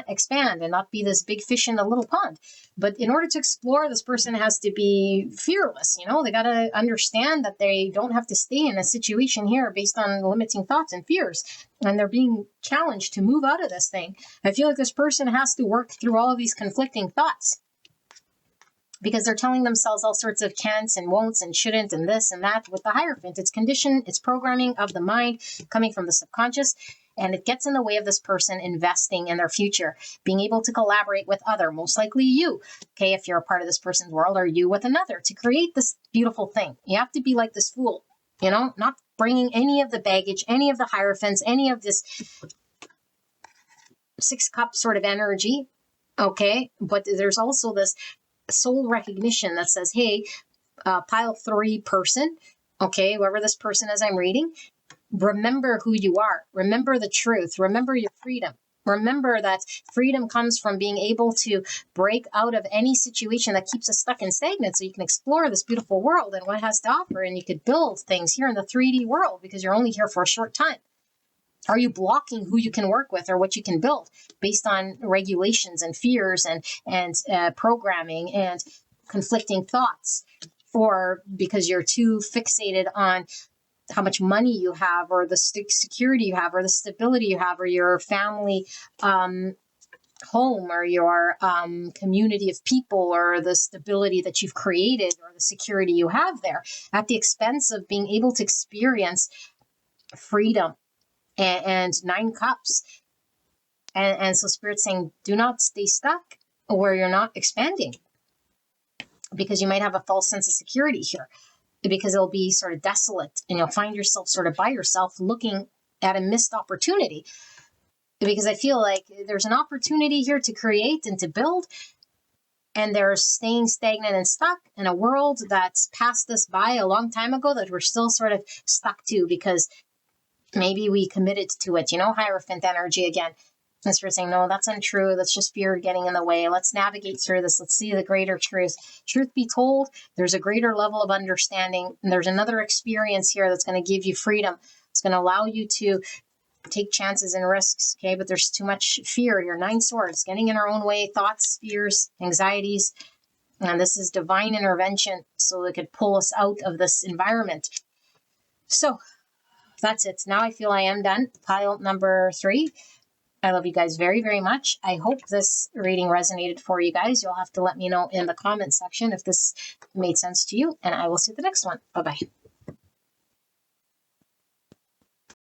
expand and not be this big fish in a little pond. But in order to explore, this person has to be fearless. They got to understand that they don't have to stay in a situation here based on limiting thoughts and fears. And they're being challenged to move out of this thing. I feel like this person has to work through all of these conflicting thoughts, because they're telling themselves all sorts of can'ts and won'ts and shouldn't and this and that. With the Hierophant, it's condition, it's programming of the mind coming from the subconscious, and it gets in the way of this person investing in their future, being able to collaborate with other, most likely you, okay, if you're a part of this person's world, or you with another, to create this beautiful thing. You have to be like this fool, not bringing any of the baggage, any of the Hierophants, any of this 6 cup sort of energy, okay? But there's also this soul recognition that says, hey, pile 3 person, okay, whoever this person is I'm reading, remember who you are. Remember the truth. Remember your freedom. Remember that freedom comes from being able to break out of any situation that keeps us stuck and stagnant, so you can explore this beautiful world and what it has to offer, and you could build things here in the 3D world, because you're only here for a short time. Are you blocking who you can work with or what you can build based on regulations and fears and programming and conflicting thoughts? Or because you're too fixated on how much money you have, or the security you have, or the stability you have, or your family home, or your community of people, or the stability that you've created, or the security you have there, at the expense of being able to experience freedom and 9 cups. And so Spirit's saying, do not stay stuck where you're not expanding, because you might have a false sense of security here, because it'll be sort of desolate, and you'll find yourself sort of by yourself looking at a missed opportunity. Because I feel like there's an opportunity here to create and to build, and they're staying stagnant and stuck in a world that's passed us by a long time ago, that we're still sort of stuck to because maybe we committed to it. Hierophant energy again. And Spirit's saying, no, that's untrue. That's just fear getting in the way. Let's navigate through this. Let's see the greater truth. Truth be told, there's a greater level of understanding. And there's another experience here that's going to give you freedom. It's going to allow you to take chances and risks, okay? But there's too much fear here. 9 swords, getting in our own way, thoughts, fears, anxieties. And this is divine intervention, so it could pull us out of this environment. So that's it. Now I feel I am done. Pile number 3. I love you guys very, very much. I hope this reading resonated for you guys. You'll have to let me know in the comment section if this made sense to you, and I will see you at the next one. Bye-bye.